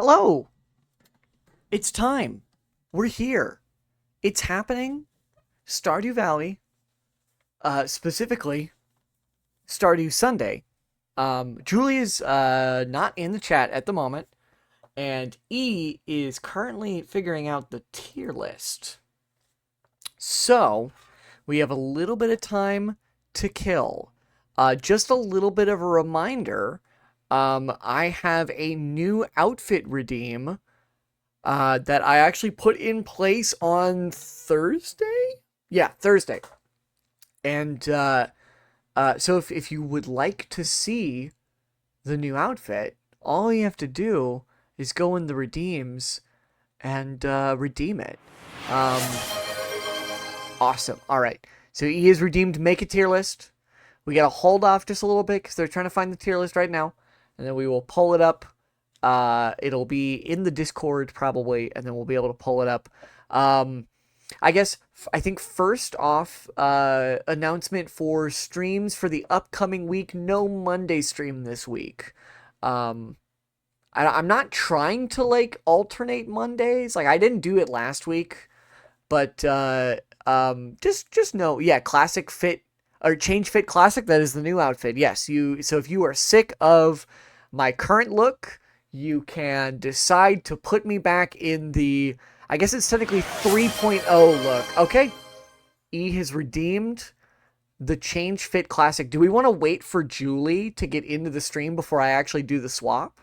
Hello! It's time. We're here. It's happening. Stardew Valley, specifically Stardew Sunday. Julie is not in the chat at the moment, and E is currently figuring out the tier list. So, we have a little bit of time to kill. Just a little bit of a reminder, I have a new outfit redeem that I actually put in place on Thursday? Yeah, Thursday. And so if you would like to see the new outfit, all you have to do is go in the redeems and redeem it. Awesome. All right. So he is redeemed. Make a tier list. We got to hold off just a little bit because they're trying to find the tier list right now. And then we will pull it up. It'll be in the Discord probably, and then we'll be able to pull it up. I think first off, announcement for streams for the upcoming week. No Monday stream this week. I'm not trying to like alternate Mondays. Like I didn't do it last week, but just know, yeah, classic fit or change fit classic. That is the new outfit. Yes, so if you are sick of my current look, you can decide to put me back in the, I guess it's technically 3.0 look. Okay. E has redeemed the change fit classic. Do we want to wait for Julie to get into the stream before I actually do the swap?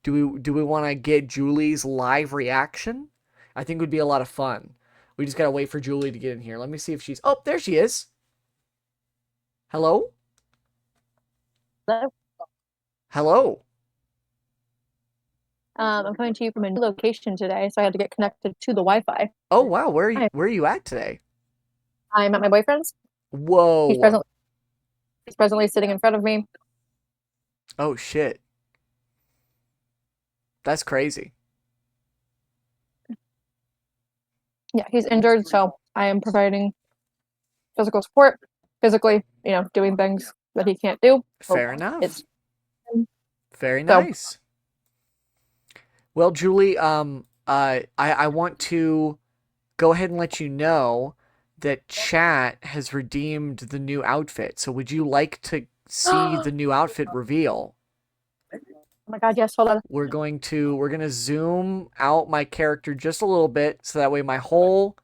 Do we want to get Julie's live reaction? I think it would be a lot of fun. We just got to wait for Julie to get in here. Let me see if she's... Oh, there she is. Hello? Hello. Hello. I'm coming to you from a new location today, so I had to get connected to the Wi-Fi. Oh, wow. Where are you at today? I'm at my boyfriend's. Whoa. He's presently sitting in front of me. Oh, shit. That's crazy. Yeah, he's injured, so I am providing physical support, physically, doing things that he can't do. Fair enough. Very So- nice. Well, Julie, I want to go ahead and let you know that chat has redeemed the new outfit. So would you like to see the new outfit reveal? Oh my god, yes, hold on. We're gonna zoom out my character just a little bit so that way my whole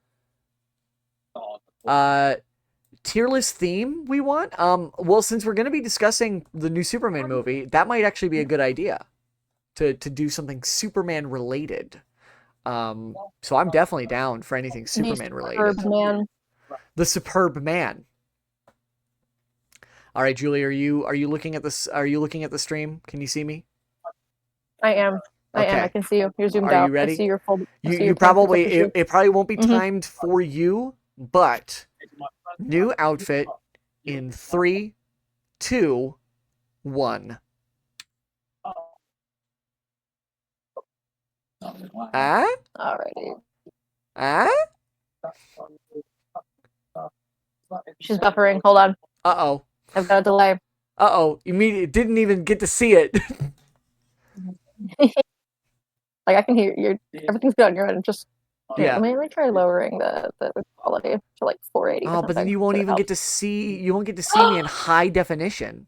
tier list theme we want. Well, since we're gonna be discussing the new Superman movie, that might actually be a good idea to do something Superman related. So I'm definitely down for anything Superman related. Man. The Superb Man. All right, Julie, are you looking at this? Are you looking at the stream? Can you see me? I am. Okay. I can see you. You're zoomed Are out. you ready? I see your full. You probably it probably won't be timed for you, but new outfit in 3, 2, 1. Ah? Alrighty. Ah? She's buffering. Hold on. Uh-oh. I've got a delay. Uh-oh. You didn't even get to see it. Like I can hear everything's good on your end. Just yeah. Let me try lowering the quality to like 480. Oh, but then you won't even get to see. You won't get to see me in high definition.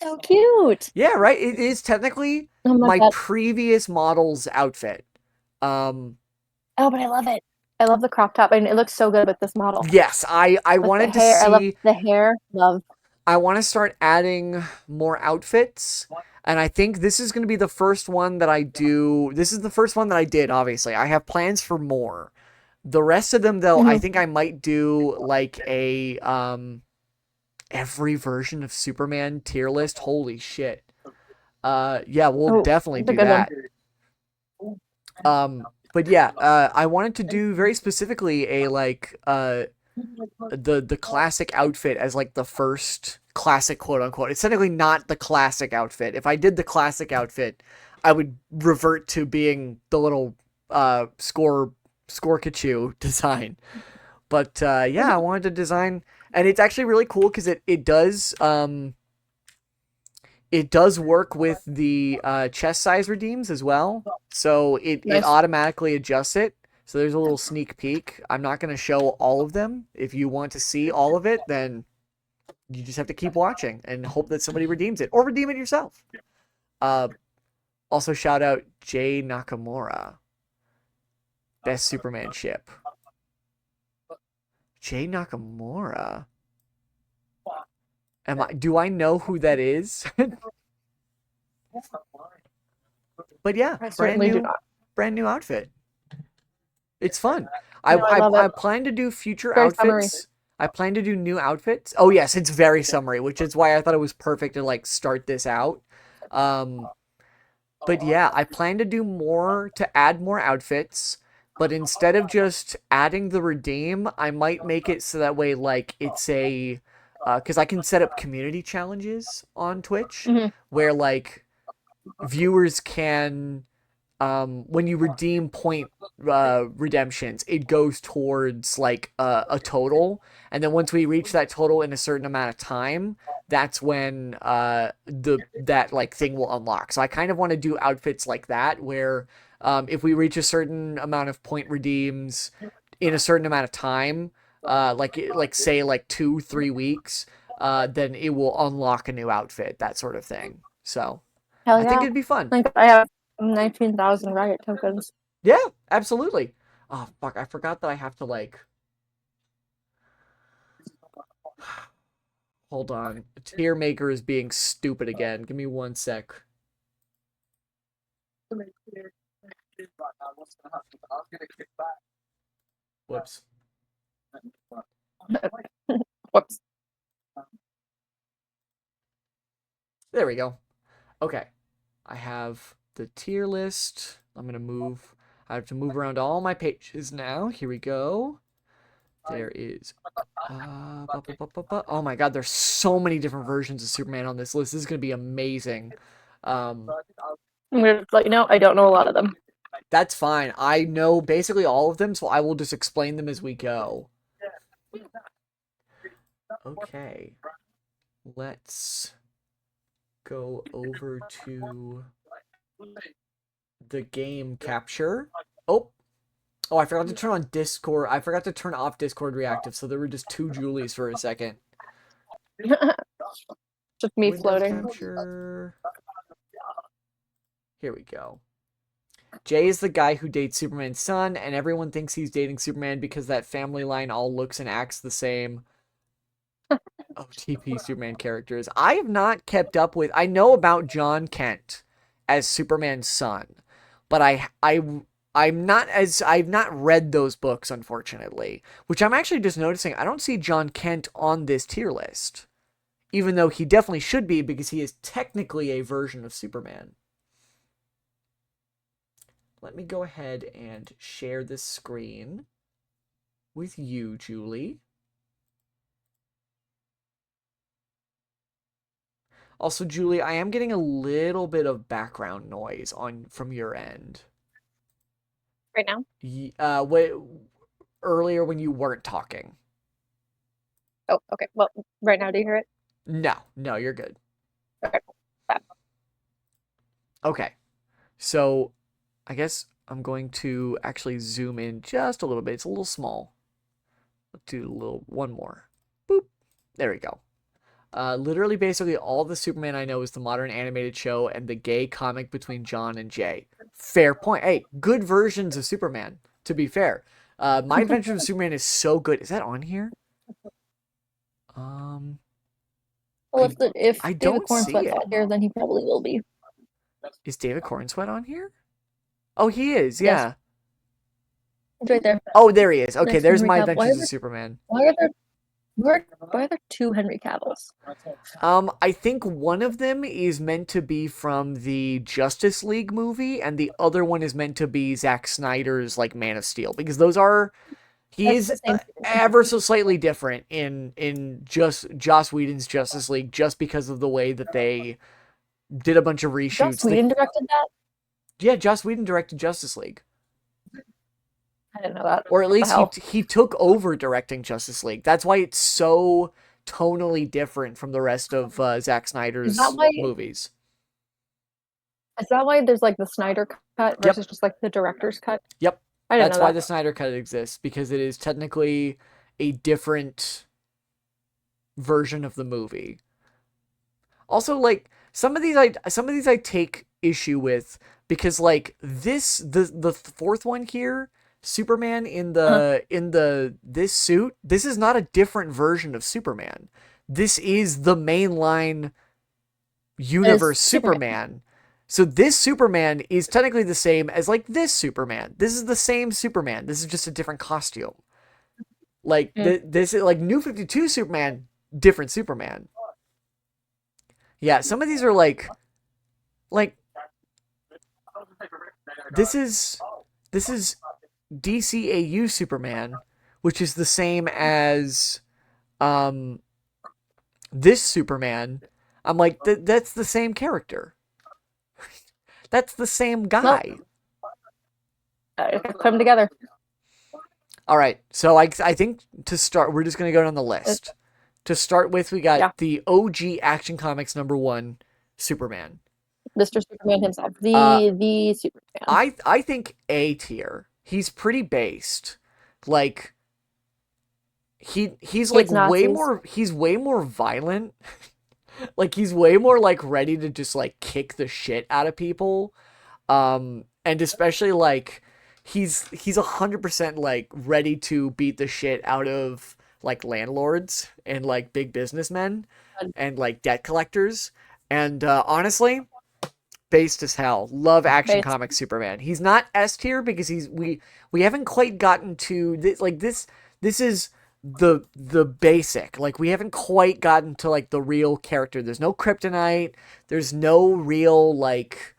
So cute. Yeah, right. It is technically my previous model's outfit. Oh, but I love it. I love the crop top, and it looks so good with this model. Yes, I wanted to see. I love the hair. Love. I want to start adding more outfits, and I think this is going to be the first one that I do. This is the first one that I did. Obviously, I have plans for more. The rest of them, though, I think I might do like a every version of Superman tier list. Holy shit. Yeah, we'll definitely do that. But yeah, I wanted to do very specifically a like the classic outfit as like the first classic quote unquote. It's technically not the classic outfit. If I did the classic outfit, I would revert to being the little Scorkachu design. But yeah, I wanted to design, and it's actually really cool because it does It does work with the chest size redeems as well. So it Nice. automatically adjusts it. So there's a little sneak peek. I'm not going to show all of them. If you want to see all of it, then you just have to keep watching and hope that somebody redeems it or redeem it yourself. Uh, Also, shout out Jay Nakamura. Best Superman ship. Jay Nakamura. Do I know who that is? But yeah, I certainly do not. brand new outfit. It's fun. No, I love it. I plan to do future Very summery. outfits. I plan to do new outfits. Oh yes, it's very summery, which is why I thought it was perfect to like start this out. Um, but yeah, I plan to do more to add more outfits. But instead of just adding the redeem, I might make it so that way like it's a because I can set up community challenges on Twitch Hmm. where like viewers can when you redeem point redemptions, it goes towards like a total, and then once we reach that total in a certain amount of time, that's when the that like thing will unlock. So I kind of want to do outfits like that where if we reach a certain amount of point redeems in a certain amount of time, like say like 2 3 weeks, then it will unlock a new outfit, that sort of thing. So Hell I think yeah. it'd be fun. Like I have 19,000 Riot tokens. Yeah, absolutely. Oh fuck, I forgot that I have to like hold on. Tier maker is being stupid again. Give me 1 sec. Whoops. Whoops. There we go. Okay. I have the tier list. I have to move around all my pages now. Here we go. There is oh my god, there's so many different versions of Superman on this list. This is gonna be amazing. Um, I'm gonna let you know I don't know a lot of them. that's fine. I know basically all of them, so I will just explain them as we go. Okay. Let's go over to the game capture. Oh, I forgot to turn on Discord. I forgot to turn off Discord reactive, so there were just two Julies for a second. Just me Window floating. capture. Here we go. Jay is the guy who dates Superman's son, and everyone thinks he's dating Superman because that family line all looks and acts the same. OTP Superman characters. I have not kept up with. I know about John Kent as Superman's son, but I've not read those books, unfortunately. Which I'm actually just noticing. I don't see John Kent on this tier list, even though he definitely should be because he is technically a version of Superman. Let me go ahead and share this screen with you, Julie. Also, Julie, I am getting a little bit of background noise on from your end. Right now? What earlier when you weren't talking? Oh, okay. Well, right now, do you hear it? No, you're good. Okay. Okay, so I guess I'm going to actually zoom in just a little bit. It's a little small. Let's do a little one more. Boop. There we go. Literally, basically, all the Superman I know is the modern animated show and the gay comic between John and Jay. Fair point. Hey, good versions of Superman, to be fair. My Adventures of Superman is so good. Is that on here? Well, if I David don't see Cornsweat's it. out here, then he probably will be. Is David Cornsweat on here? Oh, he is, Yes. yeah. It's right there. Oh, there he is. Okay, Next there's Henry My Cavill. Adventures of Superman. Why are there two Henry Cavills? I think one of them is meant to be from the Justice League movie, and the other one is meant to be Zack Snyder's like Man of Steel, because those are he That's is the same. ever so slightly different in just Joss Whedon's Justice League, just because of the way that they did a bunch of Joss reshoots. Whedon directed that? Yeah, Joss Whedon directed Justice League. I didn't know that. Or at What the least hell? he took over directing Justice League. That's why it's so tonally different from the rest of Zack Is that Snyder's why? movies. Is that why there's like the Snyder cut Yep, versus just like the director's cut? yep. I didn't That's know why that. the Snyder Cut exists, because it is technically a different version of the movie. Also, like some of these I take issue with because like the fourth one here, Superman Uh-huh. in the this suit, this is not a different version of Superman. This is the mainline As universe Superman. Superman. So this Superman is technically the same as like this Superman. This is the same Superman. This is just a different costume. Like Mm. this is like New 52 Superman, different Superman. Yeah, some of these are like this is this is DCAU Superman, which is the same as um this Superman. I'm like that's the same character. That's the same Well, guy. put them together. All right. So I think to start we're just going to go down the Uh, list. To start with, we got yeah, the OG Action Comics #1 Superman. Mr. Superman himself, Uh the Superman. I think A tier. He's pretty based. Like he's like Hates Nazis. he's way more violent. Like he's way more like ready to just like kick the shit out of people. And especially like he's 100% like ready to beat the shit out of like landlords and like big businessmen and like debt collectors. And honestly, based as hell. Love Action Based. Comics Superman. He's not S tier because we haven't quite gotten to this like this is the basic. Like we haven't quite gotten to like the real character. There's no kryptonite. There's no real like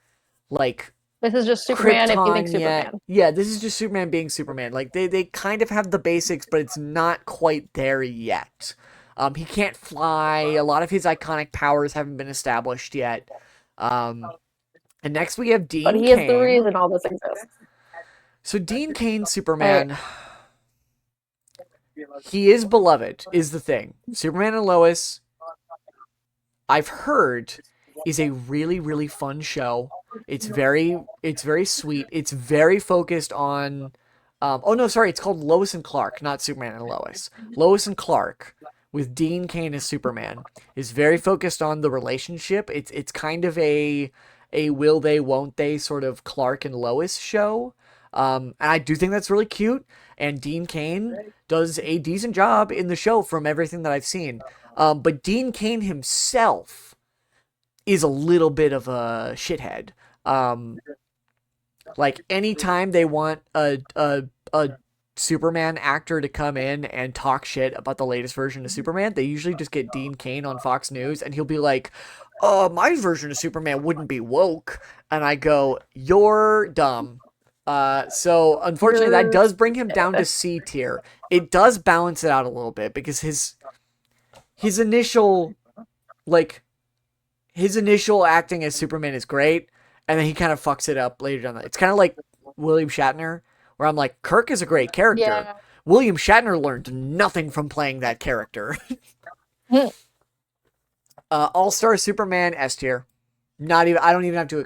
This is just Superman if you think Krypton yet. Superman. Yeah, this is just Superman being Superman. Like they kind of have the basics, but it's not quite there yet. He can't fly. A lot of his iconic powers haven't been established yet. Um, and next we have But Dean he is the Cain. reason all this exists. So Dean Cain I, Superman, he is beloved, is the thing. Superman and Lois, I've heard, is a really fun show. It's very sweet. It's very focused on oh no, sorry, it's called Lois and Clark, not Superman and Lois. Lois and Clark with Dean Cain as Superman is very focused on the relationship. It's kind of a will they won't they sort of Clark and Lois show. And I do think that's really cute. And Dean Cain does a decent job in the show from everything that I've seen. But Dean Cain himself is a little bit of a shithead. Um, like anytime they want a Superman actor to come in and talk shit about the latest version of Superman, they usually just get Dean Cain on Fox News, and he'll be like, my version of Superman wouldn't be woke," and I go, "You're dumb." So unfortunately, that you're does bring him down to C tier. It does balance it out a little bit because his initial like his initial acting as Superman is great, and then he kind of fucks it up later down. It's kind of like William Shatner, where I'm like, Kirk is a great character. yeah. William Shatner learned nothing from playing that character. All Star Superman S tier. Not even. I don't even have to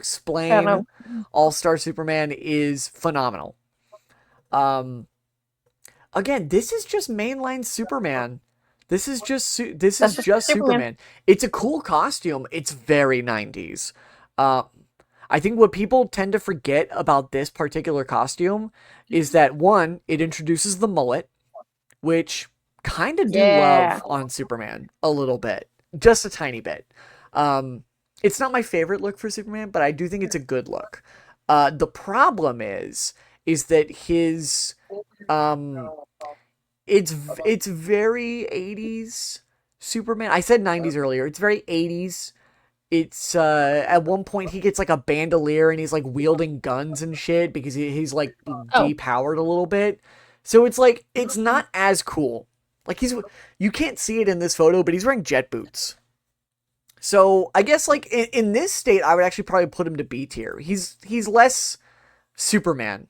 I don't explain. know. All Star Superman is phenomenal. Um, Again, this is just mainline Superman. This That's is just just Superman. Superman. It's a cool costume. It's very 90s. Uh, I think what people tend to forget about this particular costume is that one, it introduces the mullet, which kind of do Yeah. love on Superman a little bit, just a tiny bit. Um, it's not my favorite look for Superman, but I do think it's a good look. The problem is that his um it's very 80s Superman. I said 90s earlier. It's very 80s. It's at one point he gets like a bandolier and he's like wielding guns and shit because he's like Oh, depowered a little bit. So it's like it's not as cool. Like you can't see it in this photo, but he's wearing jet boots. So I guess like in this state, I would actually probably put him to B tier. He's less Superman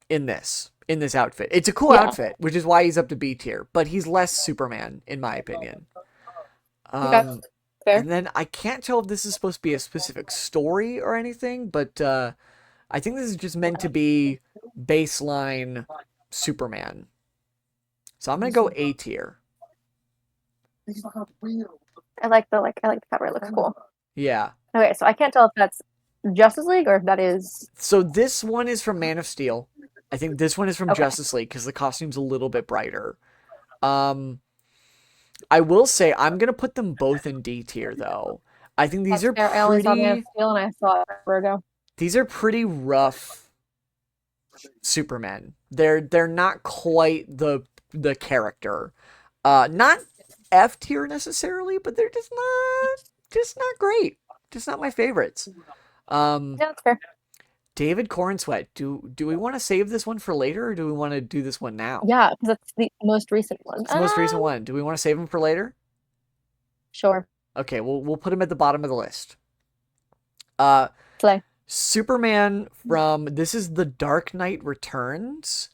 in this outfit. It's a cool yeah. outfit, which is why he's up to B tier, but he's less Superman in my opinion. Okay. Um, Fair. and then I can't tell if this is supposed to be a specific story or anything, but I think this is just meant to be baseline Superman. So I'm gonna go A tier. I like the cover. It looks cool. Yeah. Okay, so I can't tell if that's Justice League or if that is So this one is from Man of Steel. I think this one is from okay. Justice League because the costume's a little bit brighter. Um, I will say I'm gonna put them both in D tier though. I think That's fair. I only saw Man of Steel and I saw it forever ago. these are pretty rough Supermen. They're not quite the character. Not F tier necessarily, but they're just not great. Just not my favorites. Um, Yeah, that's fair. David Cornsweat. Do we want to save this one for later, or do we want to do this one now? Yeah, because that's the most recent one. It's the most recent one. Do we want to save him for later? Sure. Okay, we'll put him at the bottom of the list. Uh, Slay. Superman from this is The Dark Knight Returns.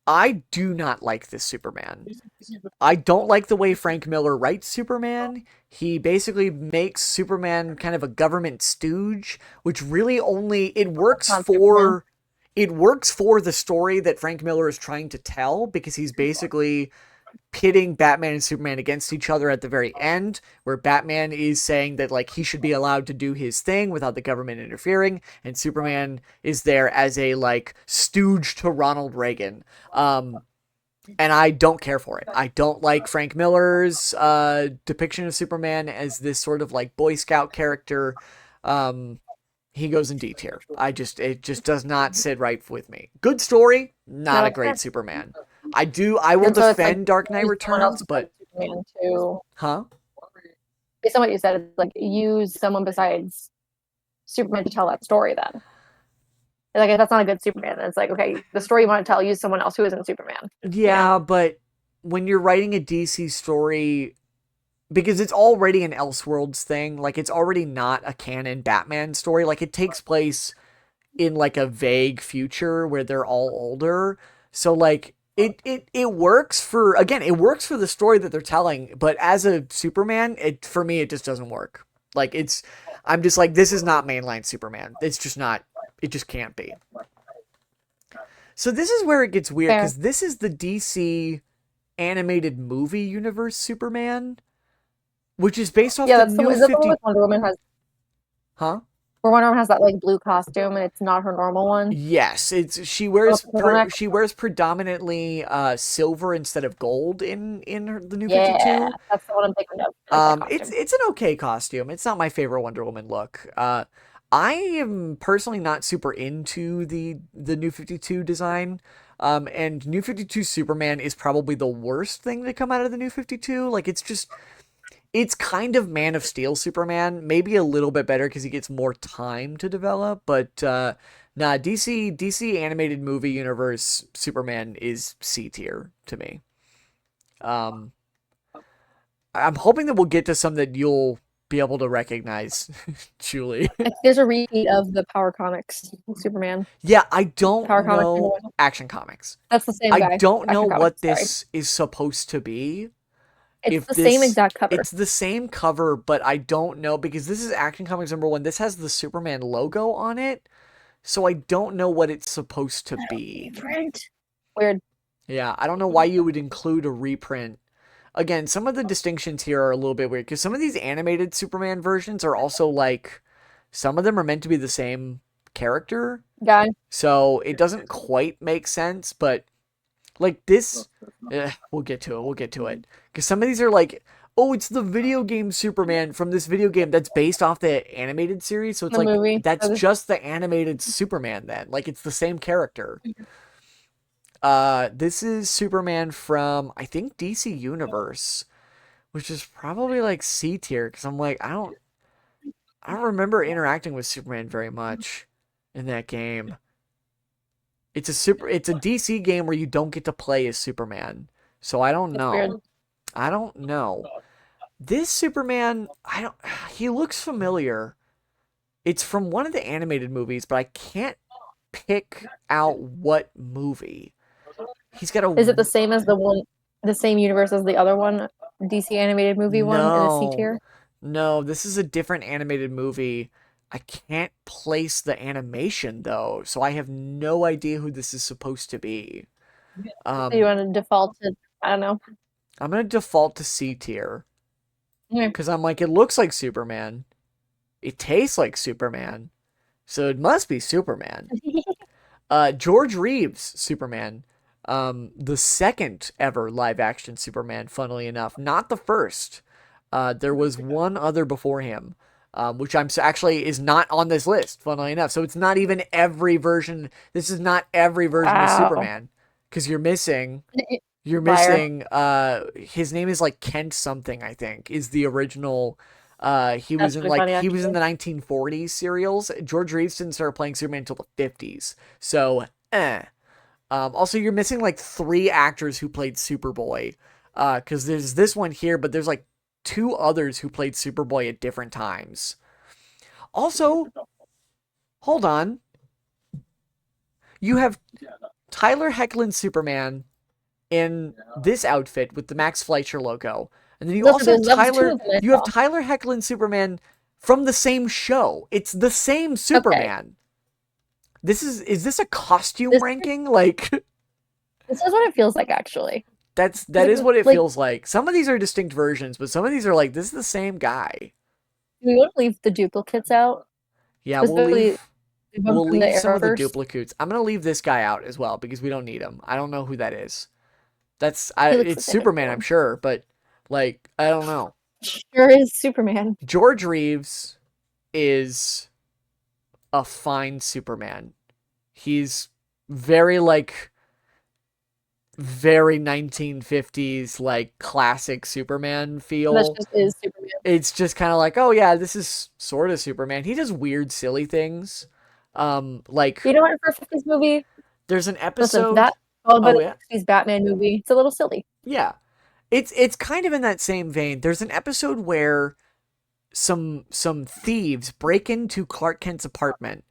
I do not like this Superman. I don't like the way Frank Miller writes Superman. He basically makes Superman kind of a government stooge, which really only Not Superman. it works for the story that Frank Miller is trying to tell because he's basically pitting Batman and Superman against each other at the very end, where Batman is saying that like he should be allowed to do his thing without the government interfering, and Superman is there as a like stooge to Ronald Reagan. And I don't care for it. I don't like Frank Miller's depiction of Superman as this sort of like Boy Scout character. Um, he goes in D tier. It just does not sit right with me. Good story, No, not a that's great fair. Superman. I will And so it's like defend Dark Knight use someone else Returns, besides but Superman to huh? based on what you said, it's like use someone besides Superman to tell that story then. Like if that's not a good Superman, then it's like, okay, the story you want to tell, use someone else who isn't Superman. You know? Yeah, but when you're writing a DC story, because it's already an Elseworlds thing, like it's already not a canon Batman story. Like it takes place in like a vague future where they're all older. So like it works for again, it works for the story that they're telling, but as a Superman, it for me it just doesn't work. Like it's I'm just like this is not mainline Superman. It's just not it just can't be. So this is where it gets weird Fair. cuz this is the DC animated movie universe Superman, which is based off Yeah, the that's the new is that the one 50 with Wonder Woman has huh? where Wonder Woman has that like blue costume and it's not her normal one. Yes, it's Oh, turtleneck. she wears predominantly silver instead of gold the new Yeah, 52. that's the one I'm thinking of. I like that It's costume. it's an okay costume. It's not my favorite Wonder Woman look. I am personally not super into the new 52 design. And new 52 Superman is probably the worst thing to come out of the new 52. Like it's kind of Man of Steel Superman, maybe a little bit better because he gets more time to develop. But nah, DC animated movie universe Superman is C tier to me. Um, I'm hoping that we'll get to some that you'll be able to recognize, Julie. There's a repeat of the Power Comics Superman. Yeah, I don't Power Comics number know one. Action Comics. That's the same I guy. don't know Action what Comics, sorry. this is supposed to be. It's If the same this exact cover. it's the same cover, but I don't know because this is Action Comics number 1. This has the Superman logo on it, so I don't know what it's supposed to be. Different. Weird. Yeah, I don't know why you would include a reprint. Again, some of the distinctions here are a little bit weird because some of these animated Superman versions are also like some of them are meant to be the same character, Guy. so it doesn't quite make sense, but like this, we'll get to it. We'll get to it. Because some of these are like, oh, it's the video game Superman from this video game that's based off the animated series. So it's The like, movie. that's just the animated Superman then. Like, it's the same character. This is Superman from, I think, DC Universe, which is probably like C tier. Because I'm like, I don't remember interacting with Superman very much in that game. It's a DC game where you don't get to play as Superman. So I don't It's weird. know. I don't know. This Superman, I don't he looks familiar. It's from one of the animated movies, but I can't pick out what movie. He's got Is it the a same as the one, the same universe as the other one DC animated movie one in the C No. tier? No, this is a different animated movie. I can't place the animation though, so I have no idea who this is supposed to be. So you Um, want to default to, I don't know. I'm gonna default to C tier Okay. because I'm like, it looks like Superman. It tastes like Superman, so it must be Superman. George Reeves Superman, the second ever live action Superman. Funnily enough, not the first. There was one other before him, which actually is not on this list. Funnily enough, so it's not even every version. This is not every version of Wow. Superman because you're missing. You're Liar. missing. His name is like Kent something. I think is the original. He was That's in really funny, the actually. 1940s serials. George Reeves didn't start playing Superman until the 50s. So, eh. Also, you're missing like three actors who played Superboy. Because there's this one here, but there's like two others who played Superboy at different times. Also, hold on. You have Tyler Hoechlin Superman in this outfit with the Max Fleischer logo. And then you Those are also have that was two of them I saw. Tyler Hoechlin Superman from the same show. It's the same Okay. Superman. Is this a costume This ranking? Like this is what it feels like, actually. that is what it Like, feels like. Some of these are distinct versions, but some of these are like this is the same guy. do we want to leave the duplicates out? Yeah, Specifically the one we'll from the leave some of the Arrowverse. duplicates. I'm gonna leave this guy out as well because we don't need him. I don't know who that is. He looks It's like a Superman, I'm villain. sure, but like I don't know. Sure is Superman. George Reeves is a fine Superman. He's very like very 1950s like classic Superman That feel. just is Superman. It's just kind of like, oh yeah, this is sort of Superman. He does weird silly things. Like You know what? For a 50s movie, there's an listen, episode. that followed by Oh the yeah. 60s Batman movie, it's a little silly. Yeah. It's kind of in that same vein. There's an episode where some thieves break into Clark Kent's apartment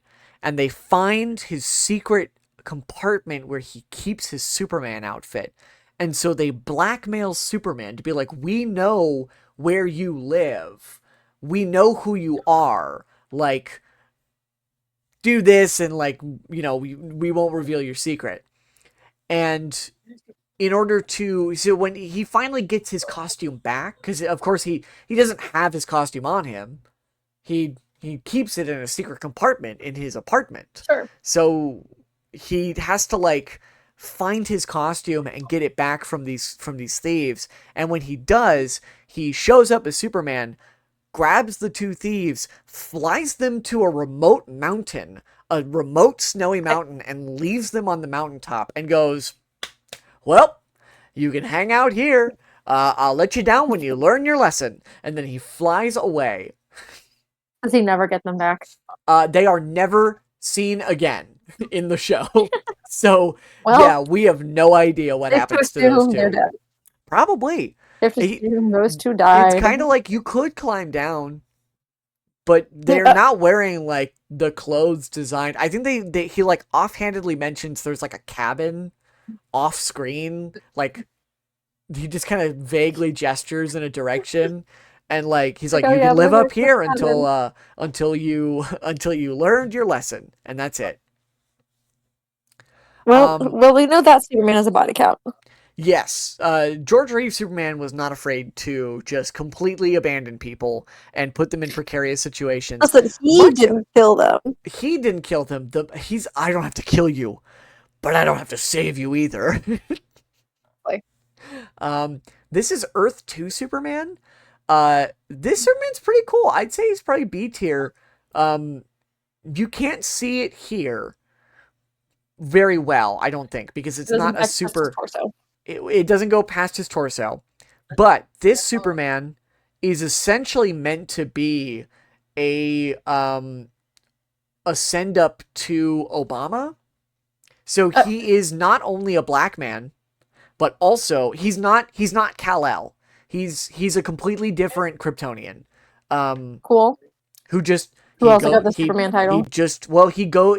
and they find his secret compartment where he keeps his Superman outfit. And so they blackmail Superman to be like, "We know where you live. We know who you are. Like do this and like, we won't reveal your secret." And in order to so when he finally gets his costume back because of course he doesn't have his costume on him, he keeps it in a secret compartment in his apartment. Sure. So he has to like find his costume and get it back from these thieves. And when he does, he shows up as Superman, grabs the two thieves, flies them to a remote mountain, a remote snowy mountain, and leaves them on the mountaintop and goes, "Well, you can hang out here. I'll let you down when you learn your lesson." And then he flies away. Does he never get them back? They are never seen again in the show. So, Well, yeah, we have no idea what safe to happens to those assume they're two. dead. Probably. Safe to He- assume those two It's died. kind of like you could climb down, but they're not wearing like the clothes designed. I think he like offhandedly mentions there's like a cabin off screen, like he just kind of vaguely gestures in a direction and like he's Like, like oh you yeah, can we're live here up for here cabin. until you until you learned your lesson and that's it. Well, um we know that Superman has a body count. yes, George Reeves Superman was not afraid to just completely abandon people and put them in precarious situations. Listen, he Much didn't kill them. he didn't kill them. He's I don't have to kill you, but I don't have to save you either. Like, um this is Earth 2 Superman. This Superman's pretty cool. I'd say he's probably B tier. You can't see it here very well, I don't think, because it it's doesn't not a touch his super. torso. It doesn't go past his torso. But this Superman is essentially meant to be a a send up to Obama. So Uh, he is not only a black man, but also he's not Kal-El. He's a completely different Kryptonian. Um, cool. who just Who also got the Superman he title? just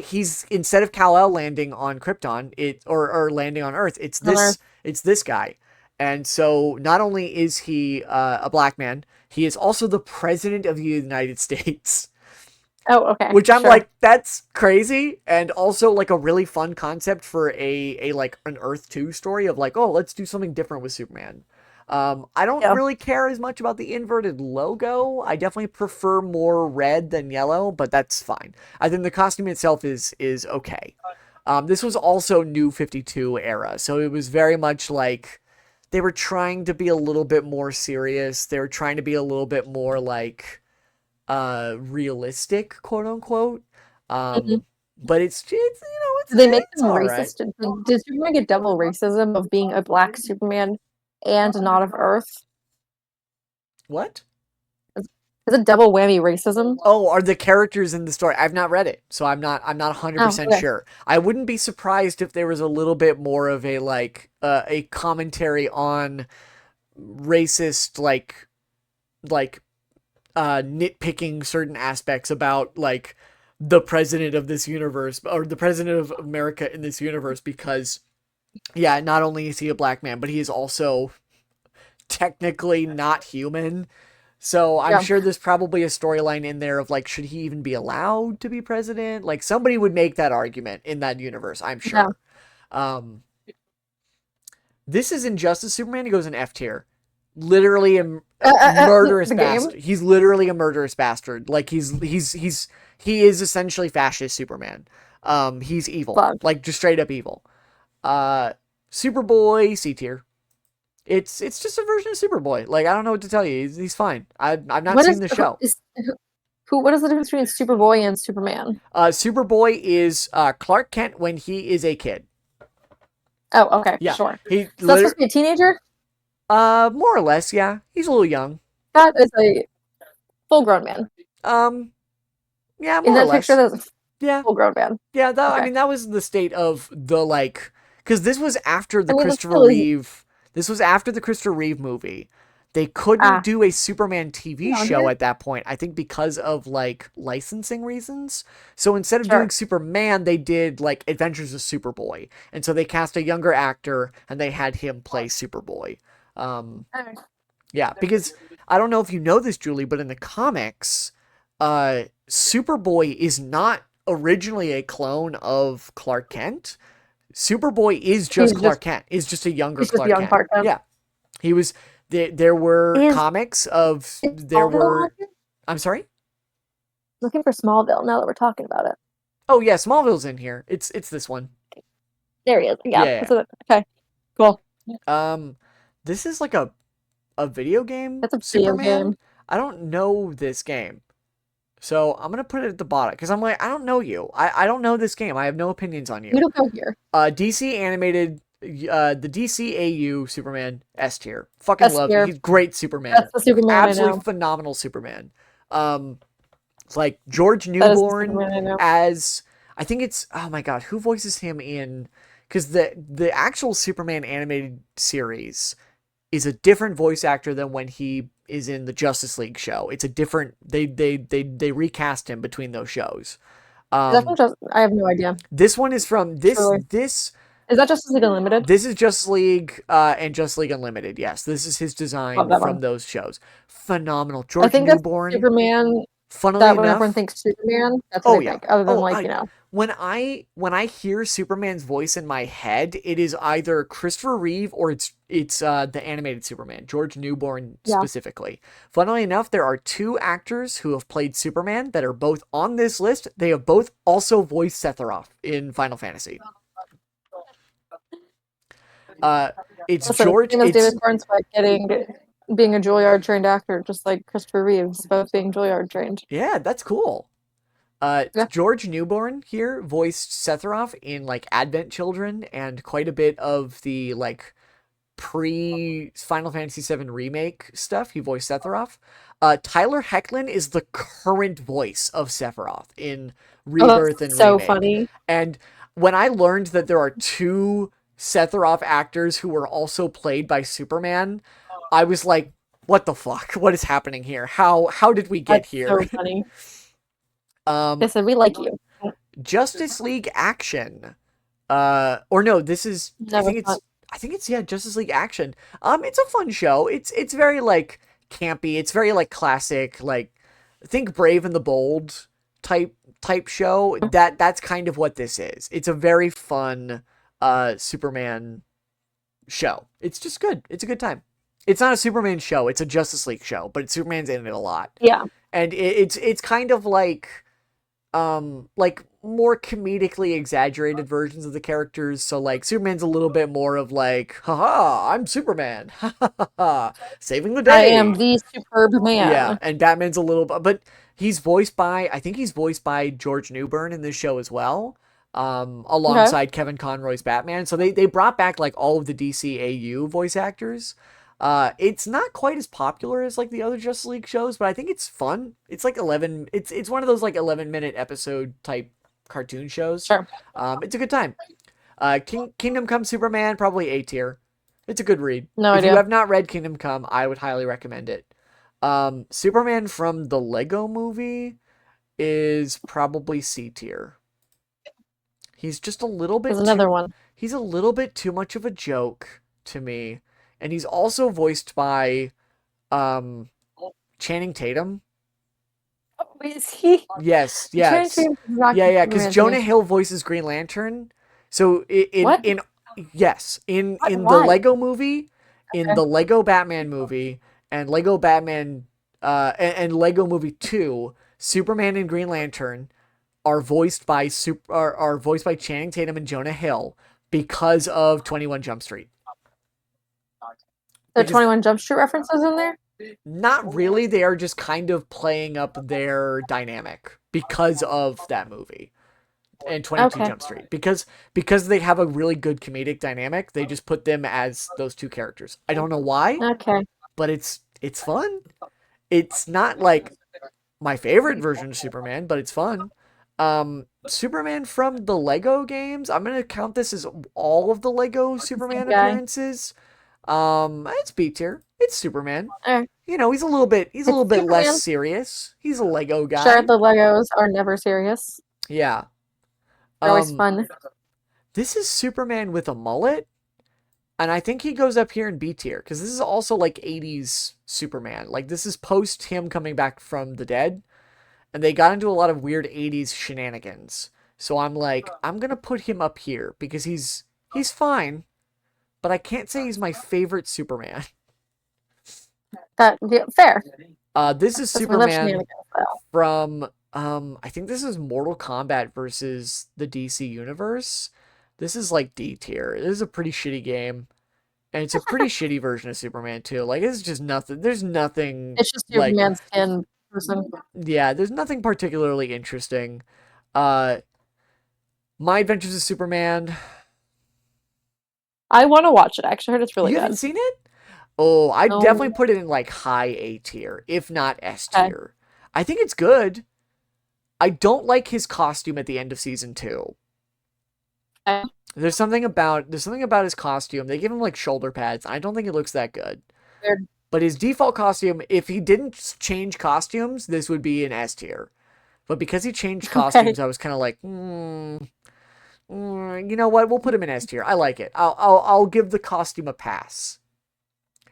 he's instead of Kal-El landing on Krypton, it or landing on Earth, On Earth. it's this guy. And so not only is he a black man, he is also the president of the United States. Oh, okay, Which I'm sure. like, that's crazy, and also like a really fun concept for a like an Earth 2 story of like, oh, let's do something different with Superman. I don't Yeah. really care as much about the inverted logo. I definitely prefer more red than yellow, but that's fine. I think the costume itself is okay. This was also New 52 era, so it was very much like they were trying to be a little bit more serious. They were trying to be a little bit more like realistic, quote unquote. Mhm. But it's Did they make it's them all right. racist? Did Superman get double racism of being a black Superman and not of Earth? What? Is it double whammy racism? Oh, are the characters in the story? I've not read it, so I'm not Oh, 100% okay. sure. I wouldn't be surprised if there was a little bit more of a like a commentary on racist like nitpicking certain aspects about like the president of this universe or the president of America in this universe because yeah, not only is he a black man, but he is also technically not human. So I'm Yeah. sure there's probably a storyline in there of like, should he even be allowed to be president? Like somebody would make that argument in that universe, I'm Yeah. sure. Um, this is Injustice Superman. He goes in F tier. Literally a murderous The game? bastard. He's literally a murderous bastard. Like he is essentially fascist Superman. He's evil, Fun. like just straight up evil. Uh, Superboy C tier. It's just a version of Superboy. Like I don't know what to tell you. He's fine. I've not What seen is the show. what is the difference between Superboy and Superman? Superboy is Clark Kent when he is a kid. Oh, okay, Yeah, sure. he So that's supposed to be a teenager? more or less. Yeah, he's a little young. That is a full grown man. Um, yeah, In more or that picture, less. that's a Yeah, full grown man. yeah. That I Okay. mean that was the state of the like because this was after I the mean, that's Christopher still easy. Reeve. This was after the Christopher Reeve movie. They couldn't Ah, do a Superman TV on show here? at that point, I think because of like licensing reasons. So instead of doing Sure. Superman, they did like Adventures of Superboy. And so they cast a younger actor and they had him play Superboy. Um, Okay. yeah, because I don't know if you know this, Julie, but in the comics, Superboy is not originally a clone of Clark Kent. Superboy is just He's just Clark Kent. Is just a younger he's just Clark young Kent. Clark Kent. Yeah, he was. There were Is comics of is there Smallville on were. here? I'm sorry. Looking for Smallville now that we're talking about it. Oh yeah, Smallville's in here. It's this one. There he is. Yeah, Yeah, that's it. Okay, cool. yeah. This is like a video game That's a video Superman. game. I don't know this game. So I'm gonna put it at the bottom because I'm like, I don't know you. I don't know this game. I have no opinions on We you. don't go here. DC animated, the DCAU Superman S tier. Fucking S love. tier. He's great Superman. That's the Superman I Absolutely know. phenomenal Superman. Um, like George That is the Newborn Superman I know. as I think it's oh my god, who voices him in? Because the actual Superman animated series is a different voice actor than when he is in the Justice League show. It's a different they recast him between those shows. Is that from Um Just? I have no idea. this one is from Truly. Is that Justice League Unlimited? this is Justice League and Justice League Unlimited. Yes, this is his Love design that from one. those shows. Phenomenal. I George think that's Newborn, Superman. funnily That when everyone enough, thinks Superman, that's what oh they yeah. think. Other than Oh, like I when I hear Superman's voice in my head, it is either Christopher Reeve or it's the animated Superman, George Newborn yeah. specifically. Funnily enough, there are two actors who have played Superman that are both on this list. They have both also voiced Sephiroth in Final Fantasy. Uh, it's Listen, George. same as It's David Cornswell being a Juilliard trained actor, just like Christopher Reeves, both being Juilliard trained. yeah, that's cool. Yeah. George Newborn here voiced Sephiroth in like Advent Children and quite a bit of the like pre Final Fantasy VII remake stuff. He voiced Sephiroth. Tyler Hoechlin is the current voice of Sephiroth in Oh, Rebirth and that's so Remake. funny. And when I learned that there are two Sephiroth actors who were also played by Superman, I was like, what the fuck? What is happening here? How did we get That's here? so funny. um They said we like you. Justice League Action. Or no, this is Never thought. I think it's, yeah, Justice League Action. It's a fun show. It's very like campy. It's very like classic, like think Brave and the Bold type show. That's kind of what this is. It's a very fun Superman show. It's just good. It's a good time. It's not a Superman show. It's a Justice League show, but Superman's in it a lot. Yeah. And it's kind of like more comedically exaggerated versions of the characters. So like Superman's a little bit more of like, haha, I'm Superman. Ha ha ha, saving the I am day. the superb Yeah, man. and Batman's a little but he's voiced by, I think he's voiced by George Newbern in this show as well. Okay. Alongside Kevin Conroy's Batman. So they brought back like all of the DCAU voice actors. It's not quite as popular as like the other Justice League shows, but I think it's fun. It's like 11, it's one of those like 11-minute episode type cartoon shows. Sure. It's a good time. Kingdom Come Superman, probably A tier. It's a good read. No If you idea. have not read Kingdom Come, I would highly recommend it. Superman from the Lego movie is probably C tier. He's just a little There's bit another too one. he's a little bit too much of a joke to me. And he's also voiced by um Channing Tatum. Oh, is he? Yes, Channing yes. Tatum is not Yeah, yeah, cuz Superman to me. Jonah Hill voices Green Lantern. So What? yes, What? in the Why? Lego movie, in Okay. the Lego Batman movie and Lego Batman and Lego movie 2, Superman and Green Lantern are voiced by Channing Tatum and Jonah Hill because of 21 Jump Street. The Because 21 Jump Street references in there? not really, they are just kind of playing up their dynamic because of that movie and 22 Okay. Jump Street. Because they have a really good comedic dynamic, they just put them as those two characters. I don't know why, Okay. but it's fun. It's not like my favorite version of Superman, but it's fun. Superman from the Lego games, I'm gonna count this as all of the Lego Same Superman guy. appearances. It's B tier. It's Superman. Alright. You know, he's a It's little bit less Superman. serious. He's a Lego Sure, guy. the Legos are never serious. Yeah. They're always Um, fun. this is Superman with a mullet, and I think he goes up here in B tier because this is also like 80s Superman. Like this is post him coming back from the dead, and they got into a lot of weird 80s shenanigans. So I'm like, I'm gonna put him up here because he's fine, but I can't say he's my favorite Superman. That yeah, fair. This is That's one of Superman shenanigans though. from I think this is Mortal Kombat versus the DC universe. This is like D tier. This is a pretty shitty game. And it's a pretty shitty version of Superman too. Like it's just nothing. There's nothing It's just like, Superman skin person. yeah, there's nothing particularly interesting. Uh My Adventures of Superman. I want to watch it. I actually heard it's really You haven't good. seen it? Oh, I'd definitely No. put it in like high A tier, if not S Okay. tier. I think it's good. I don't like his costume at the end of season 2. Okay. There's something about his costume. They give him like shoulder pads. I don't think it looks that good. Weird. But his default costume, if he didn't change costumes, this would be an S tier. But because he changed Okay. costumes, I was kind of like, you know what? We'll put him in S tier. I like it. I'll give the costume a pass.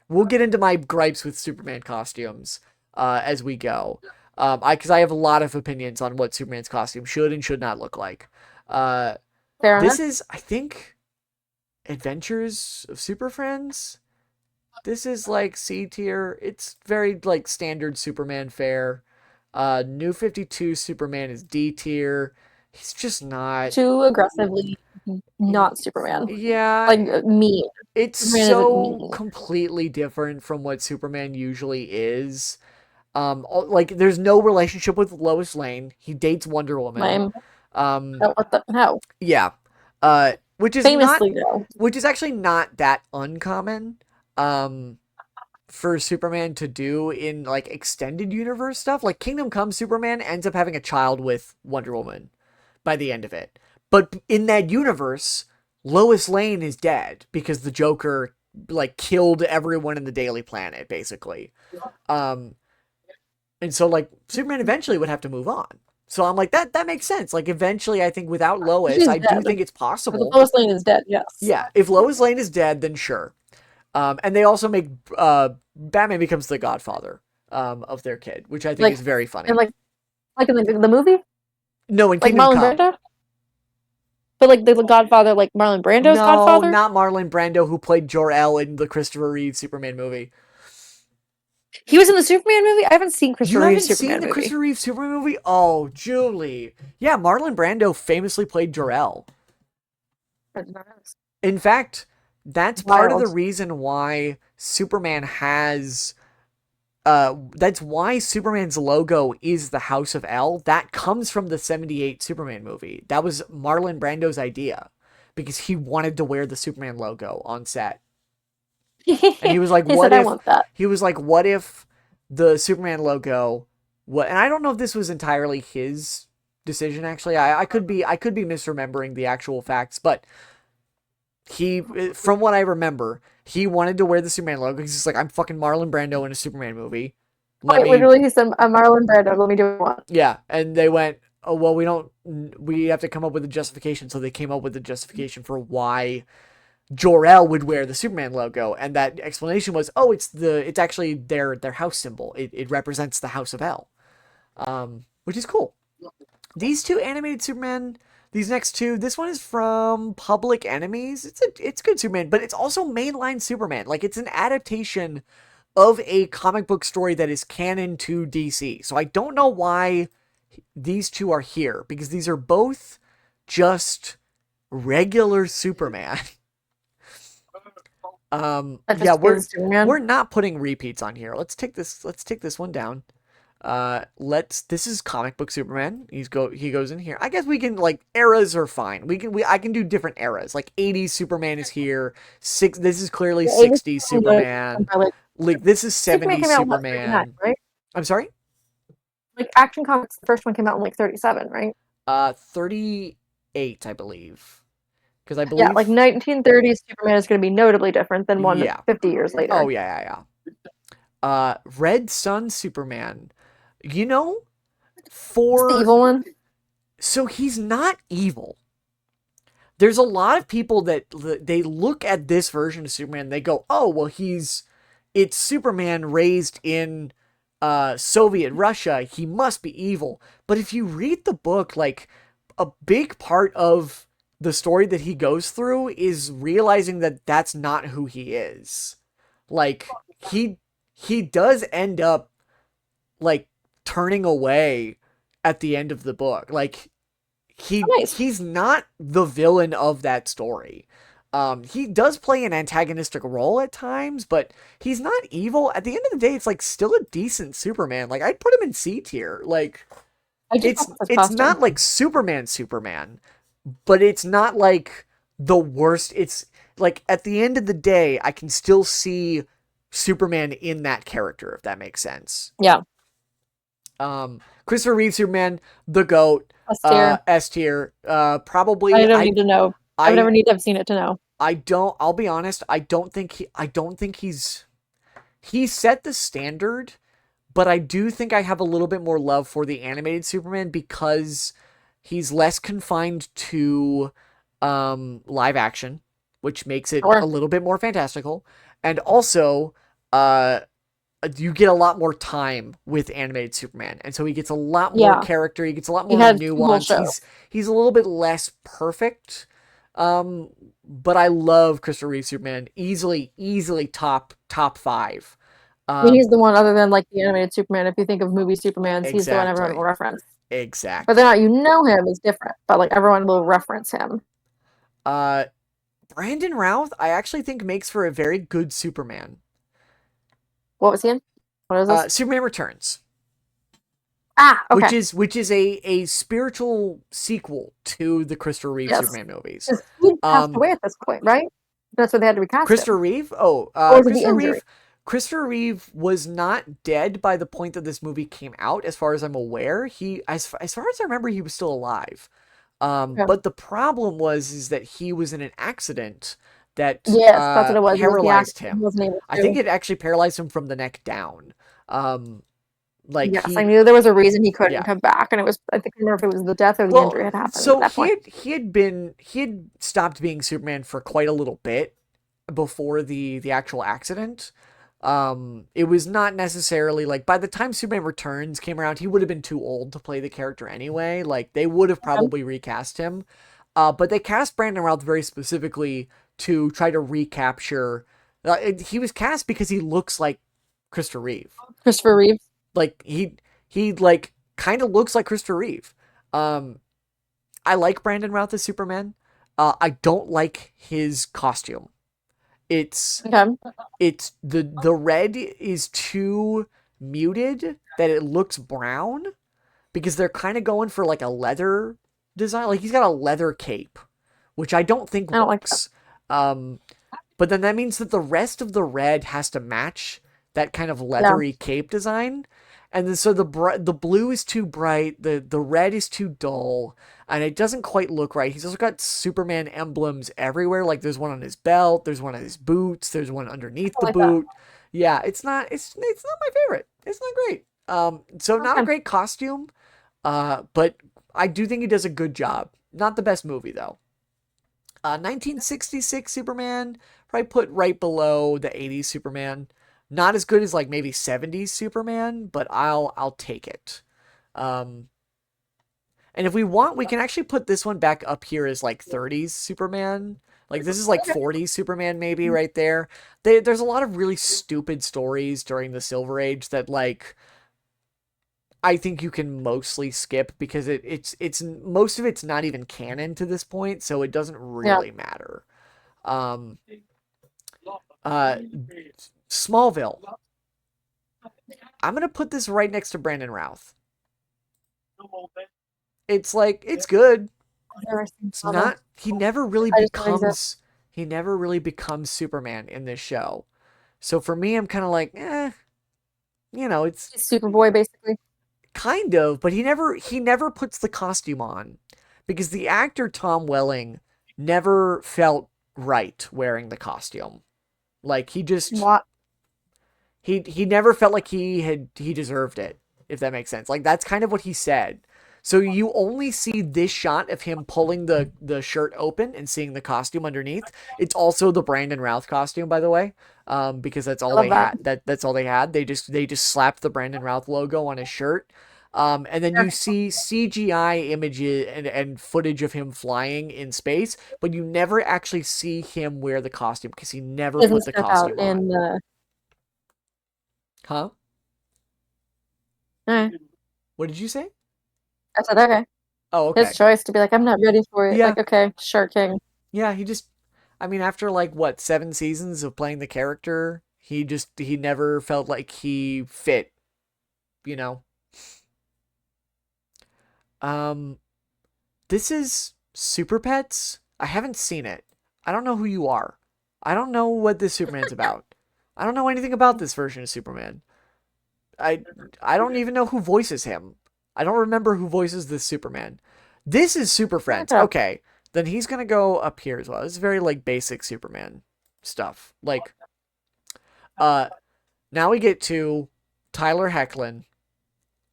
We'll get into my gripes with Superman costumes as we go. Because I have a lot of opinions on what Superman's costume should and should not look like. Uh, Fair enough. this is, I think, Adventures of Super Friends. This is like C tier. It's very like standard Superman fare. New 52 Superman is D tier. He's just not. Too aggressively not Superman. Yeah, Like mean. it's Superman isn't so mean. completely different from what Superman usually is. Like there's no relationship with Lois Lane. He dates Wonder Woman. Lame. Um, Oh, what the how? yeah. Which is not, Famously though. which is actually not that uncommon. Um, for Superman to do in like extended universe stuff. Like Kingdom Come Superman ends up having a child with Wonder Woman by the end of it. But in that universe, Lois Lane is dead because the Joker like killed everyone in the Daily Planet basically. Um and so like Superman eventually would have to move on. So I'm like, that makes sense. Like eventually, I think without Lois, She's I do dead. think it's The possible. Lois Lane is dead. Yes. Yeah, if Lois Lane is dead, then sure. And they also make Batman becomes the godfather of their kid, which I think Like is very and funny. like in the movie, No, in like Kingdom Marlon Come. Brando, but like the Godfather, like Marlon Brando's No, Godfather. not Marlon Brando, who played Jor-El in the Christopher Reeve Superman movie. He was in the Superman movie. I haven't seen You Christopher Reeve's haven't seen Superman the movie. Christopher Reeve Superman movie? Oh, Julie. Yeah, Marlon Brando famously played Jor-El. In fact, that's part of the Wild. reason why Superman has that's why Superman's logo is the House of L. That comes from the 78 Superman movie. That was Marlon Brando's idea because he wanted to wear the Superman logo on set. And he was like, He what said, "I if want that." what if the Superman logo what and I don't know if this was entirely his decision actually. I could be misremembering the actual facts, but he from what I remember, he wanted to wear the Superman logo because he's like, I'm fucking Marlon Brando in a Superman movie. Let Quite me literally, he said, Marlon Brando. Let me do what I want. Yeah, and they went, oh well, we have to come up with a justification. So they came up with a justification for why Jor-El would wear the Superman logo, and that explanation was, oh, it's actually their house symbol. It represents the House of L, which is cool. These two animated Superman, these next two, this one is from Public Enemies. It's good Superman, but it's also mainline Superman. Like it's an adaptation of a comic book story that is canon to DC. So I don't know why these two are here because these are both just regular Superman. That Yeah, just is Superman. we're not putting repeats on here. Let's take this one down. This is comic book Superman. He goes in here. I guess we can like eras are fine. I can do different eras. Like 80s Superman is here. This is clearly The 80s 60s Superman Superman. by like Like this is Superman 70s came out in what, 39, Superman. right? I'm sorry? Like Action Comics, the first one came out in like 37, right? 38, I believe. Because I Yeah, like believe 1930s Superman is going to be notably different than one yeah. 50 years Oh later. yeah, yeah, yeah. Red Sun Superman. You know, It's the for evil one. so he's not evil. There's a lot of people that they look at this version of Superman and they go, "Oh, well it's Superman raised in Soviet Russia. He must be evil." But if you read the book, like a big part of the story that he goes through is realizing that that's not who he is. Like he does end up like turning away at the end of the book. Like Oh, nice. he's not the villain of that story. He does play an antagonistic role at times, but he's not evil. At the end of the day, it's like still a decent Superman. Like I'd put him in C tier. Like I just love his it's costume. not like Superman, but it's not like the worst. It's like at the end of the day, I can still see Superman in that character, if that makes sense. Yeah, Christopher Reeve Superman, the GOAT, S tier. S tier. I Probably don't need to know. I would I never need to have seen it to know. I don't. I'll be honest. I don't think he set the standard, but I do think I have a little bit more love for the animated Superman because he's less confined to live action, which makes it a Or little bit more fantastical, and also uh you get a lot more time with animated Superman, and so he gets a lot more yeah, character. He gets a lot he more had two whole nuance. shows. He's a little bit less perfect, but I love Christopher Reeve Superman. Easily top five. I mean, he's Um, the one other than like the animated Superman. If you think of movie Supermans, he's the one everyone will exactly, reference. Whether or exactly. not you know him is different, but like everyone will reference him. Uh, Brandon Routh, I actually think makes for a very good Superman. What was he in? What is this? Superman Returns, Ah, okay. which is a spiritual sequel to the Christopher Reeve Yes. Superman movies. Because he passed Um, away at this point, right? That's why they had to recast Christopher him. Reeve. Oh, Or was it the injury? Christopher Reeve was not dead by the point that this movie came out, as far as I'm aware. As far as I remember, he was still alive. Okay. But the problem was is that he was in an accident that Yes, that's what it was. It was the paralyzed accident. He him. wasn't able I think to. it actually paralyzed him from the neck down. Um, Like Yes, I he, knew there was a reason he couldn't yeah. come back, and it was I think I remember if it was the death or the Well, injury had happened at so that point. he had stopped being Superman for quite a little bit before the actual accident. It was not necessarily like by the time Superman Returns came around, he would have been too old to play the character anyway. Like they would have probably recast him. But they cast Brandon Routh very specifically to try to recapture. He was cast because he looks like Christopher Reeve. Christopher Reeves. Like he like kind of looks like Christopher Reeve. Um, I like Brandon Routh as Superman. I don't like his costume. It's Okay. it's the red is too muted that it looks brown because they're kind of going for like a leather design. Like he's got a leather cape, which I don't think I don't like that. works. Um, but then that means that the rest of the red has to match that kind of Yeah. leathery cape design. And then so the blue is too bright, the red is too dull, and it doesn't quite look right. He's also got Superman emblems everywhere. Like there's one on his belt, there's one on his boots, there's one I underneath don't the like that. boot. Yeah, it's not my favorite. It's not great. So not a Okay. great costume. But I do think he does a good job. Not the best movie though. 1966 Superman, probably put right below the 80s Superman. Not as good as like maybe 70s Superman, but I'll take it. Um, and if we want, we can actually put this one back up here as like 30s Superman. Like this is like 40s Superman maybe right there. There's a lot of really stupid stories during the Silver Age that like I think you can mostly skip because it's most of it's not even canon to this point, so it doesn't Yeah. really matter. Um, uh, Smallville. I'm gonna put this right next to Brandon Routh. It's like it's good. I've never seen It's Smallville. not. He never really I just know it exists. becomes. He never really becomes Superman in this show. So for me, I'm kind of like, it's He's Superboy, basically. kind of, but he never puts the costume on because the actor Tom Welling never felt right wearing the costume. Like he just What? he never felt like he deserved it, if that makes sense. Like that's kind of what he said. So you only see this shot of him pulling the shirt open and seeing the costume underneath. It's also the Brandon Routh costume, by the way, because that's I all love they that. had. That's all they had. They just slapped the Brandon Routh logo on his shirt. And then you Sure. see CGI images and footage of him flying in space, but you never actually see him wear the costume because he never Doesn't put the step out costume in on. the. Huh? Eh. What did you say? I said okay. Oh, His okay. choice to be like, I'm not ready for it. Yeah. Like, okay, sure, King. Yeah, I mean, after like what, 7 seasons of playing the character, he never felt like he fit, you know? Um, this is Super Pets. I haven't seen it. I don't know who you are. I don't know what this Superman's about. I don't know anything about this version of Superman. I I don't even know who voices him. I don't remember who voices this Superman. This is Super I'll look Friends. it up. Okay, then he's gonna go up here as well. It's very like basic Superman stuff. Like uh now we get to Tyler Hoechlin.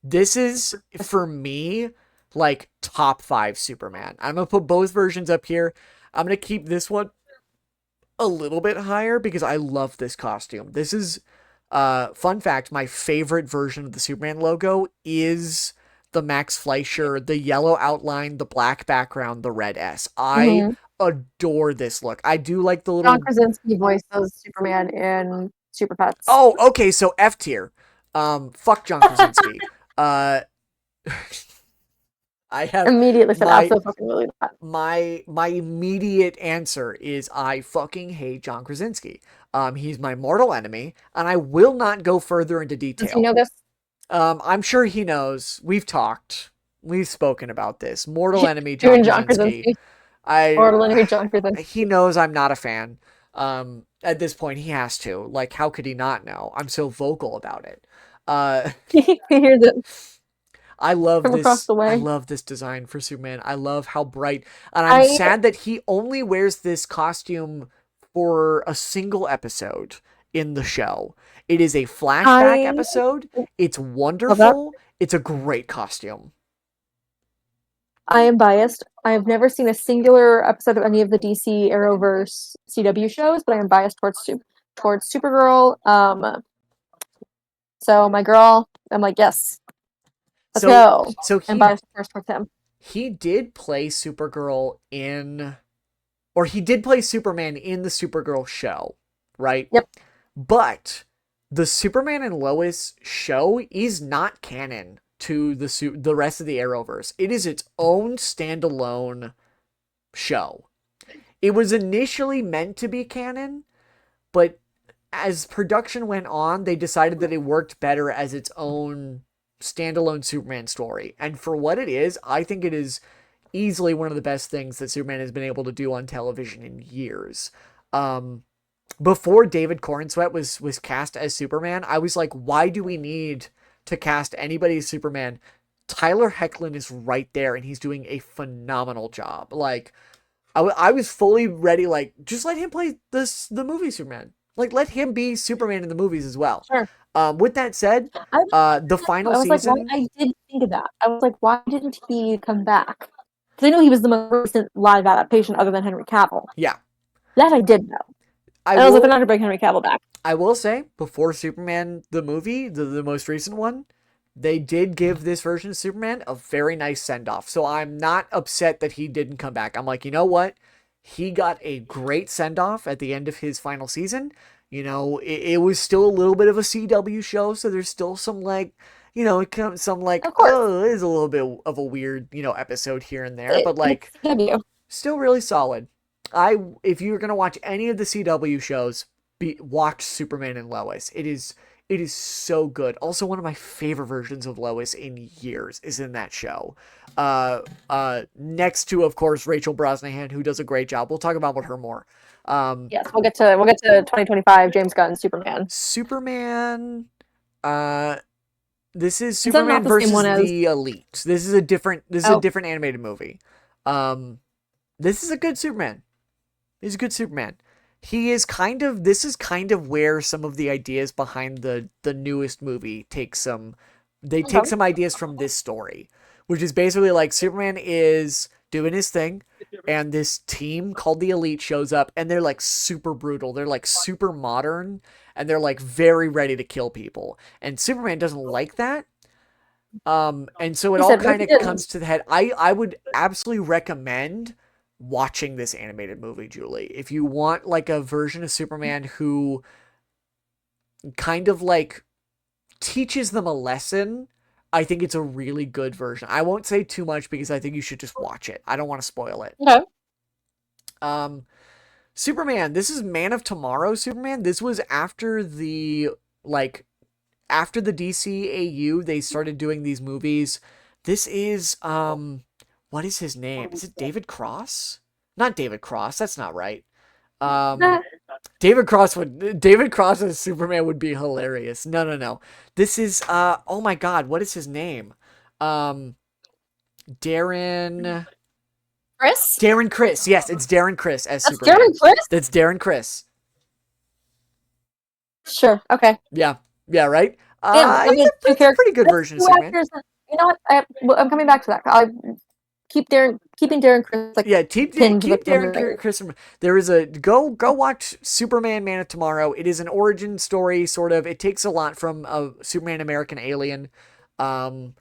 This is for me like top 5 Superman. I'm gonna put both versions up here. I'm gonna keep this one a little bit higher because I love this costume. This is fun fact, my favorite version of the Superman logo is the Max Fleischer, the yellow outline, the black background, the red S. I Mm-hmm. adore this look. I do like the John little Krasinski voices Superman in Super Pets. Oh, okay, so F tier. Fuck John Krasinski. Uh I have Immediately said my absolutely not. my immediate answer is I fucking hate John Krasinski. He's my mortal enemy, and I will not go further into Does he detail. know this? I'm sure he knows. We've talked. We've spoken about this. Mortal enemy You John and John Krasinski. Krasinski. I Or Leonard John Krasinski. he knows I'm not a fan. At this point he has to. Like how could he not know? I'm so vocal about it. Uh He hears it I love from across this. the I way. love this design for Superman. I love how bright. And I'm I sad that he only wears this costume for a single episode in the show. It is a flashback I episode. It's love that. wonderful. It's a great costume. I am biased. I have never seen a singular episode of any of the DC Arrowverse CW shows, but I am biased towards Supergirl. So my girl, I'm like, yes, let's So go. so I'm he biased first towards him. he did play Supergirl in or he did play Superman in the Supergirl show, right? Yep. But the Superman and Lois show is not canon to the rest of the Arrowverse. It is its own standalone show. It was initially meant to be canon, but as production went on, they decided that it worked better as its own standalone Superman story. And for what it is, I think it is easily one of the best things that Superman has been able to do on television in years. Before David Cornsweet was cast as Superman, I was like, why do we need to cast anybody as Superman? Tyler Hoechlin is right there, and he's doing a phenomenal job. Like, I was fully ready. Like, just let him play the movie Superman. Like, let him be Superman in the movies as well. Sure. With that said, I, the final I was like, why? season, I did think of that. I was like, why didn't he come back? Because I know he was the most recent live adaptation other than Henry Cavill. yeah, That I did know. I And I was like, they're not will. gonna bring Henry Cavill back. I will say, before Superman the movie, the most recent one, they did give this version of Superman a very nice send off. So I'm not upset that he didn't come back. I'm like, you know what? He got a great send off at the end of his final season. You know, it was still a little bit of a CW show, so there's still some like, you know, it comes some like, Of course, oh, it is a little bit of a weird, episode here and there, but like, it's CW. still really solid. If you're gonna watch any of the CW shows, watch Superman and Lois. It is so good. Also, one of my favorite versions of Lois in years is in that show. Next to, of course, Rachel Brosnahan, who does a great job. We'll talk about her more. Um, Yes, we'll get to 2025 James Gunn Superman. Superman. Uh, this is Is that not Superman the same one versus as? the Elite. This is a different. This is a Oh, different animated movie. Um, this is a good Superman. He's a good Superman. This is kind of where some of the ideas behind the newest movie take okay. some ideas from this story, which is basically like Superman is doing his thing, and this team called the Elite shows up, and they're like super brutal. They're like super modern, and they're like very ready to kill people. And Superman doesn't like that. And so it He all said, no, kind he of didn't. comes to the head. I would absolutely recommend watching this animated movie, Julie. If you want like a version of Superman who kind of like teaches them a lesson, I think it's a really good version. I won't say too much because I think you should just watch it. I don't want to spoil it. Okay. Um Superman, this is Man of Tomorrow Superman. This was after like after the DCAU, they started doing these movies. This is what is his name? Is it David Cross? Not David Cross. That's not right. Um David Cross as Superman would be hilarious. No, no, no. This is oh my god, what is his name? Um Darren Chris? Darren Criss. Yes, it's Darren Criss as That's Darren Superman. Chris? That's Darren Criss. Sure. Okay. Yeah. Yeah, right? Damn, I mean, two It's a characters. pretty good That's version of two Superman. actors. You know what? I'm coming back to that. I keeping Darren Chris like Yeah, keep pinned to keep the Darren memory. Criss. There is a go watch Superman Man of Tomorrow. It is an origin story, sort of. It takes a lot from Superman American Alien, um,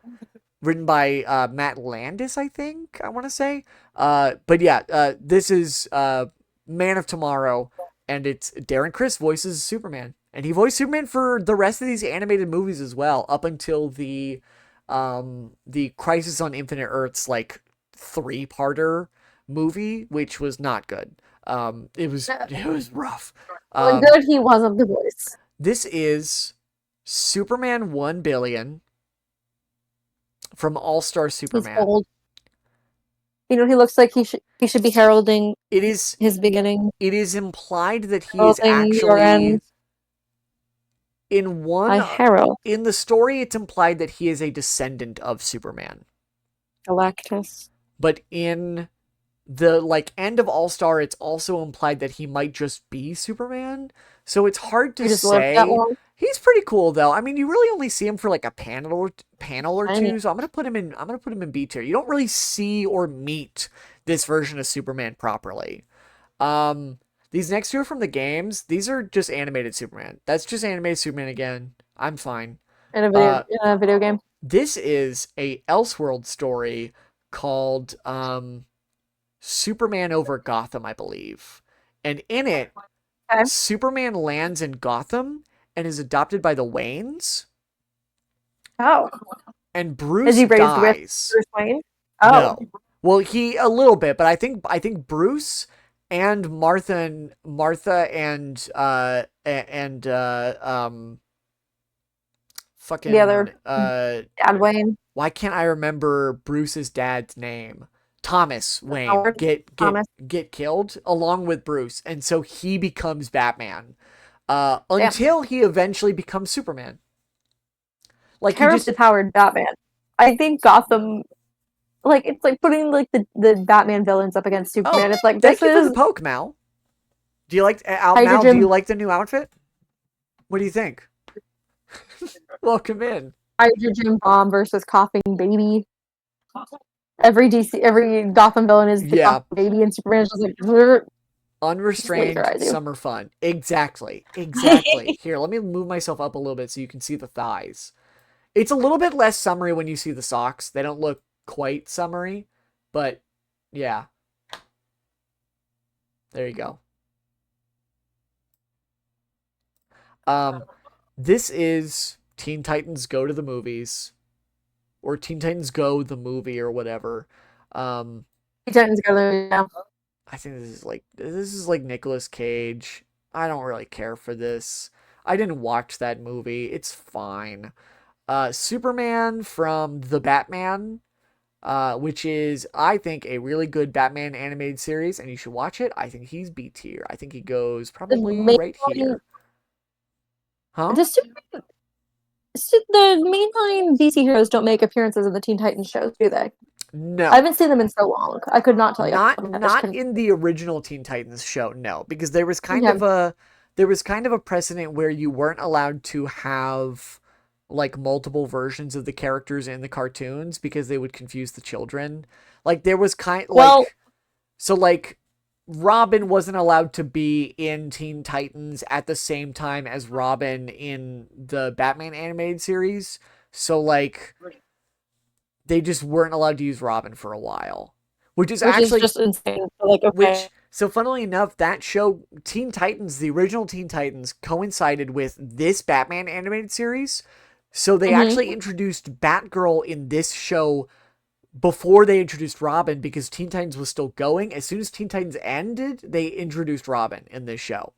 written by Matt Landis, I think I want to say. But yeah, this is Man of Tomorrow, and it's Darren Criss voices Superman, and he voiced Superman for the rest of these animated movies as well, up until the Crisis on Infinite Earths like three-parter movie, which was not good. It was rough. Well, Um, good he wasn't the voice. this is Superman 1 billion from All Star He's Superman. old. You know, he looks like he should be heralding It is his beginning, it is implied that he is heralding your actually end. in I one herald in the story it's implied that he is a descendant of Superman. Galactus. But in the like end of All-Star, it's also implied that he might just be Superman. So it's hard to He just lived that say. long. He's pretty cool though. I mean, you really only see him for like a panel or Tiny. two. So I'm gonna put him in B tier. You don't really see or meet this version of Superman properly. Um, these next two are from the games. These are just animated Superman. That's just animated Superman again. I'm fine. Uh, In a video game. this is a Elseworld story called Superman over Gotham, I believe. And in it, Okay. Superman lands in Gotham and is adopted by the Waynes, Oh. and Is Bruce he raised with dies. Bruce Wayne? Oh. No. Well, he a little bit, but I think Bruce and Martha and The fucking other Dad Wayne. why can't I remember Bruce's dad's name? Thomas Wayne Howard Thomas. get killed along with Bruce, and so he becomes Batman. Damn. Until he eventually becomes Superman. Like he just Terribly powered Batman. I think Gotham, like, it's like putting like the Batman villains up against Superman. It's like, thank this you for the is poke, Mal. Do you like Mal? Do you hydrogen like the new outfit? What do you think? Welcome in. hydrogen bomb versus coughing baby. Every Gotham villain is the Yeah, coughing baby, and Superman is just like, just unrestrained laser eyes you. summer fun. Exactly, exactly. Here, let me move myself up a little bit so you can see the thighs. It's a little bit less summery when you see the socks. They don't look quite summery, but yeah, there you go. Um, this is Teen Titans Go to the Movies, or Teen Titans Go the movie or whatever. Um, Titans go now. I think this is like Nicolas Cage. I don't really care for this. I didn't watch that movie. It's fine. Superman from The Batman, which is I think a really good Batman animated series, and you should watch it. I think he's B tier. I think he goes The probably main right line, here. Huh? the Superman, the mainline DC heroes don't make appearances in the Teen Titans shows, do they? I No. haven't seen them in so long. I could not tell you. I just Not couldn't. in the original Teen Titans show, no, because Okay. there was kind of a precedent where you weren't allowed to have like multiple versions of the characters in the cartoons because they would confuse the children. Like there was kind Well, like so like Robin wasn't allowed to be in Teen Titans at the same time as Robin in the Batman animated series. So like they just weren't allowed to use Robin for a while. Which is which is actually just insane. Like, which okay. so funnily enough, that show Teen Titans, the original Teen Titans, coincided with this Batman animated series. So they Mm-hmm. actually introduced Batgirl in this show before they introduced Robin because Teen Titans was still going. As soon as Teen Titans ended, they introduced Robin in this show.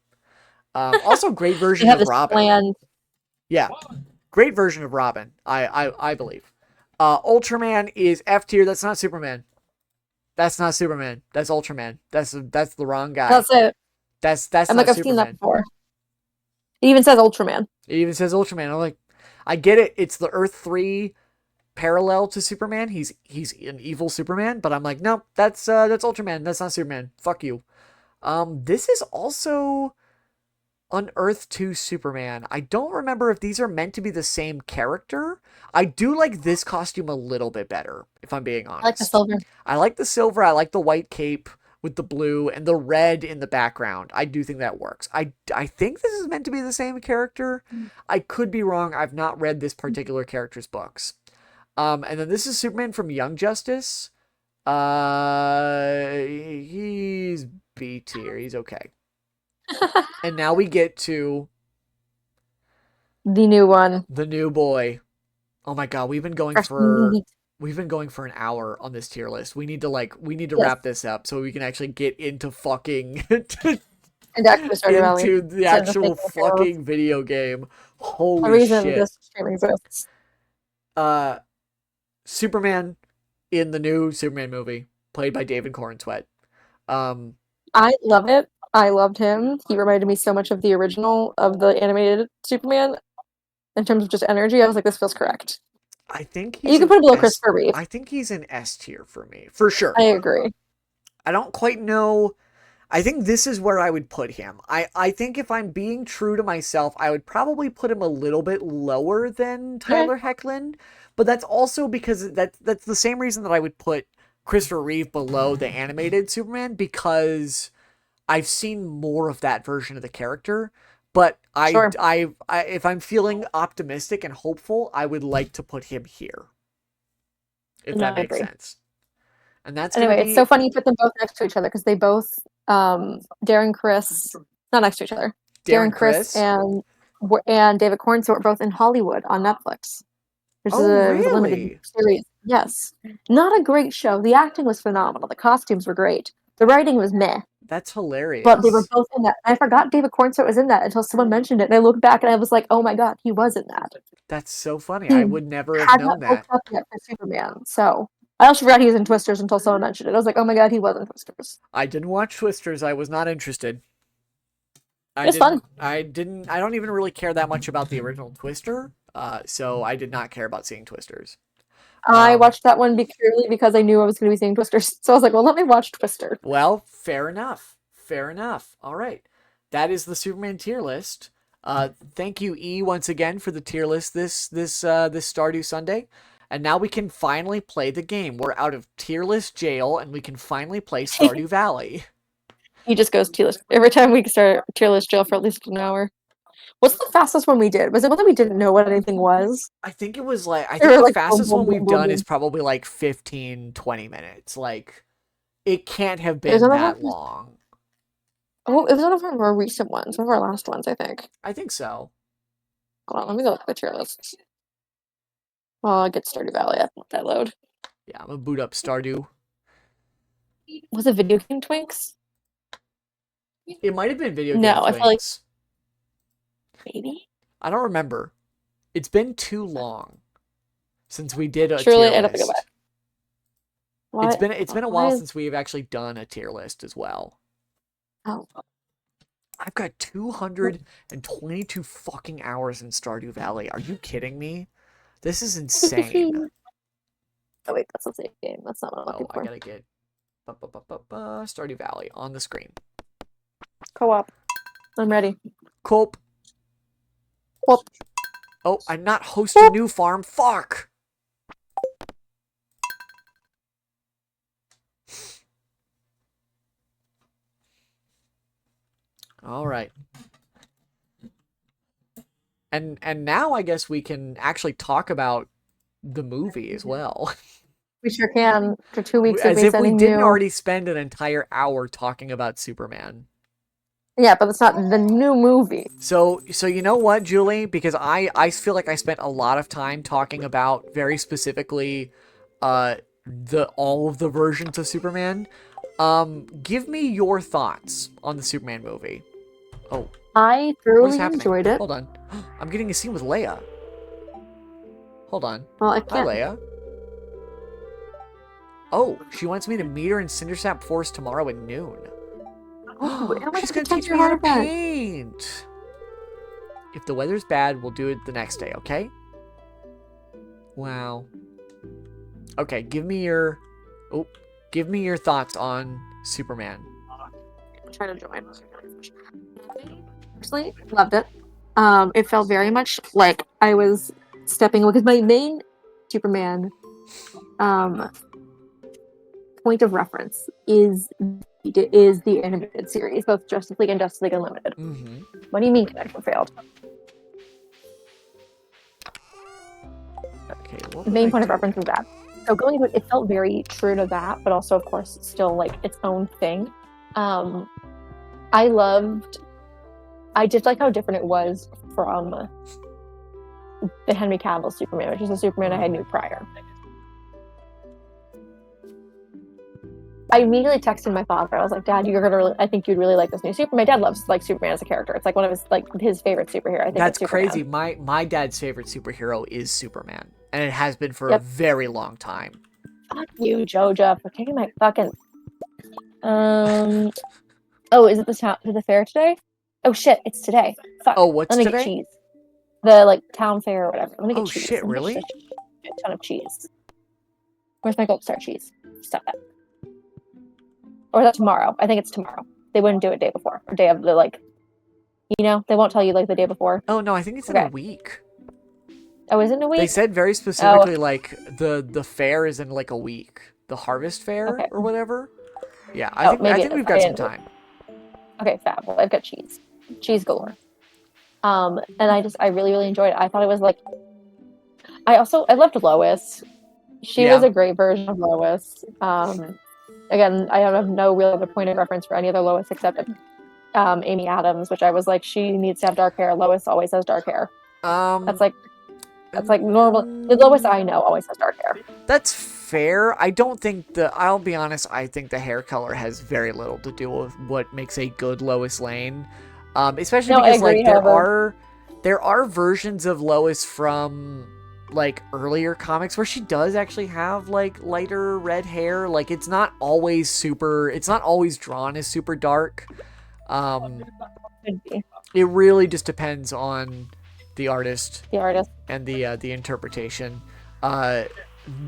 Also, great They version have of this Robin. plan. Yeah, great version of Robin. I believe. Ultraman is F tier. That's not Superman. That's not Superman. That's Ultraman. That's the wrong guy. That's it. That's I'm like, not I've seen that Superman. before. It even says Ultraman. It even says Ultraman. I'm like, I get it. It's the Earth 3 parallel to Superman. He's an evil Superman, but I'm like, no, that's Ultraman. That's not Superman. Fuck you. This is also on Earth 2 Superman. I don't remember if these are meant to be the same character. I do like this costume a little bit better, if I'm being I like the honest. silver. I like the silver, I like the white cape with the blue and the red in the background. I do think that works. I think this is meant to be the same character. I could be wrong. I've not read this particular character's books. And then this is Superman from Young Justice. He's B tier. He's okay. And now we get to The new one. the new boy. Oh my god, Fresh meat. we've been going for an hour on this tier list. We need to Yes. wrap this up so we can actually get into fucking And actually started rally. into the So just actual making a show. fucking video game. The Holy reason shit. this stream exists. Uh Superman in the new Superman movie, played by David Corenswet. Um I love it. I loved him. He reminded me so much of the original of the animated Superman in terms of just energy. I was like, this feels correct. I think You he's can an put him below S Christopher Reeve. I think he's an S tier for me. For sure. I agree. I don't quite know. I think this is where I would put him. I think if I'm being true to myself, I would probably put him a little bit lower than Okay. Tyler Hoechlin, but that's also because that's the same reason that I would put Christopher Reeve below the animated Superman, because I've seen more of that version of the character. But Sure. if I'm feeling optimistic and hopeful, I would like to put him here, if No, that I makes agree. sense. And that's gonna Anyway, it's so be funny you put them both next to each other because they both, Darren Chris, not next to each other. Darren Darren Chris Chris. and David Cornsey were both in Hollywood on Netflix. Oh, It was a limited really? series. Yes, not a great show. The acting was phenomenal. The costumes were great. The writing was meh, That's but they were hilarious. both in that. I forgot David Cornsey was in that until someone mentioned it, and I looked back and I was like, "Oh my god, he was in that." That's so funny. He I would never have had known not bulked that. up yet for Superman, so I also forgot he was in Twisters until someone mentioned it. I was like, "Oh my god, he was in Twisters." I didn't watch Twisters. I was not interested. It was fun. I don't even really care that much about the original Twister. So I did not care about seeing Twisters. I Um, watched that one purely because I knew I was going to be seeing Twisters, so I was like, "Well, let me watch Twister." well, fair enough. Fair enough. All right. That is the Superman tier list. Thank you, E, once again for the tier list this Stardew Sunday. And now we can finally play the game. We're out of tier list jail, and we can finally play Stardew Valley. He just goes tier list every time we start tier list jail for at least an hour. What's the fastest one we did? Was it one that we didn't know what anything was? I They think were the like boom, fastest boom, one boom, we've boom, done is boom. probably like 15, 20 minutes. Like, it can't have It was been one of that our, long. oh, it was one of our more recent ones, one of our last ones, I think. I think so. Hold on, let me go look at the tier lists. Well, I get Stardew Valley. I have to let that load. Yeah, I'm gonna boot up Stardew. Was it Video Game Twinks? It might have been Video Game No, I feel like Twinks. maybe. I don't remember. It's been too long since we did a tier Surely I'd have to go back. list. Why? It's been a Why while is? since we've actually done a tier list as well. Oh, I've got 222 fucking hours in Stardew Valley. Are you kidding me? This is insane. oh wait, that's the same game. That's not what I'm Oh, looking I for. gotta get Stardew Valley on the screen. Co-op. I'm ready. Cope. Well, Oh, I'm not host a new farm. Fuck. All right. And now I guess we can actually talk about the movie as well. we sure can. For 2 weeks of As me if we sending didn't you. already spend an entire hour talking about Superman. Yeah, but it's not the new movie. So you know what, Julie? Because I feel like I spent a lot of time talking about very specifically the all of the versions of Superman. Give me your thoughts on the Superman movie. Oh, I what is thoroughly happening? enjoyed it. Hold on. I'm getting a scene with Leia. Hold on. Well, I Hi, can't. Leia. Oh, she wants me to meet her in Cindersap Forest tomorrow at noon. Oh, and I She's got to gonna attend teach your me how heart to event. paint. If the weather's bad, we'll do it the next day, okay? Wow. Okay, oh, give me your thoughts on Superman. I'm trying to join. Personally, loved it. It felt very much like I was stepping because my main Superman um point of reference is the animated series, both Justice League and Justice League Unlimited. Mm-hmm. What do you mean connection failed? Okay, what The would I main point of do? reference was that. So going into it, it felt very true to that, but also, of course, still like its own thing. Um, I loved. I did like how different it was from the Henry Cavill Superman, which is the Superman I had knew prior. I immediately texted my father. I was like, "Dad, you're gonna. I think you'd really like this new Superman." My dad loves like Superman as a character. It's like one of his favorite superhero. I think That's it's crazy. Superman. My dad's favorite superhero is Superman, and it has been for a Yep. very long time. Fuck you, Joja, for taking my fucking. Oh, is it the fair today? Oh shit, it's today. Fuck. Oh, what's Let me get today? cheese. The like town fair or whatever. Let me get Oh cheese. shit, Let me get really? a ton of cheese. Where's my gold star cheese? Stop that. Or is that tomorrow? I think it's tomorrow. They wouldn't do it day before or day of the like. They won't tell you like the day before. Oh no, I think it's in a Okay. week. Oh, is it in a They week? said very Oh, specifically like the fair is in like a week. The harvest fair okay. or whatever. Yeah, I Oh, think I maybe it think is. we've I got some didn't. time. Okay, fab. Well, I've got cheese galore. And I really really enjoyed it. I thought it was like I loved Lois. She was Yeah. a great version of Lois. Again, I have no real other point of reference for any other Lois except Amy Adams, which I was like, she needs to have dark hair. Lois always has dark hair. That's Um like that's like normal. The Lois I know always has dark hair. That's fair. I don't think I'll be honest, I think the hair color has very little to do with what makes a good Lois Lane. Especially No, I because agree. like However, there are versions of Lois from like earlier comics where she does actually have like lighter red hair. Like it's not always drawn as super dark. Um could be it really just depends on the artist the artist. and the interpretation. Uh,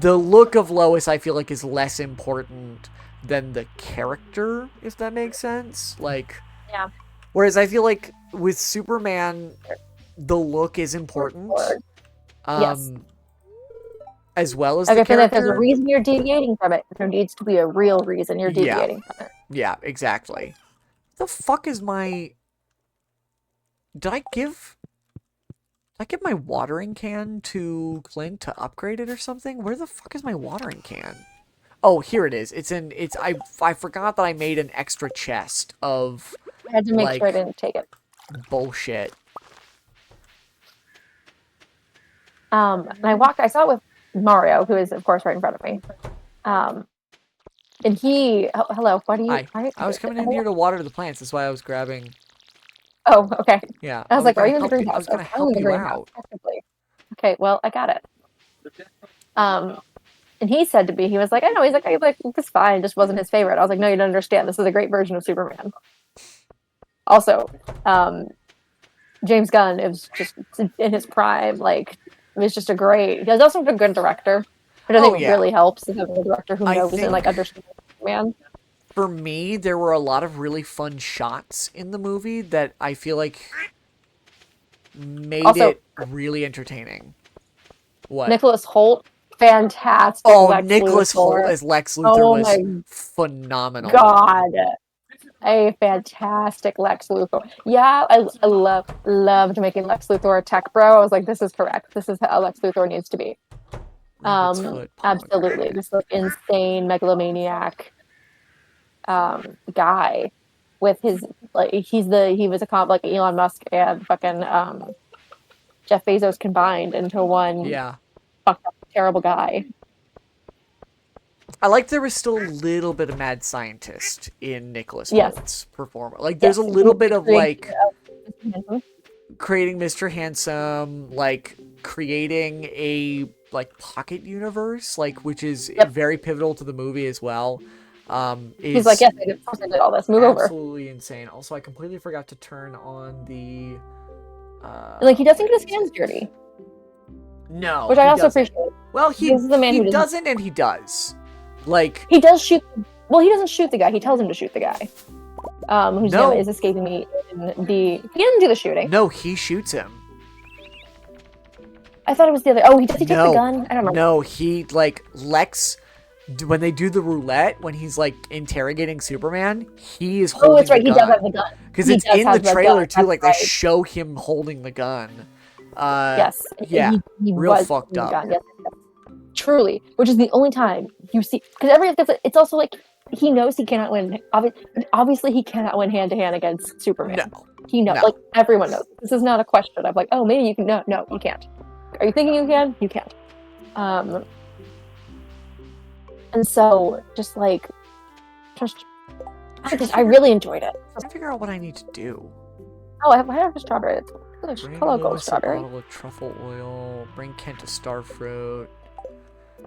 the look of Lois, I feel like, is less important than the character, if that makes sense. Like, Yeah. whereas I feel like with Superman, the look is important, Yes. as well as Like the I feel like if there's a character. reason you're deviating from it, there needs to be a real reason you're Yeah, deviating from it. yeah, exactly. The fuck is my? Did I give? Did I give my watering can to Clint to upgrade it or something? Where the fuck is my watering can? Oh, here it is. I forgot that I made an extra chest of I had to make sure I like didn't take it. bullshit. And I saw it with Mario, who is of course right in front of me. Um, and hello, what do you, Hi. I was coming in hello? here to water the plants. That's why I was grabbing. Oh, okay. Yeah, I I was was like, are gonna you in the help you. I greenhouse? was I was gonna like, I'm in help the you greenhouse, out. technically. Okay, well, I got it. Um, and he said to me, he was like, I know, he's like, it's fine, it just wasn't his favorite. I was like, no, you don't understand. This is a great version of Superman. Also, um, James Gunn is just in his prime. Like, he's just he's also a good director, which I Oh think yeah, really helps is having a director who I knows and like think understands Superman. for me there were a lot of really fun shots in the movie that I feel like made Also, it really entertaining. What? Nicholas Holt, fantastic Oh, Lex Nicholas Holt Luthor. as Lex Luthor Oh was my phenomenal. god, a fantastic Lex Luthor. Yeah, I loved making Lex Luthor a tech bro. I was like, this is correct. This is how Lex Luthor needs to be. Rabbit's foot Absolutely, pomegranate. just like insane megalomaniac guy with his like he was a comp like Elon Musk and fucking Jeff Bezos combined into one Yeah. fucked up terrible guy. I like there was still a little bit of mad scientist in Nicholas Yes, Holt's performance. Like there's a yes, little bit the of creation like of creating Mr. Handsome, like creating a like pocket universe, like which is yep. very pivotal to the movie as well. He's like, Is yes, of course I did all this. Move over. absolutely insane. Also, I completely forgot to turn on the And like he doesn't where get his is hands it? dirty, No, which I he also doesn't. appreciate. Well, This is the man he who doesn't. doesn't and he does. Like He does shoot. Well, he doesn't shoot the guy. He tells him to shoot the guy. Whose name no, is escaping me. He doesn't do the shooting. no, he shoots him. I thought it was the other. Oh, does he take the No, gun? I don't remember. no, he like Lex when they do the roulette when he's like interrogating Superman, he is Oh, holding that's the right. He does have gun the gun. because He it's does in the have the trailer gun. too. That's Like they right. show him holding the gun. Yes. Yeah, He real was fucked holding the up. gun. Yes. Truly, which is the only time you see because it's also like he knows he cannot win. Obviously, he cannot win hand to hand against No, Superman. He knows, like no. everyone knows. This is not a question of like, oh, maybe you can. No, no, you can't. Are you thinking you can? You can't. Um, and so just like, just I really enjoyed it. I'm trying to figure out what I need to do. Oh, I have a strawberry. Bring Hello, gold Lois a strawberry. bottle of truffle oil. Bring Kent a starfruit.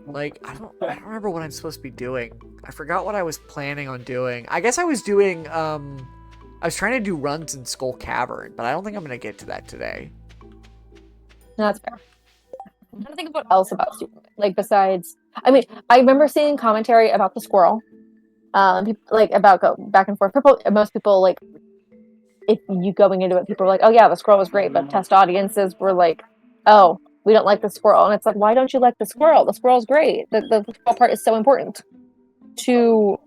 Like I don't remember what I'm supposed to be doing. I forgot what I was planning on doing. I guess I was doing I was trying to do runs in Skull Cavern, but I don't think I'm gonna get to that today. No, that's fair. I'm trying to think of what else about Superman. Like besides, I mean, I remember seeing commentary about the squirrel. like about go back and forth. Most people like if you going into it, people are like, oh yeah, the squirrel was great, but test audiences were like, oh, we don't like the squirrel, and it's like, why don't you like the squirrel? The squirrel's great. The squirrel part is so important to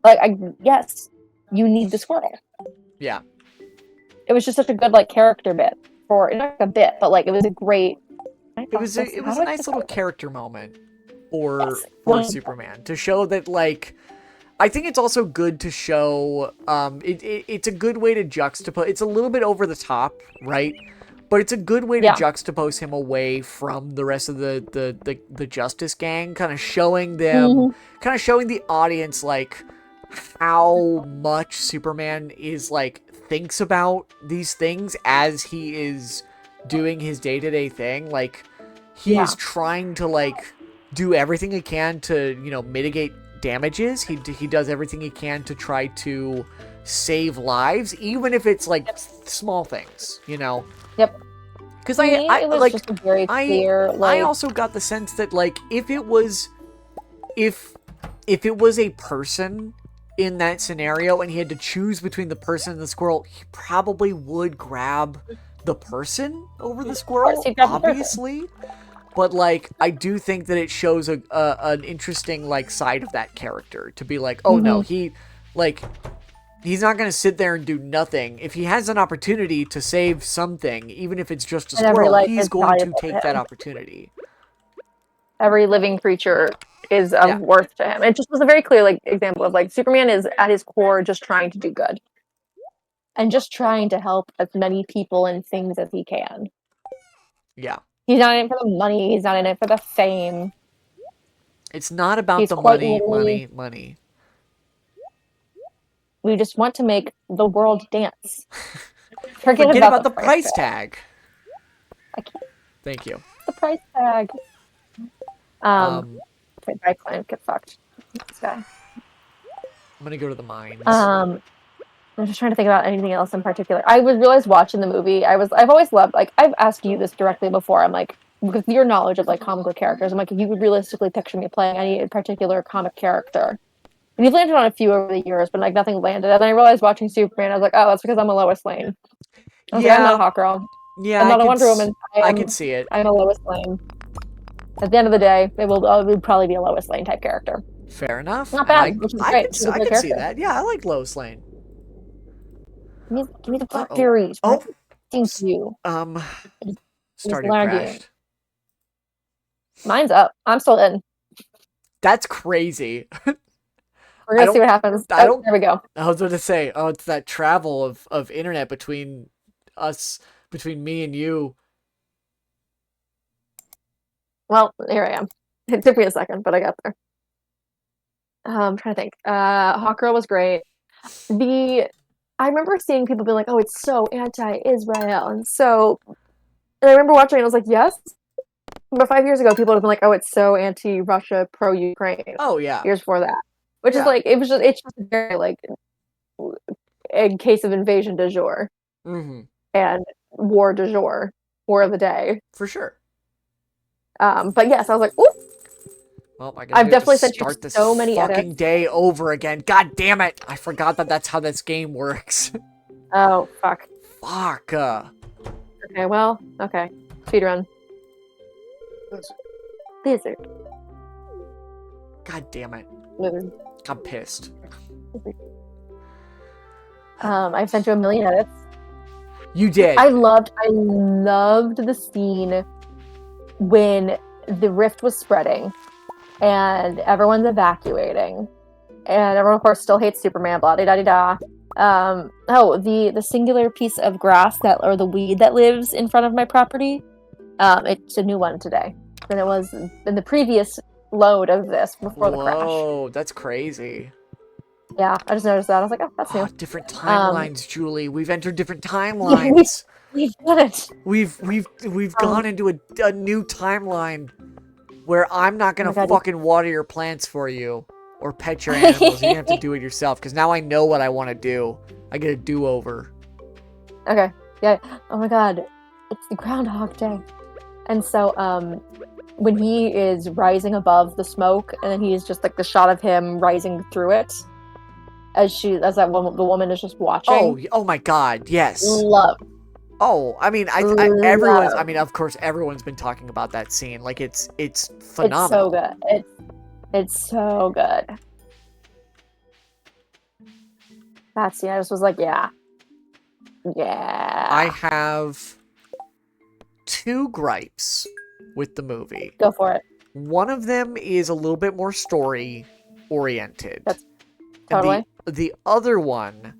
like. Yes, you need the squirrel. Yeah. It was just such a good like character bit for not a bit, but like it was a great. It was a nice little character moment for Superman to show that like I think it's also good to show it's a good way to juxtapose. It's a little bit over the top, right? But it's a good way to juxtapose him away from the rest of the Justice Gang, kind of showing them, kind of showing the audience like how much Superman is like thinks about these things as he is doing his day-to-day thing. Like he is trying to like do everything he can to, you know, mitigate damages. He does everything he can to try to save lives, even if it's like small things, you know. Yep. Because I like just a very clear, I also got the sense that like if it was a person in that scenario and he had to choose between the person and the squirrel, he probably would grab the person over the squirrel, obviously. But like I do think that it shows an interesting like side of that character to be like, oh no, he's not going to sit there and do nothing. If he has an opportunity to save something, even if it's just a squirrel, he's going to take that opportunity. Every living creature is of worth to him. It just was a very clear like example of like Superman is at his core just trying to do good. And just trying to help as many people and things as he can. Yeah. He's not in it for the money. He's not in it for the fame. It's not about the money. We just want to make the world dance. Forget about the price tag. Thank you. The price tag. My client get fucked. This guy. I'm gonna go to the mines. I'm just trying to think about anything else in particular. I realized watching the movie, I've always loved, like, I've asked you this directly before. I'm like, because your knowledge of like comic book characters, I'm like, if you would realistically picture me playing any particular comic character. And you've landed on a few over the years, but like nothing landed. And then I realized watching Superman, I was like, oh, that's because I'm a Lois Lane. I was like, I'm not a Hawk Girl. Yeah, I'm not a Wonder Woman. I can see it. I'm a Lois Lane. At the end of the day, it will probably be a Lois Lane type character. Fair enough. Not bad. I can see that. Yeah, I like Lois Lane. Give me the Black Furies. Oh, thank you. Stardew crashed. Mine's up. I'm still in. That's crazy. We're gonna see what happens. There we go. I was going to say, it's that travel of internet between us, between me and you. Well, here I am. It took me a second, but I got there. I'm trying to think. Hawkgirl was great. I remember seeing people be like, "Oh, it's so anti-Israel," and I remember watching it. I was like, "Yes," but 5 years ago, people would have been like, "Oh, it's so anti-Russia, pro-Ukraine." Oh yeah. Years before that, which is like it's just very like a case of invasion du jour and war du jour, war of the day for sure. But yes, I was like, "Ooh." Well, I've definitely sent you so many fucking day over again. God damn it! I forgot that that's how this game works. Oh fuck. Fuck. Okay. Well. Okay. Speedrun. Blizzard. God damn it. Blizzard. I'm pissed. I sent you a million edits. You did. I loved the scene when the rift was spreading and everyone's evacuating and everyone of course still hates Superman, blah da da da. The singular piece of grass or the weed that lives in front of my property, it's a new one today than it was in the previous load of this before the crash. Oh, that's crazy. Yeah, I just noticed that. I was like, oh, that's new. Different timelines, Julie. We've entered different timelines. We've done it. We've gone into a new timeline where I'm not gonna fucking water your plants for you or pet your animals. You have to do it yourself because now I know what I want to do. I get a do-over. Okay. Yeah. Oh my god, it's the Groundhog Day, and so when he is rising above the smoke, and then he's just like the shot of him rising through it as that woman, the woman is just watching. Oh my God, yes. Love, Oh, I mean, everyone's. I love. mean, of course, everyone's been talking about that scene. Like, it's It's so phenomenal. good. It's so good. That scene, I just was like, yeah, I yeah. have two gripes with the movie. Go for it. One of them is a little bit more story oriented, That's and the totally. the other one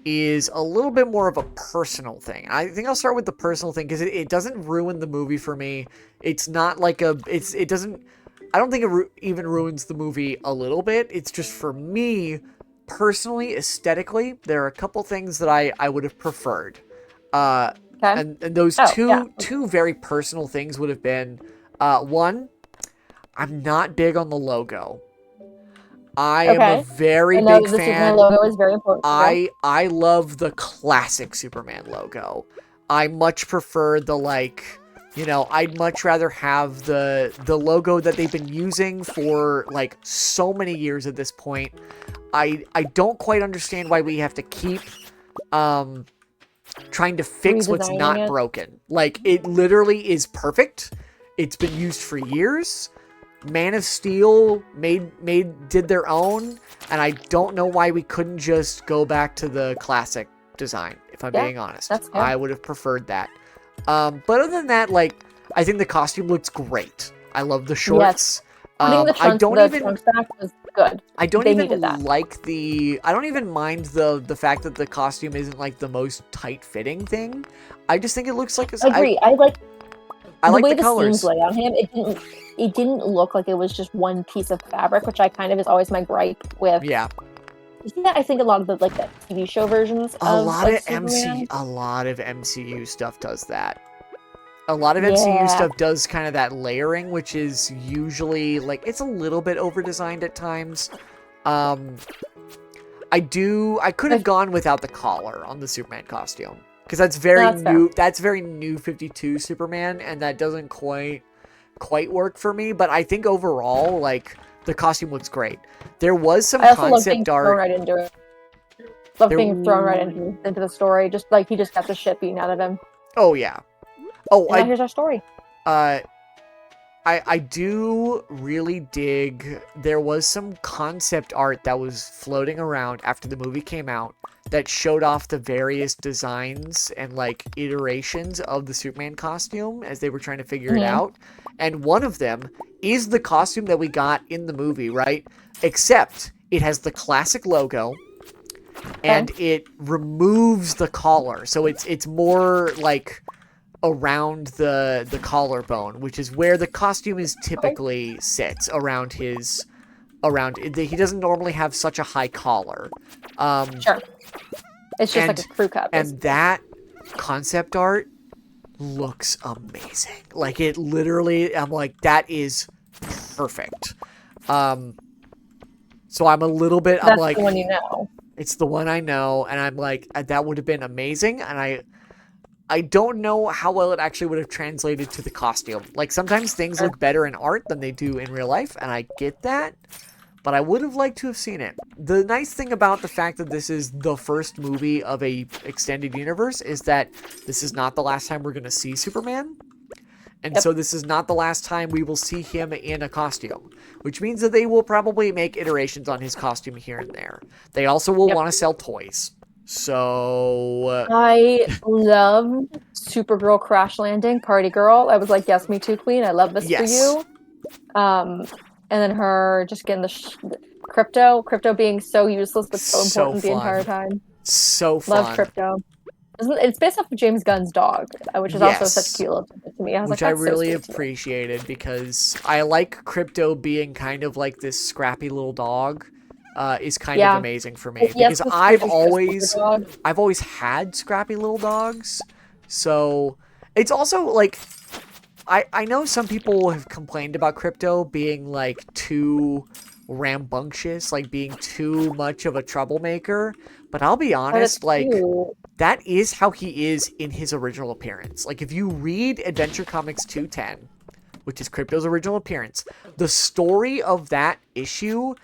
is a little bit more of a personal thing. I think I'll start with the personal thing because it doesn't ruin the movie for me. It's not like it doesn't. I don't think it even ruins the movie a little bit. It's just for me personally, aesthetically, there are a couple things that I would have preferred. Uh, Okay. and those Oh, yeah. two very personal things would have been one, I'm not big on the logo. I am a Okay. very I know big that the Superman fan. logo is very important to you. I love the classic Superman logo. I much prefer the like, I'd much rather have the logo that they've been using for like so many years at this point. I don't quite understand why we have to keep um trying to fix what's Redesigning not it. broken. Like, it literally is perfect. It's been used for years. Man of Steel did their own, and I don't know why we couldn't just go back to the classic design, if I'm Yeah, being honest. that's fair. I would have preferred that. But other than that, like, I think the costume looks great. I love the Yes. shorts. Putting the trunks back was good. I don't They even needed that. like I don't even mind the fact that the costume isn't like the most tight fitting thing. I just think it looks like I agree. I like I the like way the the seams colors. lay on him. It didn't look like it was just one piece of fabric, which I kind of is always my gripe with. Yeah. Yeah, I think a lot of the like the TV show versions of like Superman. A lot of MCU stuff does that. A lot of MCU Yeah. stuff does kind of that layering, which is usually like it's a little bit over designed at times. Um I could have gone without the collar on the Superman costume because That's fair. That's very new 52 Superman, and that doesn't quite work for me, but I think overall, like, the costume looks great. There was some I also love being concept thrown art. right into it. Love There, being thrown right into the story. Just like he just got the shit beaten out of him. oh yeah. Oh, And now here's our story. uh, I do really dig. There was some concept art that was floating around after the movie came out that showed off the various designs and like iterations of the Superman costume as they were trying to figure it out. And one of them is the costume that we got in the movie, right? Except it has the classic logo and it removes the collar. So it's more like around the collarbone, which is where the costume is typically sits around his he doesn't normally have such a high collar. Sure. It's just And like a crew cut. and that concept art looks amazing. Like, it literally, I'm like, that is perfect. So I'm a little bit, I'm That's like, the one you know. it's the one I know, and I'm like, that would have been amazing, and I don't know how well it actually would have translated to the costume. Like, sometimes things Sure. look better in art than they do in real life, and I get that, but I would have liked to have seen it. The nice thing about the fact that this is the first movie of a extended universe is that this is not the last time we're going to see Superman. And Yep. so this is not the last time we will see him in a costume, which means that they will probably make iterations on his costume here and there. They also will want to sell toys. So I love Supergirl crash landing, party girl. I was like, yes, me too, queen. I love this for yes. you. And then her just getting the crypto being so useless but so So important the entire fun. time. So Love fun. crypto. It's based off of James Gunn's dog, which is also such a Yes. cute little tidbit to me. I was Which like, I that's so really sweet to me. appreciated because I like Crypto being kind of like this scrappy little dog. Is kind of amazing for me Yes, because the Scrooge is dog. I've always had scrappy little dogs. So it's also like I know some people have complained about Crypto being like too rambunctious, like being too much of a troublemaker, but I'll be Oh, that's honest, like, cute. that is how he is in his original appearance. Like, if you read Adventure Comics 210, which is Crypto's original appearance. The story of that issue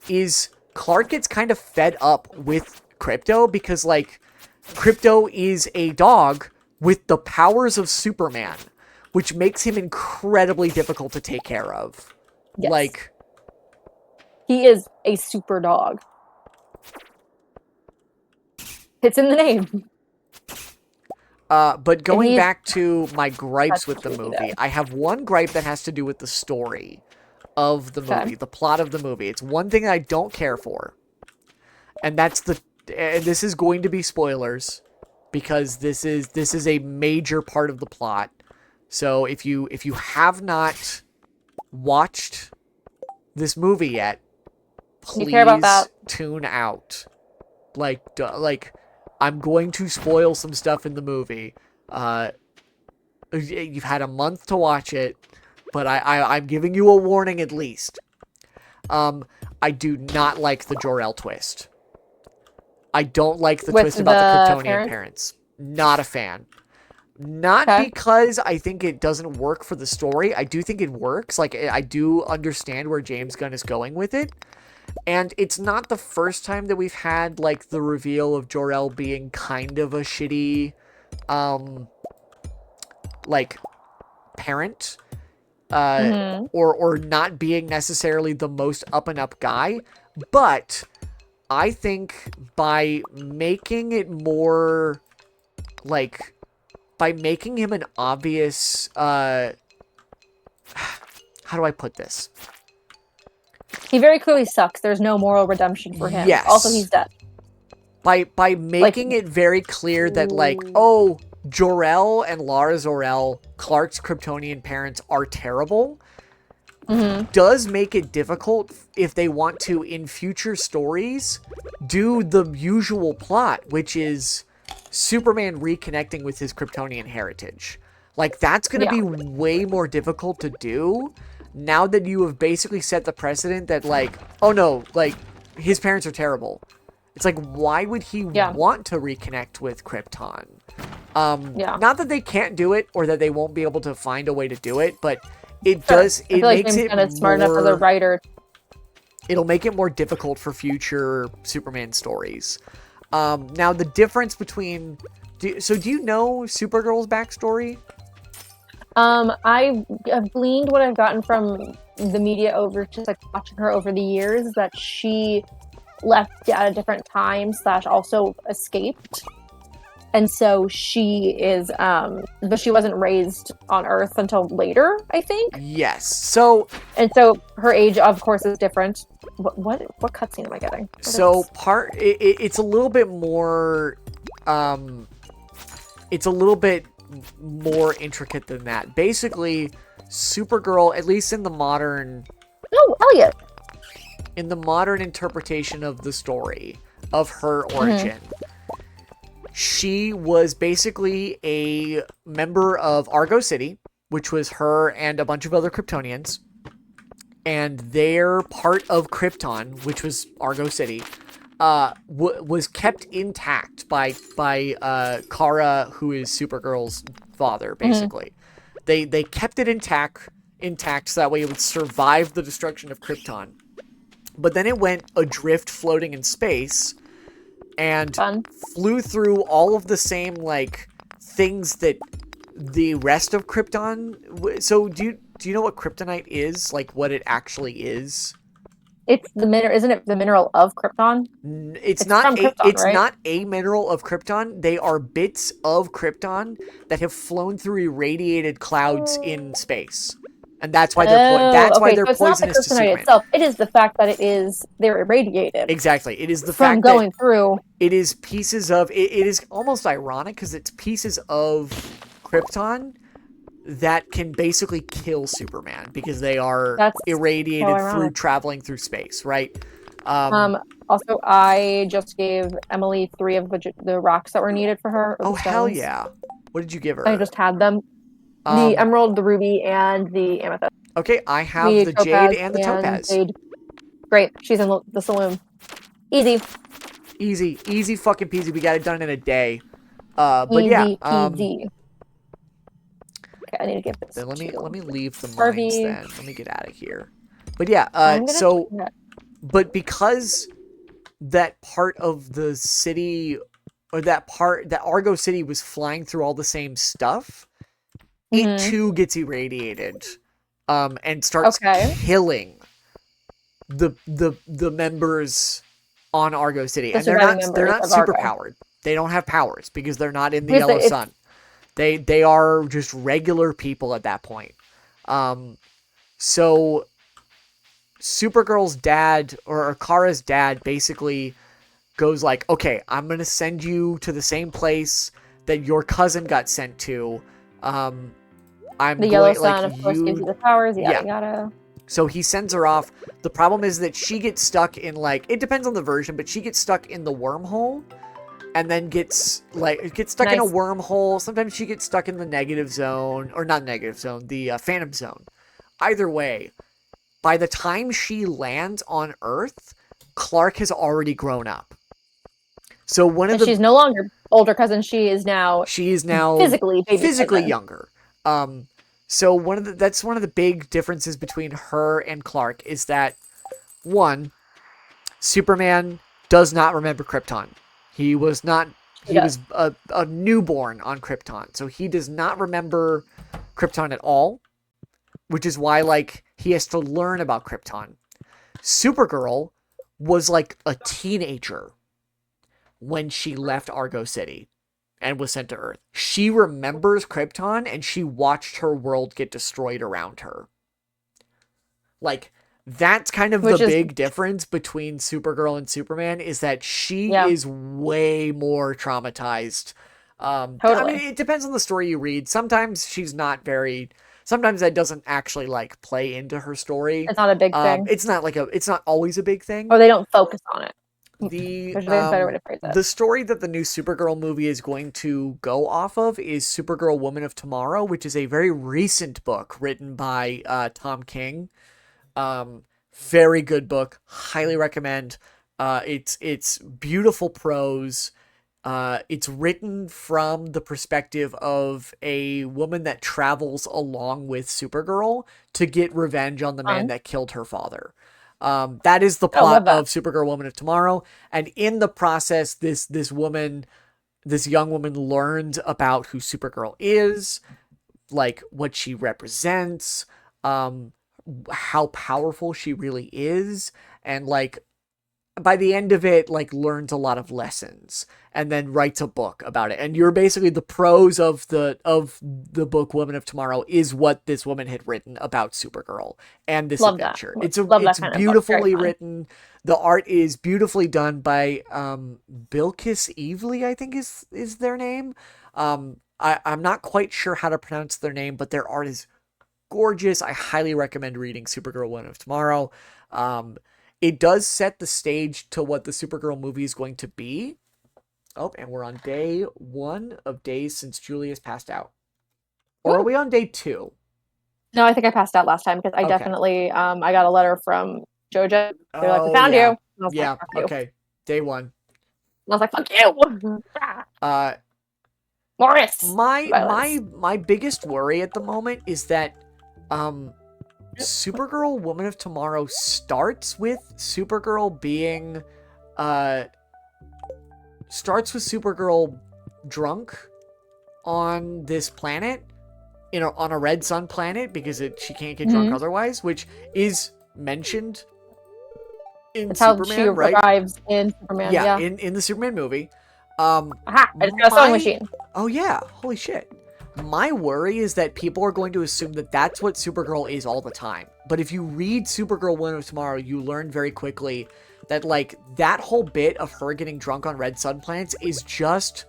is Clark gets kind of fed up with Crypto because, like, Crypto is a dog with the powers of Superman, which makes him incredibly difficult to take care of. Yes. Like, he is a super dog. It's in the name. But going back to my gripes with the movie, though. I have one gripe that has to do with the story of the movie, the plot of the movie. It's one thing I don't care for. And that's and this is going to be spoilers because this is a major part of the plot. So if you have not watched this movie yet, please tune out. Like I'm going to spoil some stuff in the movie. You've had a month to watch it, but I'm giving you a warning at least. I do not like the Jor-El twist. I don't like the twist about the Kryptonian parents. Not a fan. Not because I think it doesn't work for the story. I do think it works. Like, I do understand where James Gunn is going with it. And it's not the first time that we've had, like, the reveal of Jor-El being kind of a shitty, like, parent. Or not being necessarily the most up-and-up guy. But I think by making it more, like, by making him an obvious, how do I put this? He very clearly sucks. There's no moral redemption for him. Yes. Also, he's dead. By making it very clear that, like, oh, Jor-El and Lara Zor-El, Clark's Kryptonian parents, are terrible, does make it difficult if they want to, in future stories, do the usual plot, which is Superman reconnecting with his Kryptonian heritage. Like, that's going to be way more difficult to do now that you have basically set the precedent that, like, oh no, like, his parents are terrible. It's like, why would he want to reconnect with Krypton? Not that they can't do it or that they won't be able to find a way to do it, but it does. It makes it more smart enough as a writer. It'll make it more difficult for future Superman stories. Now, the difference between... do you know Supergirl's backstory? I have gleaned what I've gotten from the media over just, like, watching her over the years, that she left at a different time / also escaped. And so she is, but she wasn't raised on Earth until later, I think. Yes. So... and so her age, of course, is different. What cutscene am I getting? It's a little bit more, it's a little bit more intricate than that. Basically, Supergirl, at least in the modern... oh, Elliot! In the modern interpretation of the story, of her origin, she was basically a member of Argo City, which was her and a bunch of other Kryptonians. And their part of Krypton, which was Argo City, was kept intact by Kara, who is Supergirl's father, basically. They kept it intact so that way it would survive the destruction of Krypton. But then it went adrift, floating in space, and flew through all of the same, like, things that the rest of Krypton... So, do you know what kryptonite is? Like, what it actually is? It's the mineral, isn't it? The mineral of Krypton. It's not a mineral of Krypton. They are bits of Krypton that have flown through irradiated clouds in space, and that's why they're poisonous to Superman. Itself. It is the fact that they're irradiated. Exactly. It is the fact going that through. It is pieces of. It is almost ironic because it's pieces of Krypton that can basically kill Superman because they are irradiated through traveling through space, right? Also, I just gave Emily 3 of the rocks that were needed for her. Oh, hell yeah. What did you give her? I just had them. The emerald, the ruby, and the amethyst. Okay, I have the jade and the topaz. Jade. Great. She's in the saloon. Easy. Easy fucking peasy. We got it done in a day. But easy yeah. peasy. Okay, I need to give this Then let to me leave the mines Harvey. then. Let me get out of here. But yeah, I'm gonna so check. but because that part of the city or that Argo City was flying through all the same stuff, it Mhm. too gets irradiated and starts Okay. killing the members on Argo City. The And surviving they're members not of super Argo. powered. They don't have powers because they're not in the Because yellow it's sun. They are just regular people at that point. So Supergirl's dad or Kara's dad basically goes like, okay, I'm gonna send you to the same place that your cousin got sent to. I'm the yellow going like sun, of course, gives you, you the powers. yeah. Yada yada. So he sends her off. The problem is that she gets stuck in like, it depends on the version, but she gets stuck in the wormhole and then gets stuck in a Nice. wormhole. Sometimes she gets stuck in the negative zone, or not negative zone, the phantom zone. Either way, by the time she lands on Earth, Clark has already grown up. So one of And the she's no longer older cousin. She is now she is now physically baby physically cousin. younger. So that's one of the big differences between her and Clark is that one, Superman does not remember Krypton. He was not. She He does. was a newborn on Krypton, so he does not remember Krypton at all, which is why like he has to learn about Krypton. Supergirl was like a teenager when she left Argo City and was sent to Earth. She remembers Krypton and she watched her world get destroyed around her. Like, that's kind of the Which is big difference between Supergirl and Superman is that she yeah, is way more traumatized. I mean, totally. it depends on the story you read. Sometimes she's not very. Sometimes that doesn't actually like play into her story. It's not a big thing. It's not like a. It's not always a big thing. Or they don't focus on it. The There's a better way to phrase it. the story that the new Supergirl movie is going to go off of is Supergirl Woman of Tomorrow, which is a very recent book written by Tom King. Um, Very good book. Highly recommend. It's beautiful prose. It's written from the perspective of a woman that travels along with Supergirl to get revenge on the man Fun. that killed her father. That is the I love plot that. of Supergirl Woman of Tomorrow. And in the process, this young woman learns about who Supergirl is, like what she represents, how powerful she really is, and like by the end of it, like learns a lot of lessons and then writes a book about it. And you're basically the prose of the book Woman of Tomorrow is what this woman had written about Supergirl and this Love that. adventure. Love It's that kind of book. Very beautifully fun. written. The art is beautifully done by Bilkis Evely, I think is their name. I'm not quite sure how to pronounce their name, but their art is gorgeous. I highly recommend reading Supergirl Woman of Tomorrow. It does set the stage to what the Supergirl movie is going to be. Oh, and we're on day 1 of days since Julius passed out. Or are we on day 2? No, I think I passed out last time because I Okay. definitely I got a letter from Jojo. They're like, "We Oh found you." yeah. And I was like, Yeah, "Fuck you." And okay. Day 1. I was like, "Fuck you." Uh Morris. my Violence. my biggest worry at the moment is that Supergirl Woman of Tomorrow starts with Supergirl being starts with Supergirl drunk on this planet, on a red sun planet because she can't get drunk Mm-hmm. otherwise, which is mentioned in That's how she Superman, right? arrives in Superman. Yeah, Yeah. in the Superman movie. Aha! I just got a sewing My machine. Oh yeah, holy shit. My worry is that people are going to assume that that's what Supergirl is all the time. But if you read Supergirl Woman of Tomorrow, you learn very quickly that like that whole bit of her getting drunk on red sun planets is just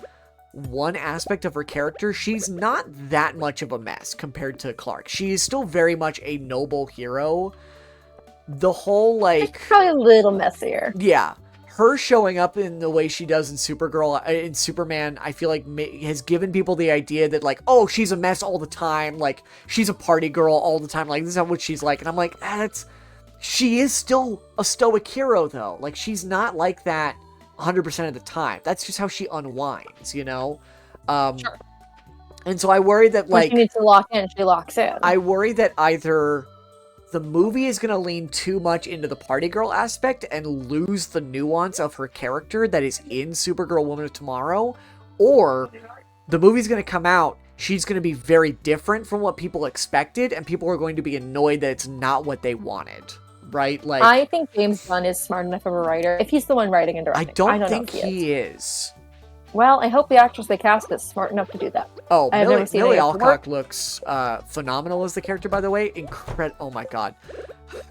one aspect of her character. She's not that much of a mess compared to Clark. She is still very much a noble hero. The whole It's like probably a little messier. yeah, her showing up in the way she does in Supergirl, in Superman, I feel like has given people the idea that like, oh, she's a mess all the time, like she's a party girl all the time, like this is not what she's like. And I'm like, she is still a stoic hero though. Like she's not like that 100% of the time. That's just how she unwinds, you know. Sure. And so I worry that When she like needs to lock in, she locks in. I worry that either the movie is going to lean too much into the party girl aspect and lose the nuance of her character that is in Supergirl Woman of Tomorrow, or the movie's going to come out, she's going to be very different from what people expected, and people are going to be annoyed that it's not what they wanted, right? Like, I think James Gunn is smart enough of a writer, if he's the one writing and directing. I don't know think if he is. Well, I hope the actress they cast is smart enough to do that. Oh, I have never seen Millie any of her Alcock work. looks phenomenal as the character, by the way. Oh my god.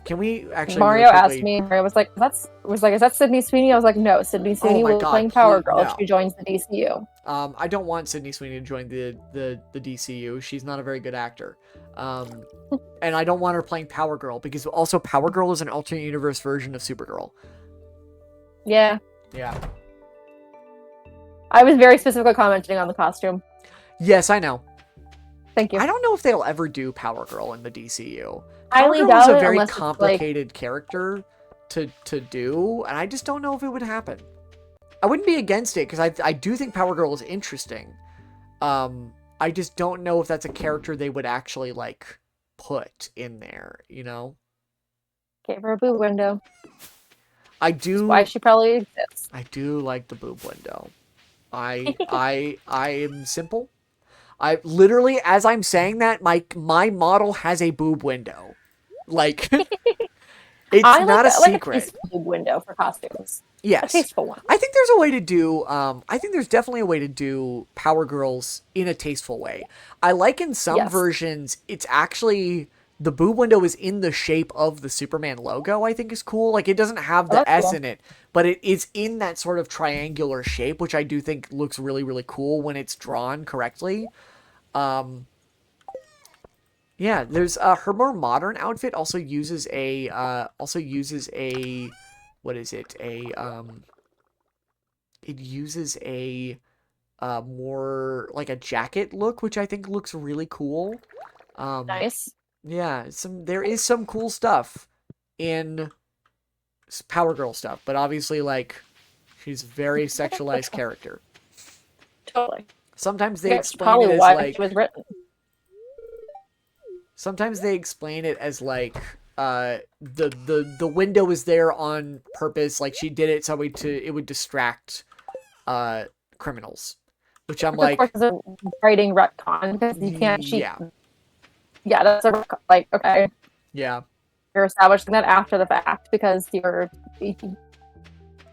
Can we actually Mario really asked quickly... me, Mario was like, is that Sydney Sweeney? I was like, no, Sydney Sweeney my will be god, playing Power Girl if no. she joins the DCU. I don't want Sydney Sweeney to join the DCU. She's not a very good actor. And I don't want her playing Power Girl, because also Power Girl is an alternate universe version of Supergirl. Yeah. Yeah. I was very specifically commenting on the costume. Yes, I know. Thank you. I don't know if they'll ever do Power Girl in the DCU. I Power highly Girl is doubt a it very unless it's, complicated character to do, and I just don't know if it would happen. I wouldn't be against it, because I do think Power Girl is interesting. I just don't know if that's a character they would actually, like, put in there, you know? Gave her a boob window. I do... That's why she probably exists. I do like the boob window. I am simple. I literally, as I'm saying that, my model has a boob window. Like, it's not a secret. Like a tasteful boob window for costumes. Yes. A tasteful one. I think there's a way to do, I think there's definitely a way to do Power Girls in a tasteful way. I like in some versions, it's actually, the boob window is in the shape of the Superman logo, I think is cool. Like, it doesn't have the S in it, but it is in that sort of triangular shape, which I do think looks really, really cool when it's drawn correctly. Yeah, there's, her more modern outfit also uses a, what is it? It uses a, more, like a jacket look, which I think looks really cool. Nice. Yeah, there is some cool stuff in Power Girl stuff, but obviously, like, she's a very sexualized character. Totally. Sometimes they That's explain it as, why like... she was written. Sometimes they explain it as, like, the window is there on purpose, like, she did it so it would distract, criminals. Which I'm like... Of course, it's a writing retcon, because you can't cheat. Yeah. Yeah, that's a, like, okay. Yeah. You're establishing that after the fact, because you're... Do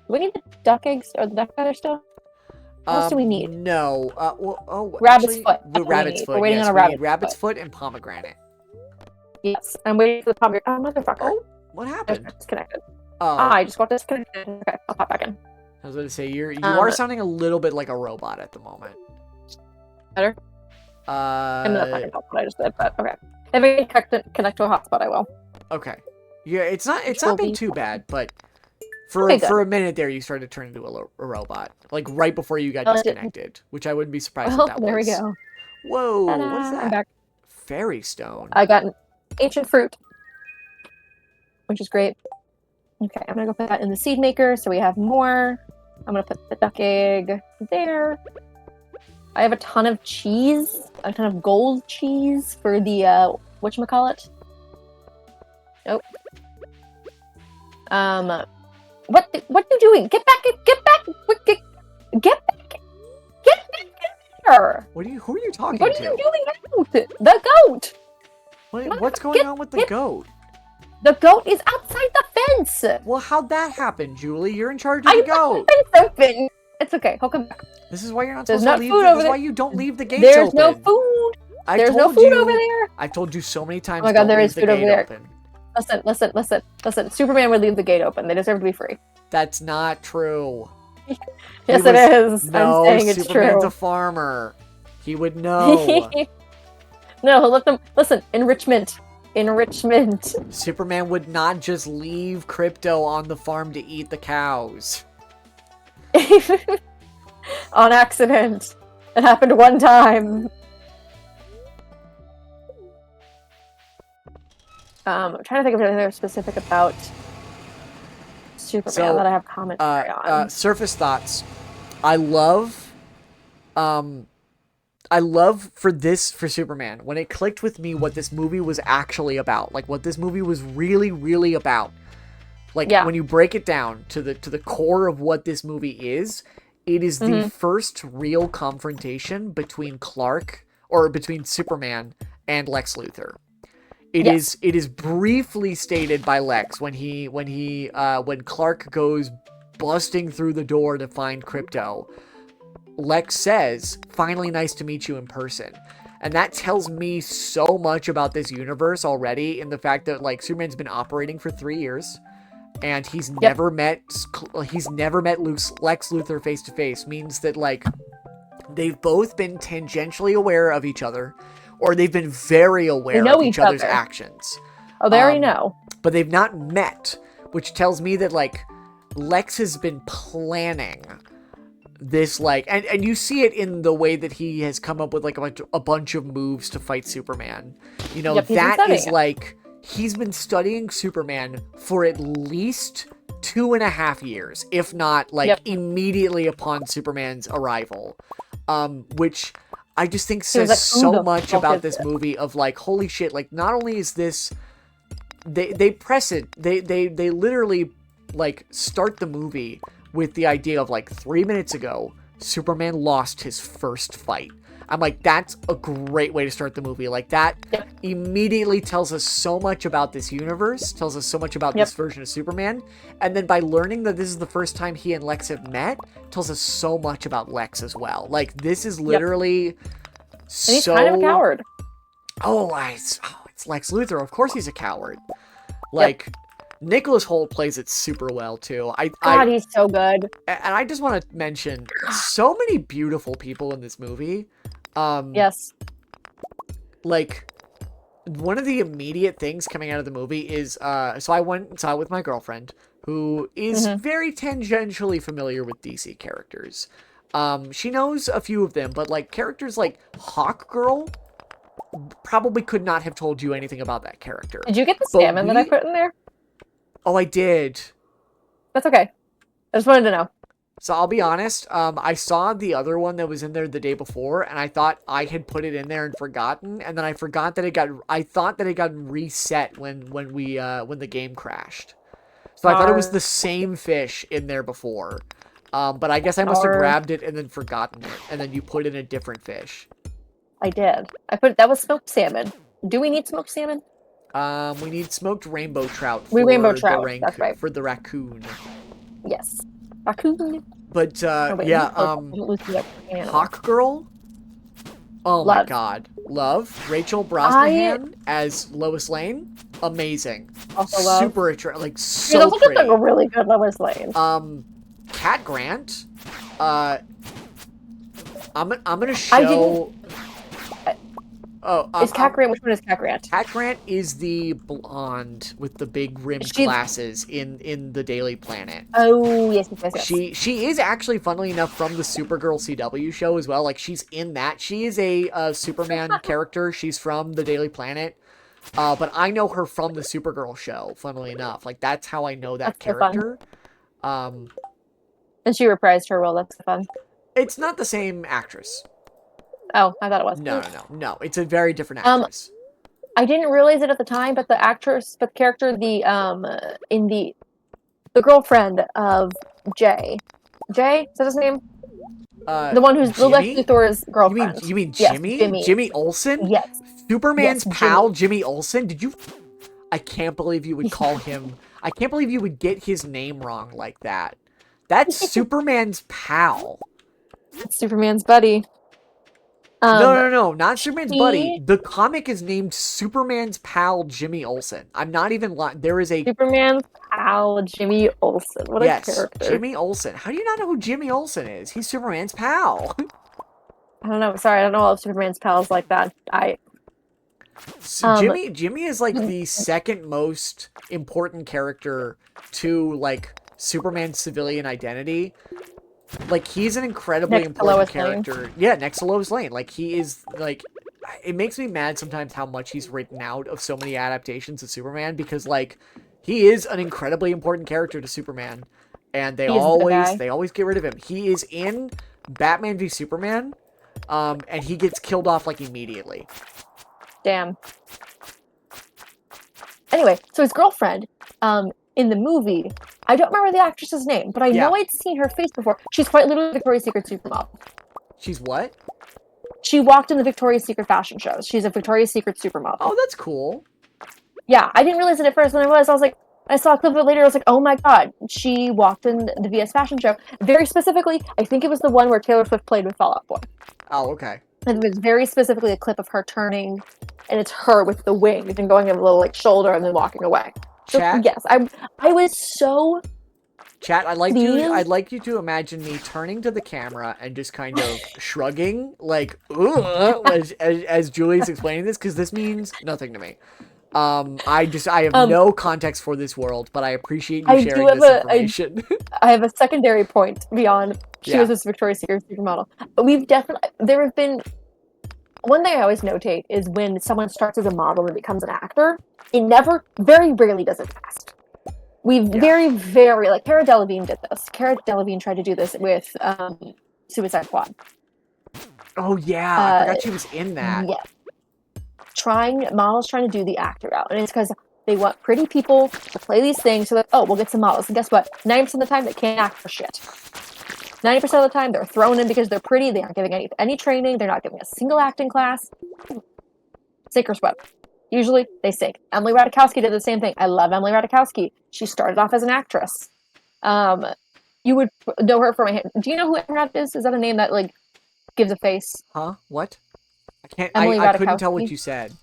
we need the duck eggs, or the duck feather still? What else do we need? No. Rabbit's foot. The rabbit's foot. We're waiting yes, on a we need rabbit's rabbit's foot and pomegranate. Yes, I'm waiting for the pomegranate. Oh, motherfucker. Oh, what I happened? just disconnected. Oh. I just got disconnected. Okay, I'll pop back in. I was going to say, you are sounding a little bit like a robot at the moment. Better? I'm not talking about what I just did, but okay. If I can connect to a hotspot, I will. Okay. Yeah, it's not been too bad, but for a minute there, you started to turn into a robot. Like, right before you got disconnected, which I wouldn't be surprised if that was. There we go. Whoa, Ta-da! what is that? I'm back. Fairy stone. I got an ancient fruit, which is great. Okay, I'm gonna go put that in the seed maker so we have more. I'm gonna put the duck egg there. I have a ton of cheese, a ton of gold cheese for the whatchamacallit. Nope. What are you doing? Get back! Get back! Get back! Get back here! Who are you talking to? What are you doing out? The goat! What's going on with the goat? The goat is outside the fence! Well, how'd that happen, Julie? You're in charge of the goat. The fence open! It's okay, he'll come back. This is why you're not There's supposed to leave. This is why you don't leave the gates There's open. no food! There's no told food you, over there! I've told you so many times. Oh my god, there don't is leave food the over gate there. open. Listen. Superman would leave the gate open. They deserve to be free. That's not true. Yes, it is. No, I'm saying it's Superman's true. a farmer. He would know. No, he'll let them... Listen, enrichment. Enrichment. Superman would not just leave Crypto on the farm to eat the cows. On accident. It happened one time. I'm trying to think of anything specific about Superman that I have commentary on. Surface thoughts. I love I love for Superman, when it clicked with me what this movie was actually about, like what this movie was really, really about. Like Yeah. when you break it down to the core of what this movie is, it is the Mm-hmm. first real confrontation between between Superman and Lex Luthor. Yes. It is briefly stated by Lex when Clark goes busting through the door to find Crypto. Lex says, "Finally nice to meet you in person." And that tells me so much about this universe already, in the fact that like Superman's been operating for 3 years and Yep. he's never met Lex Luthor face to face, means that like they've both been tangentially aware of each other, or they've been very They aware of know each each other's other. actions. Oh, they already Um, know. but they've not met, which tells me that like Lex has been planning this, like, and you see it in the way that he has come up with like a bunch of moves to fight Superman. You know, Yep, he's been that studying is it. like he's been studying Superman for at least 2.5 years, if not like Yep. immediately upon Superman's arrival. Which I just think He was says like, "Who so the much fuck about is this this?" movie of like, holy shit, like not only is this they press it, they literally like start the movie with the idea of like 3 minutes ago Superman lost his first fight. I'm like, that's a great way to start the movie. Like that Yep. immediately tells us so much about this universe, tells us so much about Yep. this version of Superman, and then by learning that this is the first time he and Lex have met, tells us so much about Lex as well. Like this is Yep. literally And he's kind of a so coward. it's Lex Luthor. Of course he's a coward. Yep. Like Nicholas Hoult plays it super well too. God, he's so good. And I just want to mention so many beautiful people in this movie. Um, Yes. like one of the immediate things coming out of the movie is so I went and saw it with my girlfriend, who is Mm-hmm. very tangentially familiar with DC characters. She knows a few of them, but like characters like Hawk Girl probably could not have told you anything about that character. Did you get the But salmon that I put in there? oh, I did. That's okay. I just wanted to know. So I'll be honest, I saw the other one that was in there the day before, and I thought I had put it in there and forgotten, and then I forgot that I thought that it got reset when the game crashed. So I thought it was the same fish in there before. But I guess I must have Or grabbed it and then forgotten it, and then you put in a different fish. I did. That was smoked salmon. Do we need smoked salmon? We need smoked rainbow trout We rainbow trout. That's right. for the raccoon. Yes. Raccoon. But Oh wait, yeah, don't lose the animal. Hawk Girl. Oh my Love. god. Love Rachel I Brosnahan as Lois Lane. Amazing. also love. Super attractive. Like She's so also just like pretty. a really good Lois Lane. Cat Grant. Uh I'm gonna show Is Cat Grant? Which one is Cat Grant? Cat Grant is the blonde with the big rimmed She's- glasses in the Daily Planet. Oh yes, yes, yes. She is actually, funnily enough, from the Supergirl CW show as well. Like she's in that. She is a Superman character. She's from the Daily Planet. But I know her from the Supergirl show. Funnily enough, like that's how I know that That's so fun. character. And she reprised her role. That's so fun. It's not the same actress. Oh, I thought it was. No. It's a very different actress. I didn't realize it at the time, but the character, in the girlfriend of Jay. Jay, is that his name? The one who's the Lex Jimmy? Luthor's girlfriend. You mean Yes, Jimmy? Jimmy. Jimmy Olsen? Yes. Superman's Yes, pal, Jimmy Olsen? I can't believe you would call him... I can't believe you would get his name wrong like that. That's Superman's pal. It's Superman's buddy. No, not Superman's buddy. The comic is named Superman's pal, Jimmy Olsen. I'm not even lying. There is a... Superman's pal, Jimmy Olsen. What a character. Jimmy Olsen. How do you not know who Jimmy Olsen is? He's Superman's pal. I don't know. Sorry, I don't know all of Superman's pals like that. Jimmy is like the second most important character to like Superman's civilian identity. Like he's an incredibly important character. Yeah, next to Lois Lane. Like he is like it makes me mad sometimes how much he's written out of so many adaptations of Superman, because like he is an incredibly important character to Superman, and they always get rid of him. He is in Batman v Superman. and he gets killed off like immediately. Damn. Anyway, so his girlfriend, in the movie, I don't remember the actress's name, but I know I'd seen her face before. She's quite literally Victoria's Secret supermodel. She's what? She walked in the Victoria's Secret fashion shows. She's a Victoria's Secret supermodel. Oh, that's cool. Yeah, I didn't realize it at first when I was like, I saw a clip of it later, I was like, oh my god, she walked in the VS fashion show. Very specifically, I think it was the one where Taylor Swift played with Fall Out Boy. Oh, okay. And it was very specifically a clip of her turning, and it's her with the wings and going a little like shoulder and then walking away. So, Chat? yes, I was so... Chat, I'd like you to imagine me turning to the camera and just kind of shrugging, like, as Julie's explaining this, because this means nothing to me. I have no context for this world, but I appreciate you sharing this information. I have a secondary point beyond she was this Victoria's Secret supermodel. But there have been, one thing I always notate is when someone starts as a model and becomes an actor, very rarely does it fast. Very, very, like, Cara Delevingne did this. Cara Delevingne tried to do this with Suicide Squad. Oh, yeah. I forgot she was in that. Yeah. Models trying to do the actor route. And it's because they want pretty people to play these things so that, oh, we'll get some models. And guess what? 90% of the time, they can't act for shit. 90% of the time, they're thrown in because they're pretty. They aren't giving any training. They're not giving a single acting class. Sink or swim. Usually, they sink. Emily Ratajkowski did the same thing. I love Emily Ratajkowski. She started off as an actress. You would know her from do you know who Emily is? Is that a name that, like, gives a face? Huh? What? I couldn't tell what you said.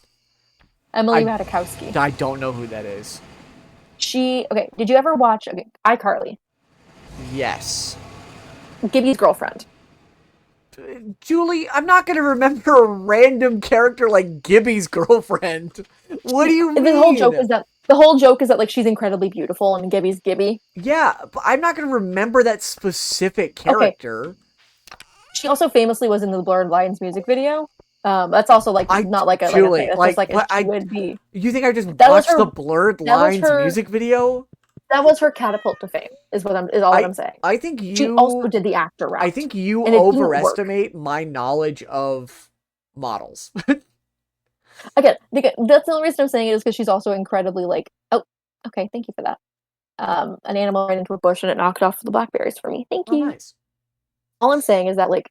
Emily Ratajkowski. I don't know who that is. Did you ever watch iCarly? Yes. Gibby's girlfriend. Julie, I'm not going to remember a random character like Gibby's girlfriend. What do you mean? The whole joke is that like she's incredibly beautiful and Gibby's Gibby. Yeah, but I'm not going to remember that specific character. Okay. She also famously was in the Blurred Lines music video. That's also like not like a Julie, thing. That's like she would be. You think I just watched the Blurred Lines music video? That was her catapult to fame, is what I'm saying. I think she also did the actor route. I think you overestimate my knowledge of models. Again, that's the only reason I'm saying it is because she's also incredibly like, oh, okay, thank you for that. An animal ran into a bush and it knocked off the blackberries for me. Thank you. Nice. All I'm saying is that like,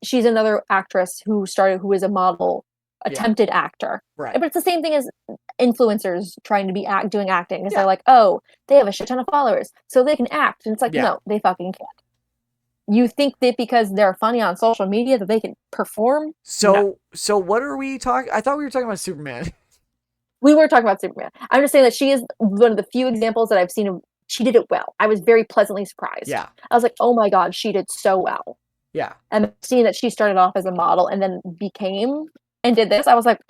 she's another actress who is a model, attempted actor. Right. But it's the same thing as influencers trying to be doing acting. Because they're like, oh, they have a shit ton of followers, so they can act. And it's like, no, they fucking can't. You think that because they're funny on social media that they can perform? So what are we talking? I thought we were talking about Superman. We were talking about Superman. I'm just saying that she is one of the few examples that I've seen of. She did it well. I was very pleasantly surprised. Yeah. I was like, oh my god, she did so well. Yeah. And seeing that she started off as a model and then became and did this, I was like,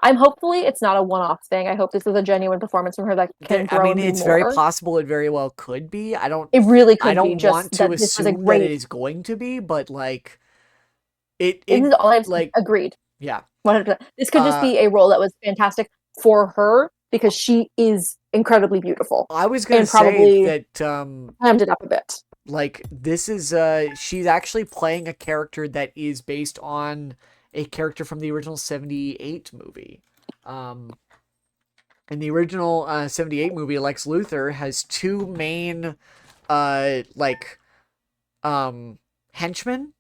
hopefully it's not a one-off thing. I hope this is a genuine performance from her that can grow. I mean, it's very possible it very well could be. It really could be. I don't want to assume that it is going to be, but like it is all I've agreed. Yeah. 100%. This could just be a role that was fantastic for her because she is incredibly beautiful. I was going to say that timed it up a bit. Like, this is, she's actually playing a character that is based on a character from the original 78 movie. In the original 78 movie, Lex Luthor has two main, henchmen.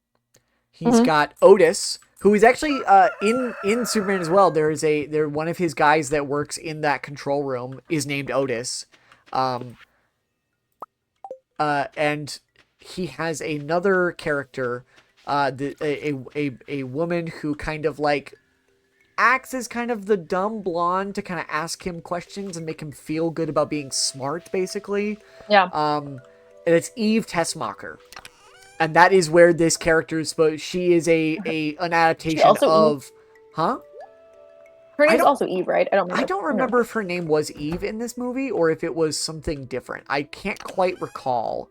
He's got Otis, who is actually, in Superman as well. One of his guys that works in that control room is named Otis. And he has another character, a woman who kind of like acts as kind of the dumb blonde to kind of ask him questions and make him feel good about being smart, basically. Yeah. And it's Eve Tessmacher, and that is where this character is supposed. She is an adaptation of, Eve. Huh? Her name's also Eve, right? I don't remember if her name was Eve in this movie or if it was something different. I can't quite recall.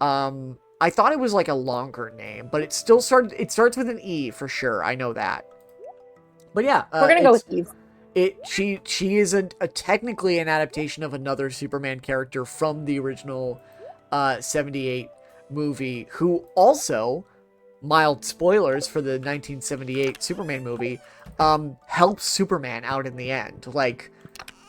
I thought it was like a longer name, but it starts with an E for sure. I know that. But yeah, we're gonna go with Eve. She is technically an adaptation of another Superman character from the original 78 movie, who also mild spoilers for the 1978 Superman movie, helps Superman out in the end. Like,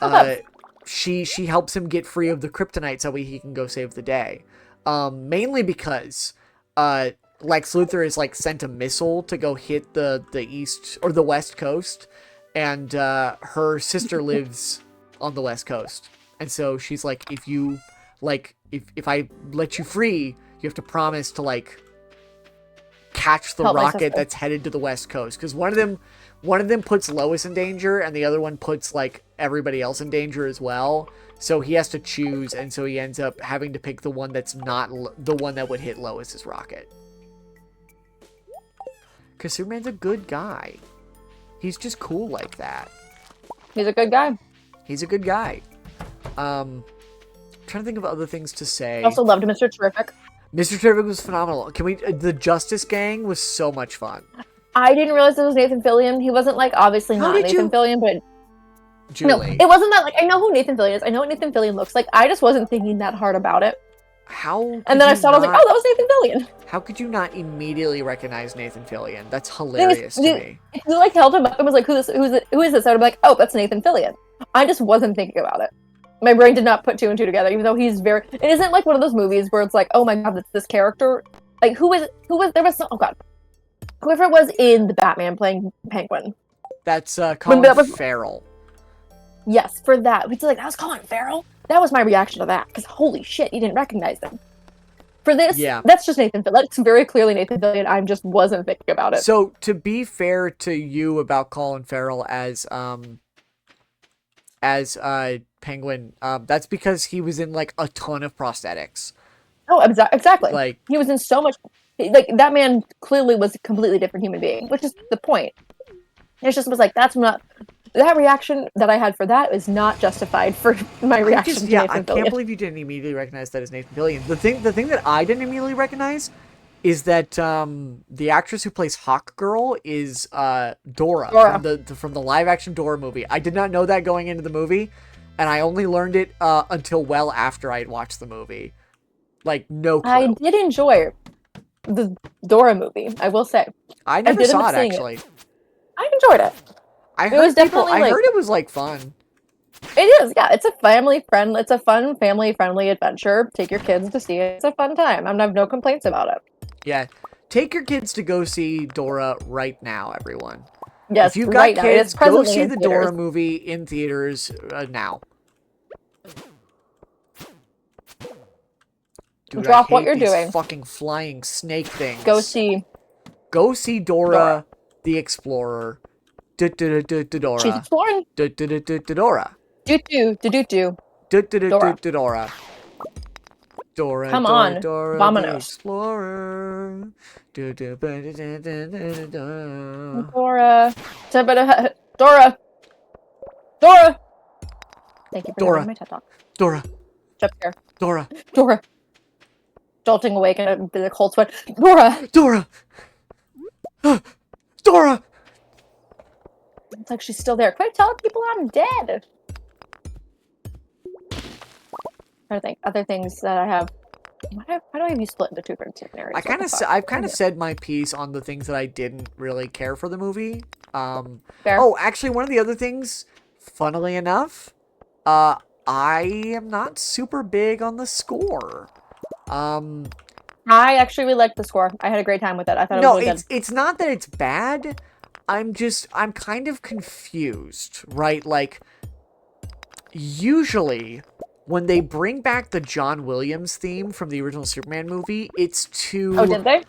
Oh, good. she helps him get free of the kryptonite so he can go save the day. Mainly because Lex Luthor is like sent a missile to go hit the east or the west coast, and her sister lives on the west coast, and so she's like, if you like, if I let you free, you have to promise to like catch the Help my rocket sister. that's headed to the west coast, because one of them puts Lois in danger and the other one puts like everybody else in danger as well, so he has to choose, and so he ends up having to pick the one that's not the one that would hit Lois's rocket, because Superman's a good guy. He's just cool like that. He's a good guy. He's a good guy. Trying to think of other things to I say. also loved Mr. Terrific. Mr. Terrific was phenomenal. Can we? The Justice Gang was so much fun. I didn't realize it was Nathan Fillion. He wasn't like obviously How not did Nathan you- Fillion, but no, Julie, it wasn't that like I know who Nathan Fillion is. I know what Nathan Fillion looks like. I just wasn't thinking that hard about it. how? And then I saw it, I was like, oh, that was Nathan Fillion. How could you not immediately recognize Nathan Fillion? That's hilarious to me. If you like held him up and was like, who is this? I would be like, oh, that's Nathan Fillion. I just wasn't thinking about it. My brain did not put two and two together, even though he's very. It isn't like one of those movies where it's like, oh my god, that's this character. Like who was there was oh god, whoever it was in the Batman playing Penguin. That's Colin that was- Farrell. Yes, for that. We like, that was Colin Farrell? That was my reaction to that, because holy shit, you didn't recognize him. For this, Yeah. that's just Nathan Fillion. That's very clearly Nathan Fillion. I just wasn't thinking about it. So to be fair to you about Colin Farrell as Penguin, that's because he was in like a ton of prosthetics. Oh, exactly. Like, He was in so much. Like, that man clearly was a completely different human being, which is the point. It just was like, that's not. That reaction that I had for that is not justified for my reaction to Nathan I Fillion. can't believe you didn't immediately recognize that as Nathan Fillion. The thing that I didn't immediately recognize is that the actress who plays Hawk Girl is Dora. From the live action Dora movie. I did not know that going into the movie, and I only learned it until well after I had watched the movie. Like, no clue. I did enjoy the Dora movie, I will say. I never saw it, actually. I enjoyed it. I heard definitely, I heard it was like fun. It is, yeah. It's a fun family friendly adventure. Take your kids to see it. It's a fun time. I have no complaints about it. Yeah, take your kids to go see Dora right now, everyone. Yes, if you've got right kids, now. go see the theaters. Dora movie in theaters now. Dude, Drop I what hate you're these doing. fucking flying snake things. Go see Dora the Explorer. Dora. She's exploring. Dora. Dora. Dora. Come on, Dora the Vamonos. Explorer. Dora. Thank you for Dora. having my TED Talk. Dora. Jump here. Dora. Jolting awake in a cold sweat. Dora. Dora. It's like she's still there. Quit telling people I'm dead. I think other things that I have. Why do I have you split into two different scenarios? I've kind of said my piece on the things that I didn't really care for the movie. Fair. Oh, actually, one of the other things, funnily enough, I am not super big on the score. I actually really liked the score. I had a great time with it. I thought it was really good. It's not that it's bad. I'm kind of confused, right? Like, usually when they bring back the John Williams theme from the original Superman movie, it's to... Oh, did they?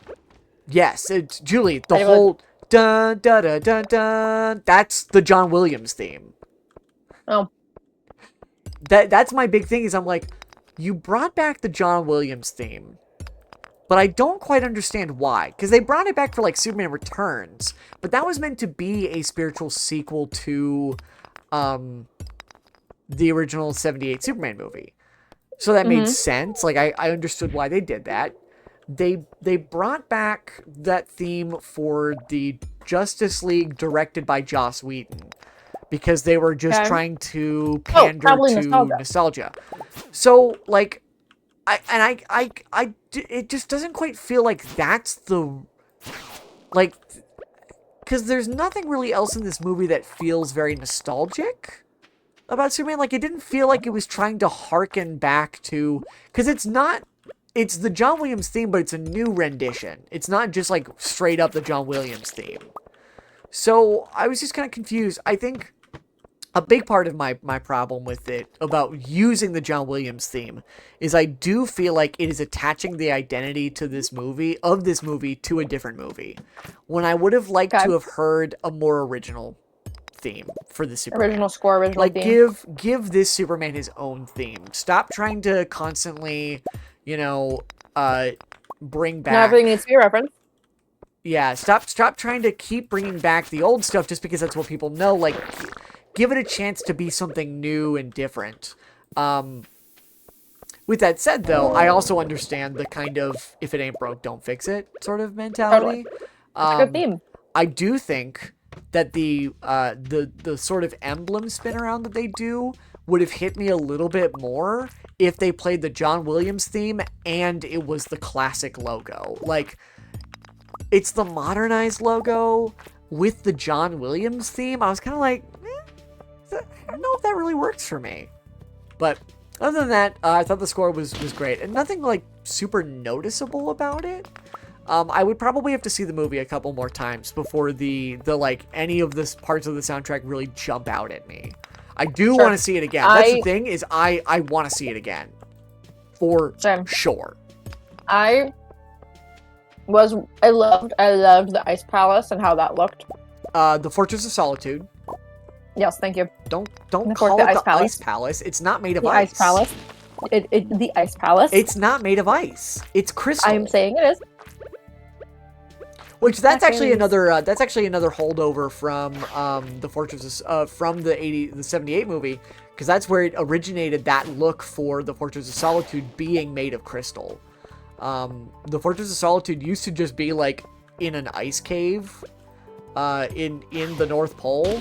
Yes, it's Julie, the whole dun dun dun dun dun. That's the John Williams theme. Oh. That's my big thing is I'm like, you brought back the John Williams theme, but I don't quite understand why. Because they brought it back for like Superman Returns, but that was meant to be a spiritual sequel to the original 78 Superman movie. So that made sense. Like I understood why they did that. They brought back that theme for the Justice League directed by Joss Whedon because they were just trying to pander to nostalgia. So like it just doesn't quite feel like that's the Like, because there's nothing really else in this movie that feels very nostalgic about Superman. Like, it didn't feel like it was trying to harken back to, because it's not, it's the John Williams theme, but it's a new rendition. It's not just like straight up the John Williams theme. So I was just kind of confused. I think a big part of my problem with it about using the John Williams theme is I do feel like it is attaching the identity to this movie, of this movie, to a different movie. When I would have liked Okay. to have heard a more original theme for the Superman. Original score, original Like, theme. give this Superman his own theme. Stop trying to constantly, you know, bring Not everything needs back. to be a reference. Yeah, stop trying to keep bringing back the old stuff just because that's what people know. Like, give it a chance to be something new and different. With that said, though, I also understand the kind of if it ain't broke, don't fix it sort of Totally. mentality. It's a good Um, theme. I do think that the sort of emblem spin around that they do would have hit me a little bit more if they played the John Williams theme and it was the classic logo. Like, it's the modernized logo with the John Williams theme. I was kind of like, I don't know if that really works for me. But other than that, I thought the score was great, and nothing like super noticeable about it. I would probably have to see the movie a couple more times before the like any of the parts of the soundtrack really jump out at me. I do Sure. want to see it again. That's the thing, is I want to see it again for Same. sure. I loved the Ice Palace and how that looked. The Fortress of Solitude. Yes, thank you. Don't The call the it Ice the Palace. Ice Palace. It's not made of The ice. Ice Palace. The Ice Palace. It's not made of ice. It's crystal. I'm saying it is. Which that's actually Seconds. another holdover from the Fortress from the 78 movie, because that's where it originated, that look for the Fortress of Solitude being made of crystal. The Fortress of Solitude used to just be like in an ice cave in the North Pole.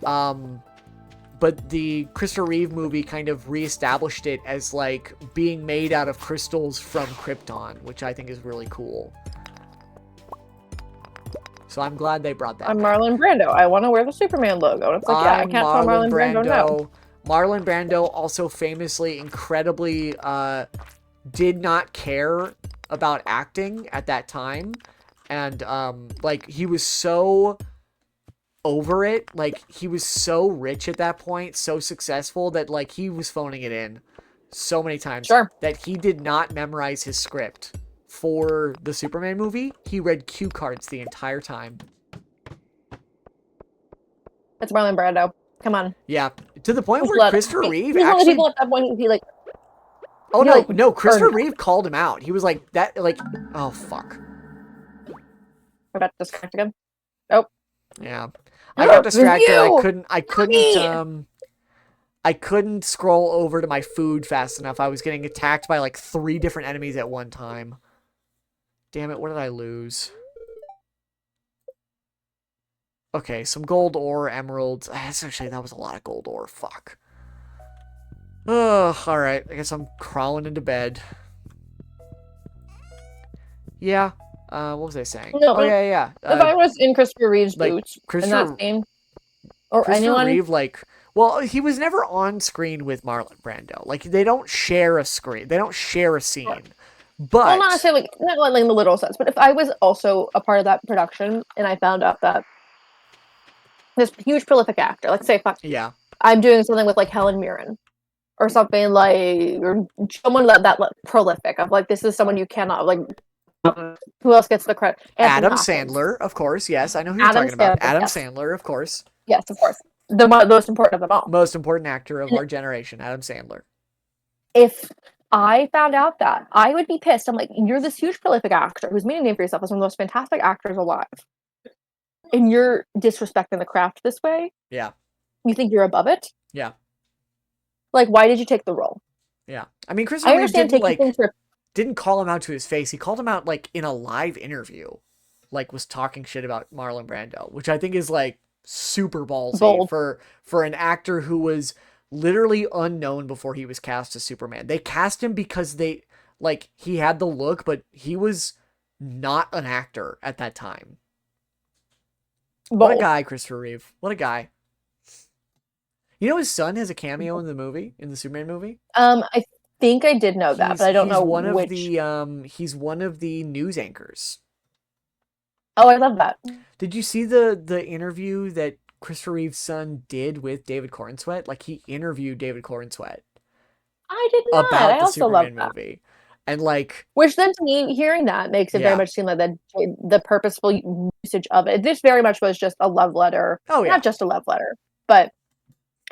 But the Christopher Reeve movie kind of reestablished it as like being made out of crystals from Krypton, which I think is really cool. So I'm glad they brought that I'm back. Marlon Brando. I want to wear the Superman logo. And it's like, yeah, I can't tell Marlon Brando no. Marlon Brando also famously, incredibly, did not care about acting at that time. And, like, he was so over it. Like, he was so rich at that point, so successful, that, like, he was phoning it in so many times. Sure. That he did not memorize his script for the Superman movie. He read cue cards the entire time. It's Marlon Brando. Come on. Yeah, to the point where Christopher Reeve He's one of the actually... people at that point, he like... Oh, he, no, like, no, Christopher earned it. Reeve called him out. He was like, that, like... Oh, fuck. We're about to disconnect again. Oh. Yeah. I got distracted. Review! I couldn't scroll over to my food fast enough. I was getting attacked by like 3 different enemies at one time. Damn it, what did I lose? Okay, some gold ore, emeralds. Actually, that was a lot of gold ore. Fuck. Ugh, alright. I guess I'm crawling into bed. Yeah. What was I saying? No, oh, yeah. If I was in Christopher Reeve's like, boots in that scene, or Christopher anyone... Reeve, like... Well, he was never on screen with Marlon Brando. Like, they don't share a screen. They don't share a scene. But... Well, not necessarily, not like in the literal sense, but if I was also a part of that production and I found out that this huge prolific actor, like say, fuck, yeah, I'm doing something with like Helen Mirren or something like, or someone that prolific of like, this is someone you cannot like. Who else gets the credit? Adam Sandler, of course. Yes, I know who you're talking about. Adam Sandler, of course. Yes, of course. The most important of them all. Most important actor of our generation, Adam Sandler. If I found out that, I would be pissed. I'm like, you're this huge prolific actor who's made a name for yourself as one of the most fantastic actors alive. And you're disrespecting the craft this way? Yeah. You think you're above it? Yeah. Like, why did you take the role? Yeah. I mean, Christopher Reeve didn't call him out to his face. He called him out, like, in a live interview. Like, was talking shit about Marlon Brando, which I think is, like, super ballsy for an actor who was literally unknown before he was cast as Superman. They cast him because he had the look, but he was not an actor at that time. What a Both. guy, Christopher Reeve. What a guy. You know his son has a cameo in the movie, in the Superman movie? I think I did know that, but I don't know which. He's one of the news anchors. Oh, I love that. Did you see the interview that Christopher Reeve's son did with David Cornsweet? Like he interviewed David Cornsweet I did not. about I the also love Superman that. movie. And like, Which then to me, hearing that makes it very yeah. much seem like the purposeful usage of it. This very much was just a love letter, Oh yeah. not just a love letter, but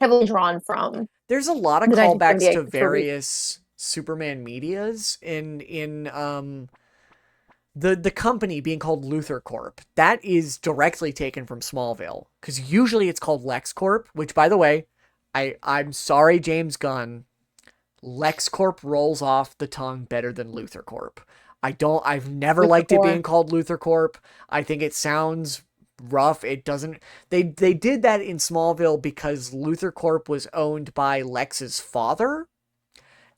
heavily drawn from There's a lot of the callbacks 1978 to for Reeve. various Superman medias in the company being called Luthor Corp. That is directly taken from Smallville because usually it's called LexCorp, which by the way, I'm sorry James Gunn, LexCorp rolls off the tongue better than Luthor Corp. I've never With the liked it core. being called Luthor Corp. I think it sounds rough. It doesn't they did that in Smallville because Luthor Corp was owned by Lex's father,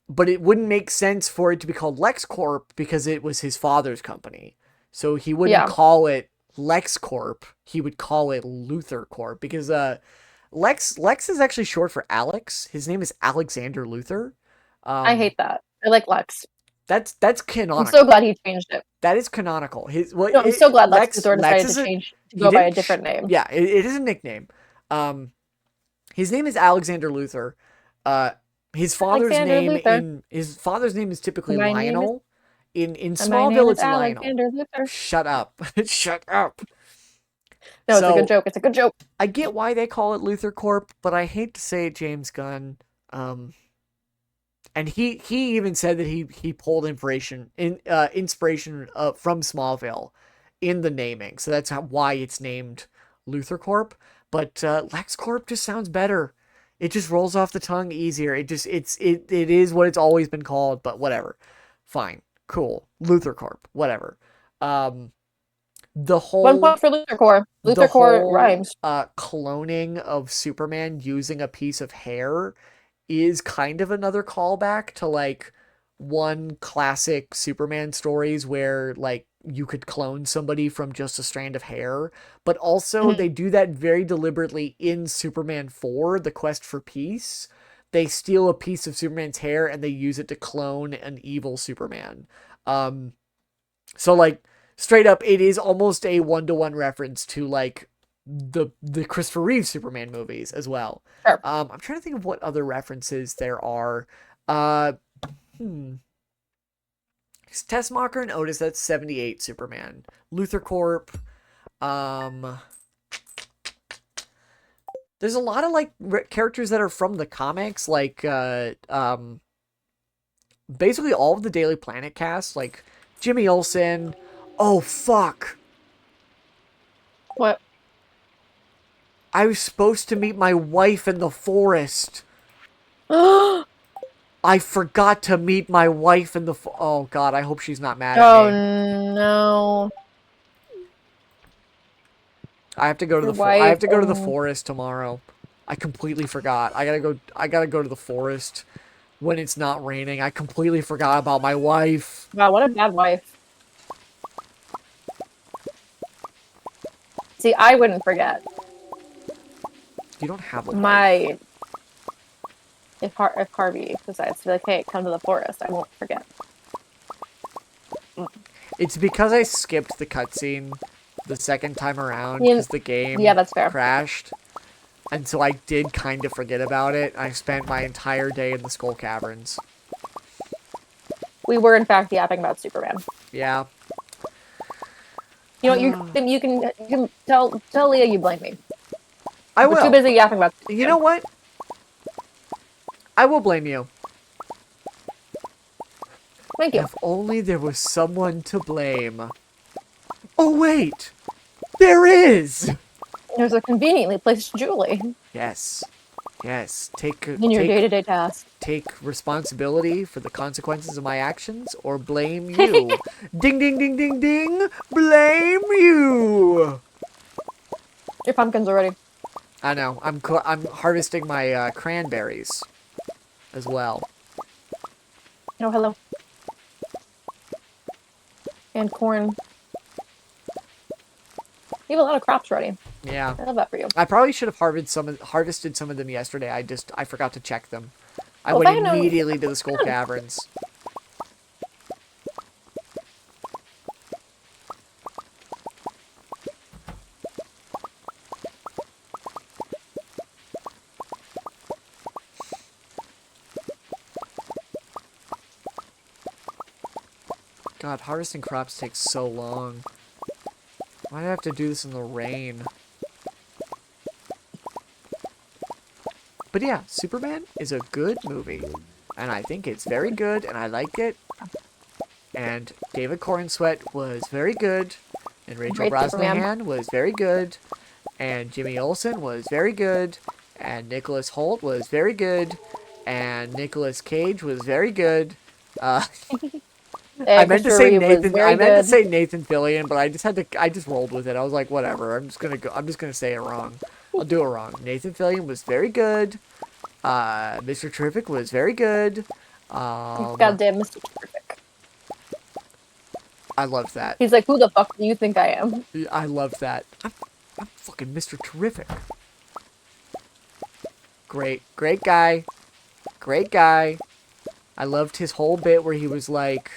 but it wouldn't make sense for it to be called LexCorp because it was his father's company. So he wouldn't Yeah, call it LexCorp. He would call it Luthor Corp because Lex is actually short for Alex. His name is Alexander Luthor. I Um, hate that. I like Lex. that's I'm so canonical. glad he changed it. That is canonical. His what No, I'm so glad Lex Luthor Lex decided is to a change to he go by a didn't different name. yeah, it is a nickname. Um, his name is Alexander Luthor. Uh, Alexander Luthor. his father's name is typically My name is Lionel. In and my name Smallville, is it's Lionel. Alexander Luthor. Shut up. Shut up. No, it's a good So joke. It's a good joke. I get why they call it Luthor Corp, but I hate to say it, James Gunn. Um, and he even said that he pulled inspiration from Smallville in the naming, so that's why it's named Luthor Corp. But LexCorp just sounds better. It just rolls off the tongue easier. It is what it's always been called. But whatever, fine, cool, Luthor Corp, whatever. Um, the 1 point whole for Luthor Core. the Luthor Core whole rhymes. cloning of Superman using a piece of hair is kind of another callback to like one classic Superman stories where like you could clone somebody from just a strand of hair, but also Mhm. they do that very deliberately in Superman 4, The Quest for Peace. They steal a piece of Superman's hair and they use it to clone an evil Superman. Um so like straight up it is almost a one-to-one reference to like the Christopher Reeve Superman movies as well. Sure. I'm trying to think of what other references there are. Uh, hmm. Tessmacher and Otis, that's 78 Superman. Luthor Corp. Um, there's a lot of like characters that are from the comics, like basically all of the Daily Planet cast, like Jimmy Olsen. Oh fuck! What? I was supposed to meet my wife in the forest. Oh I forgot to meet my wife in the. Oh God! I hope she's not mad at me. no. I have to go to Your I have wife. to go to the forest tomorrow. I completely forgot. I gotta go to the forest when it's not raining. I completely forgot about my wife. Wow, what a bad wife. See, I wouldn't forget. You don't have a wife. My if Harvey decides to be like, hey, come to the forest, I won't forget. It's because I skipped the cutscene the second time around Yeah, because the yeah, game that's fair. crashed. And so I did kind of forget about it. I spent my entire day in the Skull Caverns. We were in fact yapping about Superman. Yeah. You know, you can tell Leah you blame me. I We're too will. busy yapping about You Superman. know what? I will blame you. Thank you. If only there was someone to blame. Oh, wait! There is! There's a conveniently placed Julie Yes. Yes. in your day-to-day task. Take responsibility for the consequences of my actions or blame you. Ding ding ding ding ding! Blame you! Your pumpkins are ready. I know. I'm harvesting my cranberries as well. Oh, hello. And corn. You have a lot of crops ready. Yeah. I love that for you. I probably should have harvested some of them yesterday. I forgot to check them. I Well, went if I had known- immediately to the Skull Caverns. God, harvesting crops takes so long. Why do I have to do this in the rain? But yeah, Superman is a good movie. And I think it's very good, and I like it. And David Corenswet was very good. And Rachel Great Superman. Brosnahan was very good. And Jimmy Olsen was very good. And Nicholas Hoult was very good. And Nicolas Cage was very good. I meant to say Nathan. I meant to say Nathan Fillion, but I just rolled with it. I was like, whatever. I'm just gonna say it wrong. I'll do it wrong. Nathan Fillion was very good. Mr. Terrific was very good. Goddamn Mr. Terrific. I loved that. He's like, who the fuck do you think I am? I loved that. I'm fucking Mr. Terrific. Great guy. Great guy. I loved his whole bit where he was like,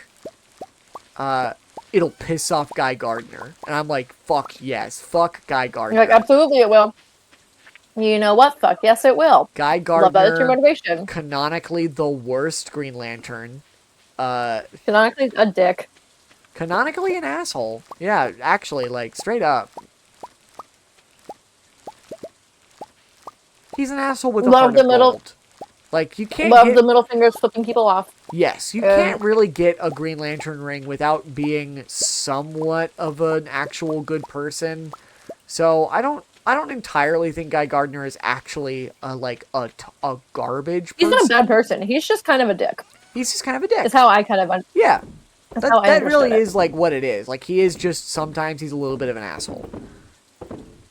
it'll piss off Guy Gardner. And I'm like, fuck yes. Fuck Guy Gardner. You're like, absolutely it will. You know what? Fuck yes, it will. Guy Gardner. Love that as your motivation. Canonically the worst Green Lantern. Canonically a dick. Canonically an asshole. Yeah, actually, like, straight up. He's an asshole with a heart of gold. Like, you can't Love the middle fingers flipping people off. Yes, you can't really get a Green Lantern ring without being somewhat of an actual good person. So, I don't entirely think Guy Gardner is actually a garbage person. He's not a bad person. He's just kind of a dick. He's just kind of a dick. That's how I kind of... Yeah. That really is, like, what it is. Like, he is just... Sometimes he's a little bit of an asshole.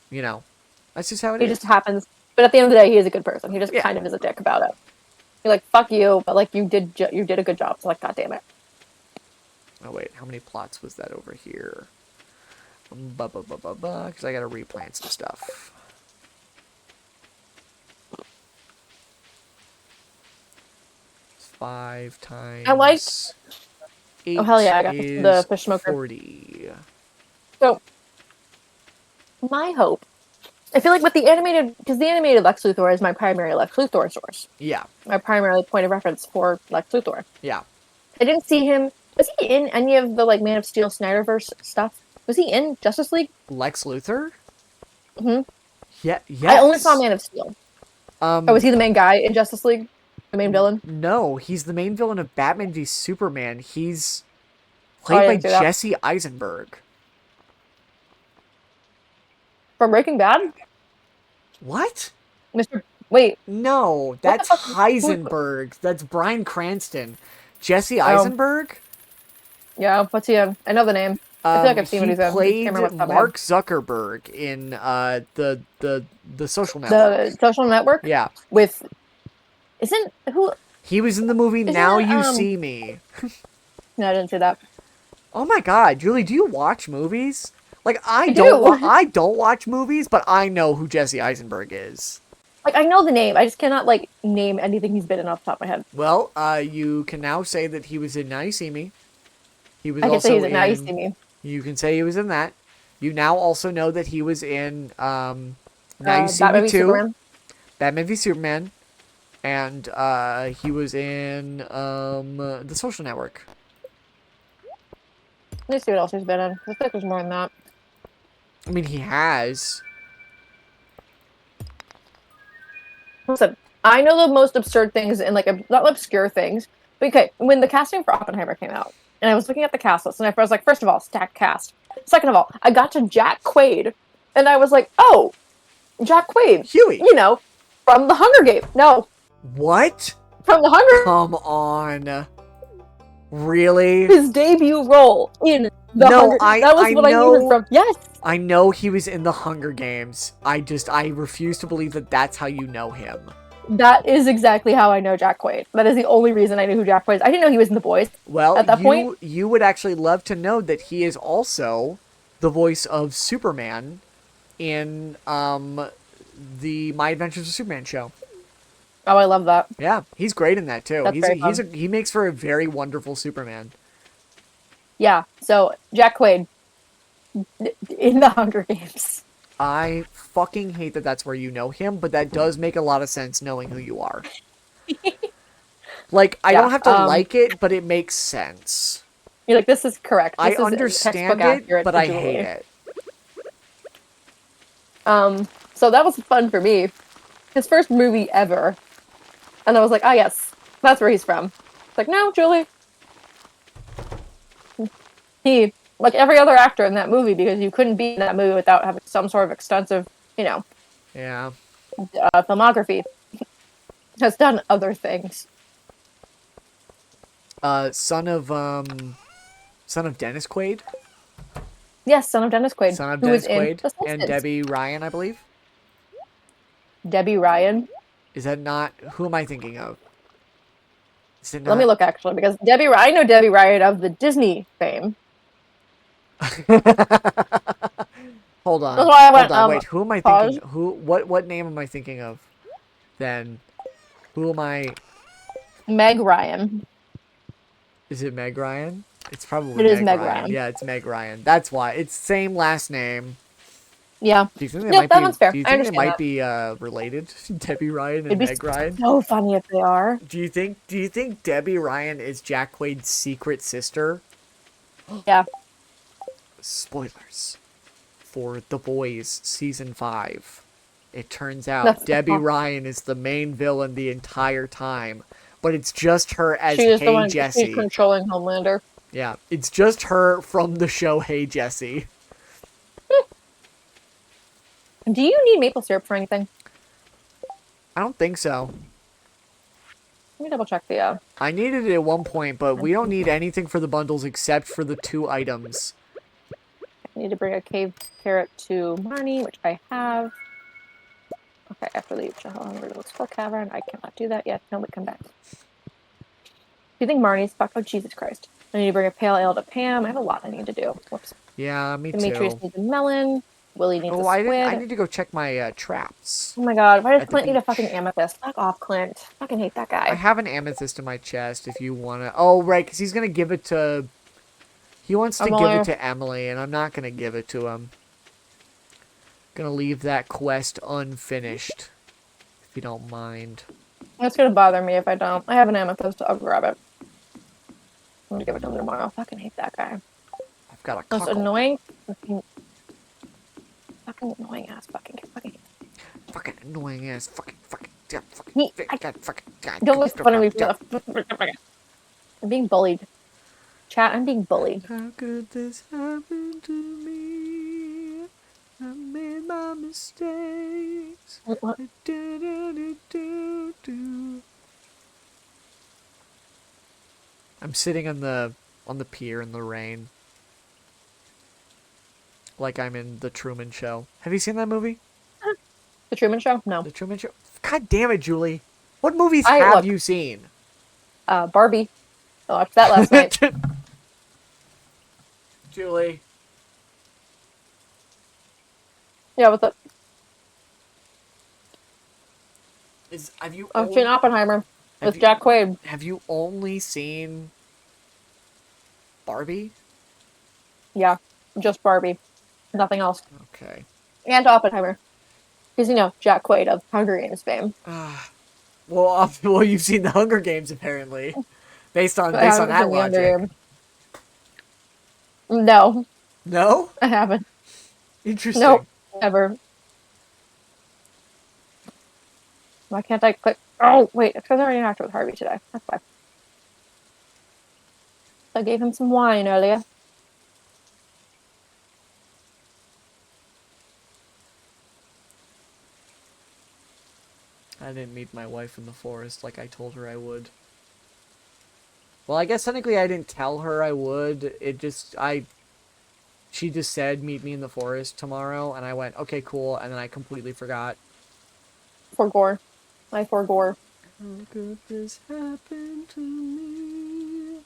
You know? That's just how it is. He just happens. But at the end of the day, he is a good person. He just kind of is a dick about it. You're like, fuck you, but, like, you did a good job. So, like, God damn it. Oh, wait. How many plots was that over here? Because I gotta replant some stuff. It's 5 times... I liked... 8 oh, hell yeah, I got the fish smoker. 40. So, my hope... I feel like with the animated... Because the animated Lex Luthor is my primary Lex Luthor source. Yeah. My primary point of reference for Lex Luthor. Yeah. I didn't see him... Was he in any of the, like, Man of Steel Snyderverse stuff? Was he in Justice League? Lex Luthor? Mm-hmm. Yeah, yes. I only saw Man of Steel. Or was he the main guy in Justice League? The main villain? No, he's the main villain of Batman v Superman. He's played by Jesse Eisenberg. From Breaking Bad? What? Wait. No, that's Heisenberg. That's Bryan Cranston. Jesse Eisenberg? Yeah, what's he in? I know the name. I feel like I've seen what he's in. He played Mark Zuckerberg in the Social Network. The Social Network? Yeah. With... He was in the movie Now You See Me. No, I didn't see that. Oh my god, Julie, do you watch movies? Like, I don't watch movies, but I know who Jesse Eisenberg is. Like, I know the name. I just cannot, like, name anything he's been in off the top of my head. Well, you can now say that he was in Now You See Me. He was I can also say he's in Now You See Me. You can say he was in that. You now also know that he was in Now You See Batman Me v 2. Superman. Batman v Superman. And he was in The Social Network. Let me see what else he's been in. I feel like there's more than that. I mean, he has. Listen, I know the most absurd things and, like, not obscure things. But, okay, when the casting for Oppenheimer came out, and I was looking at the cast list, and I was like, first of all, stacked cast. Second of all, I got to Jack Quaid, and I was like, oh, Jack Quaid. Huey. You know, from The Hunger Games. No. What? From The Hunger... Come on. Really? His debut role in The Hunger... That was what I knew him from. Yes. I know he was in The Hunger Games. I refuse to believe that that's how you know him. That is exactly how I know Jack Quaid. That is the only reason I knew who Jack Quaid is. I didn't know he was in The Boys Well, at that point. you would actually love to know that he is also the voice of Superman in the My Adventures of Superman show. Oh, I love that. Yeah, he's great in that too. That's very fun. He makes for a very wonderful Superman. Yeah. So Jack Quaid in the Hunger Games. I fucking hate that that's where you know him, but that does make a lot of sense knowing who you are. Like, I don't Yeah. have to like it, but it makes sense. You're like, this is correct. I This is textbook understand it, accurate but for I hate Julie. it. So that was fun for me. His first movie ever. And I was like, ah, yes, that's where he's from. It's like, no, Julie. He, like every other actor in that movie, because you couldn't be in that movie without having some sort of extensive, Yeah. filmography, has done other things. Son of Dennis Quaid, Yes, son of Dennis Quaid, son of who was Dennis in Quaid, The and Simpsons. Debbie Ryan, I believe. Debbie Ryan. Is that not who am I thinking of? Is it Let me not? look actually, because I know Debbie Ryan of the Disney fame. That's why I Hold went, on, wait. Who am I thinking? pause. Who? What name am I thinking of? Then, who am I? Meg Ryan. Is it Meg Ryan? It's probably It is Meg Meg Ryan. Ryan. Yeah, it's Meg Ryan. That's why. It's same last name. Yeah. Do you think they Yep, might that be? one's fair. Do you I think they understand might that. be related? Debbie Ryan It'd and be Meg Ryan. so funny if they are. Do you think Debbie Ryan is Jack Quaid's secret sister? Yeah. Spoilers for The Boys season 5. It turns out That's Debbie Ryan is the main villain the entire time, but it's just her as she is the Hey one she's Jesse. controlling Homelander. Yeah, it's just her from the show Hey Jesse. Do you need maple syrup for anything? I don't think so. Let me double check the I needed it at one point, but we don't need anything for the bundles except for the 2 items. I need to bring a cave carrot to Marnie, which I have. Okay, I have to leave Little Skull Cavern. I cannot do that yet. No, we come back. Do you think Marnie's fucked? Oh, Jesus Christ. I need to bring a pale ale to Pam. I have a lot I need to do. Whoops. Yeah, me Demetrius too. needs a melon. Willie needs a Oh, I didn't. I squid. need to go check my traps Oh my god, why does at the Clint need a beach. fucking amethyst? Fuck off, Clint. Fucking hate that I guy. have an amethyst in my chest if you want to. Oh, right, because he's going to give it to. He wants to I'm give it only. to Emily, and I'm not going to give it to him. Gonna leave that quest unfinished, if you don't mind. It's gonna bother me if I don't. I have an amethyst. I'll grab it. I'm gonna give it to him tomorrow. I fucking hate that guy. I've got a Most cockle. annoying. Fucking annoying ass fucking. Fucking annoying ass. Yeah, Don't make fun of me for that. I'm being bullied. Chat, I'm being bullied. How could this happen to me? I made my mistakes. What? I'm sitting on the pier in the rain, like I'm in the Truman Show. Have you seen that movie? The Truman Show? No. The Truman Show. God damn it, Julie. What movies I have look. you seen? Barbie. I watched that last night. Julie. Yeah, what's up? Have you I've seen Oppenheimer have with you Jack Quaid. have you only seen Barbie? Yeah, just Barbie. Nothing else. Okay. And Oppenheimer. Because, Jack Quaid of Hunger Games fame. Well, you've seen the Hunger Games apparently, based on I haven't that seen the Hunger logic. Games. No, No? I haven't. Interesting. Nope, never. Why can't I click? Oh, wait, it's because I already interacted with Harvey today. That's why. I gave him some wine earlier. I didn't meet my wife in the forest like I told her I would. Well, I guess technically I didn't tell her I would. She just said meet me in the forest tomorrow, and I went okay, cool, and then I completely forgot. For gore. My for gore. How could this happen to me?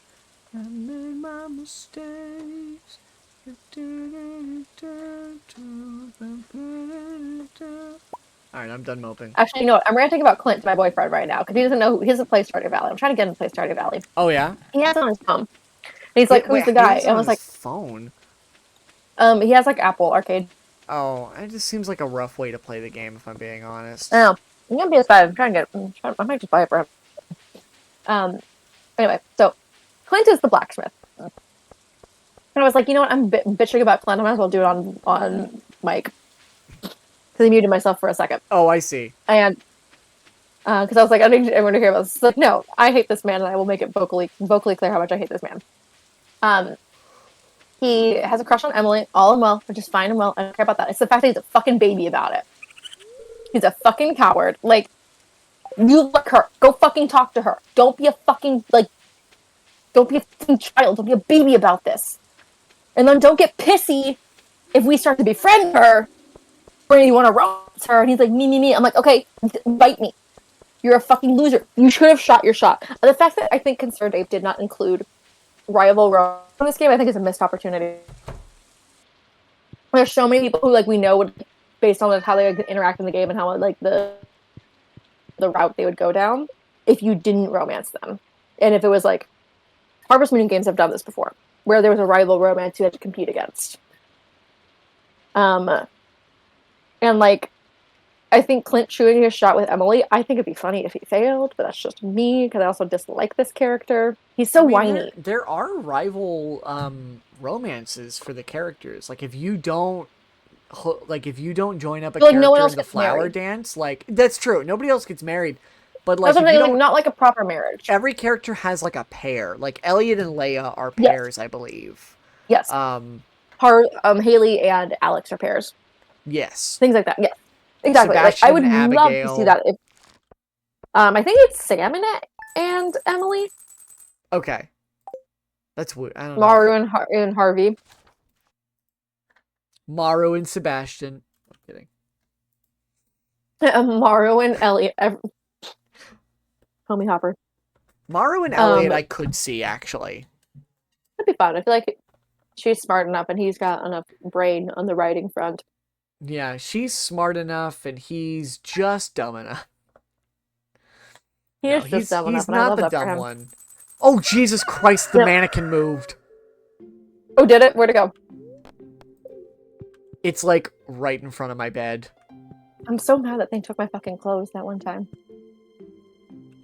I made my mistakes. Alright, I'm done moping. Actually, you know what? I'm ranting about Clint to my boyfriend right now because he doesn't play Stardew Valley. I'm trying to get him to play Stardew Valley. Oh, yeah? He has it on his phone. And he's like, Wait, "Who's the he guy?" has And it I on was his like, phone? He has like Apple Arcade. Oh, it just seems like a rough way to play the game, if I'm being honest. Oh, I'm gonna PS5. I'm trying to I might just buy it for him. Um. Anyway, so Clint is the blacksmith. And I was like, you know what? I'm bitching about Clint. I might as well do it on mic because I muted myself for a second. Oh, I see. And because I was like, I need everyone to hear about this. It's like, no, I hate this man, and I will make it vocally clear how much I hate this man. Um, he has a crush on Emily, all and well, which is fine and well. I don't care about that. It's the fact that he's a fucking baby about it. He's a fucking coward. Like, you like her. Go fucking talk to her. Don't be a fucking don't be a fucking child. Don't be a baby about this. And then don't get pissy if we start to befriend her or you want to romance her. And he's like, me. I'm like, okay, bite me. You're a fucking loser. You should have shot your shot. The fact that I think Concerned Ape did not include rival romance in this game, I think is a missed opportunity. There's so many people who we know would, based on how they interact in the game and how the route they would go down, if you didn't romance them, and if it was Harvest Moon games have done this before, where there was a rival romance you had to compete against. And I think Clint shooting his shot with Emily, I think it'd be funny if he failed, but that's just me because I also dislike this character. He's so whiny. There are rival romances for the characters. If you don't join up a character no one else in the gets flower married. dance, that's true. Nobody else gets married. But That's something not like a proper marriage. Every character has a pair. Elliot and Leia are pairs, yes. I believe. Yes. Haley and Alex are pairs. Yes. Things like that. Yes. Exactly. Sebastian, I would Abigail. love to see that. If I think it's Sam and Emily. Okay. That's weird. I don't Maru know. And Harvey. Maru and Sebastian. I'm kidding. Maru and Elliot. Homie Hopper. Maru and Elliot I could see, actually. That'd be fun. I feel like she's smart enough and he's got enough brain on the writing front. Yeah, she's smart enough and he's just dumb enough. He's just dumb enough. He's not the dumb one. Oh, Jesus Christ, the mannequin moved. Oh, did it? Where'd it go? It's right in front of my bed. I'm so mad that thing took my fucking clothes that one time.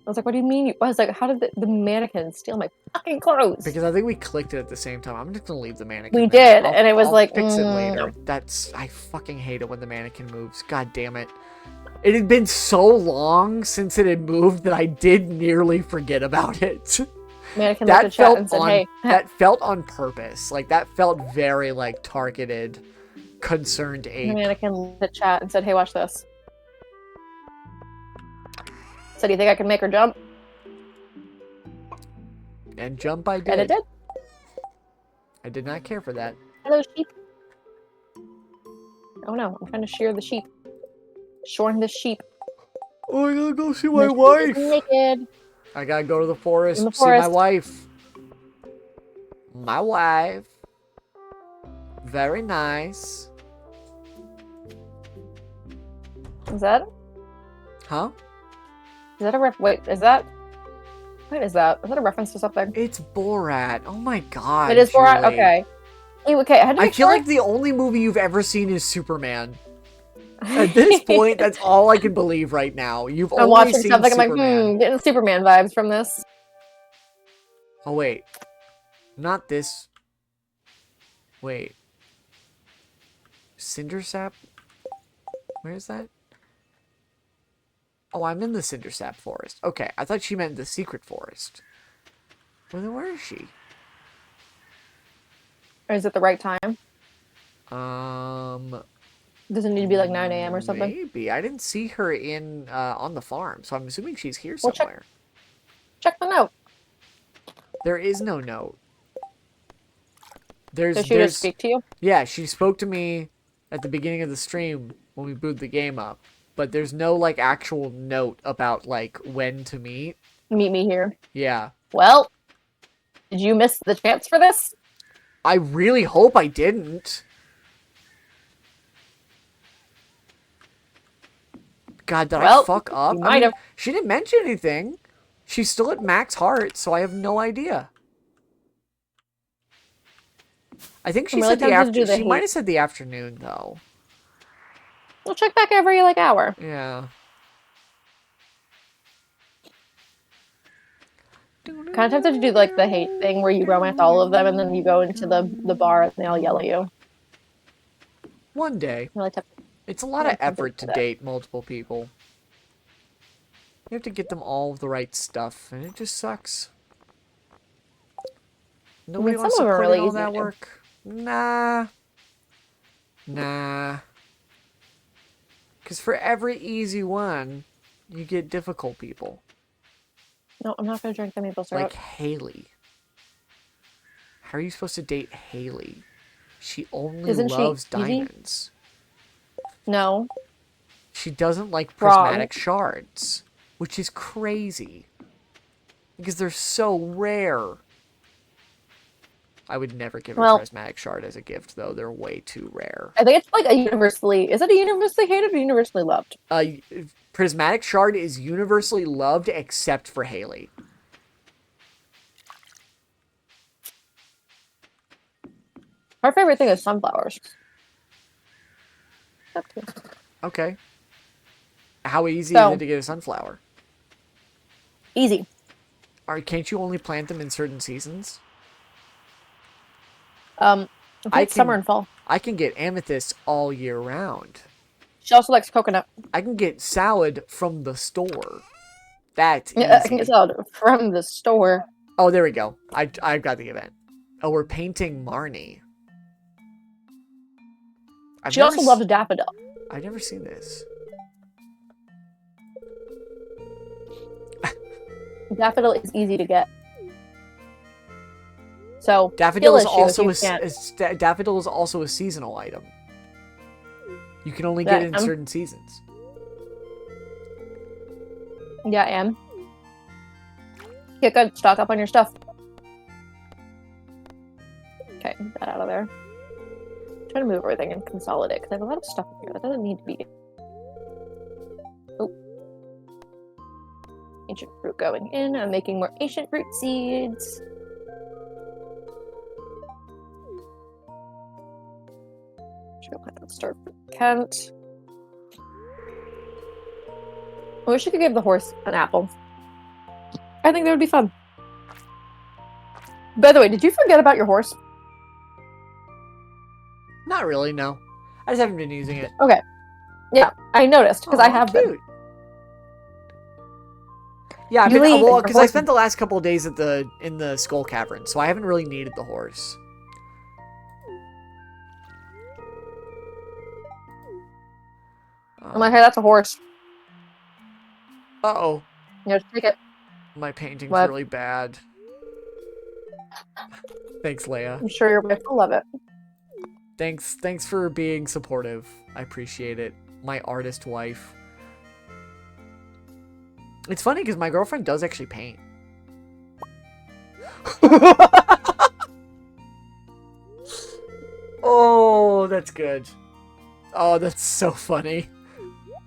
I was like, what do you mean? I was like, how did the mannequin steal my fucking clothes? Because I think we clicked it at the same time. I'm just gonna leave the mannequin. We did, and it was I'll fix it later. I fucking hate it when the mannequin moves. God damn it. It had been so long since it had moved that I did nearly forget about it. Mannequin looked at chat and said, hey. That felt on purpose. That felt very, targeted, concerned ape. The mannequin looked at chat and said, hey, watch this. So do you think I can make her jump? And jump I did. And it did. I did not care for that. Hello, sheep. Oh no, I'm trying to shear the sheep. Shoring the sheep. Oh, I gotta go see my wife. Naked. I gotta go to the forest, see my wife. My wife. Very nice. Is that? Huh? Is that a wait, is that? What is that? Is that a reference to something? It's Borat. Oh my god. It is Borat? Julie. Okay. Okay, I feel like the only movie you've ever seen is Superman. At this point, that's all I can believe right now. You've only seen Superman. I'm like, getting Superman vibes from this. Oh, wait. Not this. Wait. Cindersap? Where is that? Oh, I'm in the Cindersap forest. Okay, I thought she meant the secret forest. Well, then where is she? Or is it the right time? Does it need to be 9 a.m. or something? Maybe. I didn't see her on the farm, so I'm assuming she's here somewhere. Check the note. There is no note. Did she just speak to you? Yeah, she spoke to me at the beginning of the stream when we booted the game up. but there's no like actual note about like when to meet. Meet me here. Yeah. Well, did you miss the chance for this? I really hope I didn't. God, did I Well, fuck up? you I might mean, have. she didn't mention anything. She's still at max heart, so I have no idea. I think I'm she really said the tempted to after. do the She might hate. have said the afternoon though. We'll check back every like hour. Yeah. Kind of tempted to do like the hate thing where you romance all of them and then you go into the bar and they all yell at you. One day. Really It's a lot of really effort tempted to to that. date multiple people. You have to get them all the right stuff, and it just sucks. I Nobody mean, some wants of to them are put in really all easy to that do. work. Nah. Nah. Because for every easy one, you get difficult people. No, I'm not going to drink the maple Like syrup. Haley. How are you supposed to date Haley? She only Isn't she loves easy? diamonds. No. She doesn't like Wrong. prismatic shards, which is crazy. Because they're so rare. I would never give her Well, prismatic shard as a gift, though. They're way too rare. I think it's like a universally. Is it a universally hated or universally loved? Prismatic shard is universally loved except for Haley. Our favorite thing is sunflowers. Okay. How easy is it So to get a sunflower? easy. Or can't you only plant them in certain seasons? I think I it's summer can and fall. I can get amethyst all year round. She also likes coconut. I can get salad from the store. That's Yeah, I can get easy. salad from the store. Oh, there we go. I've got the event. Oh, we're painting Marnie. She also loves daffodil. I've never seen this. Daffodil is easy to get. So Daffodil skill is issues also you can't. daffodil is also a seasonal item. You can only get it in certain seasons. Yeah, I am. Get good. Stock up on your stuff. Okay, get that out of there. I'm trying to move everything and consolidate because I have a lot of stuff in here that doesn't need to be. Oh. Ancient fruit going in. I'm making more ancient fruit seeds. Should plant that start for Kent. I wish I could give the horse an apple. I think that would be fun. By the way, did you forget about your horse? Not really, no. I just haven't been using it. Okay. Yeah, I noticed because I have cute. been. Yeah, because I horse... spent the last couple of days in the Skull Cavern, so I haven't really needed the horse. I'm like, hey, that's a horse. Uh-oh. You know, just take it. My painting's What? really bad. Thanks, Leia. I'm sure your wife will love it. Thanks for being supportive. I appreciate it. My artist wife. It's funny because my girlfriend does actually paint. Oh, that's good. Oh, that's so funny.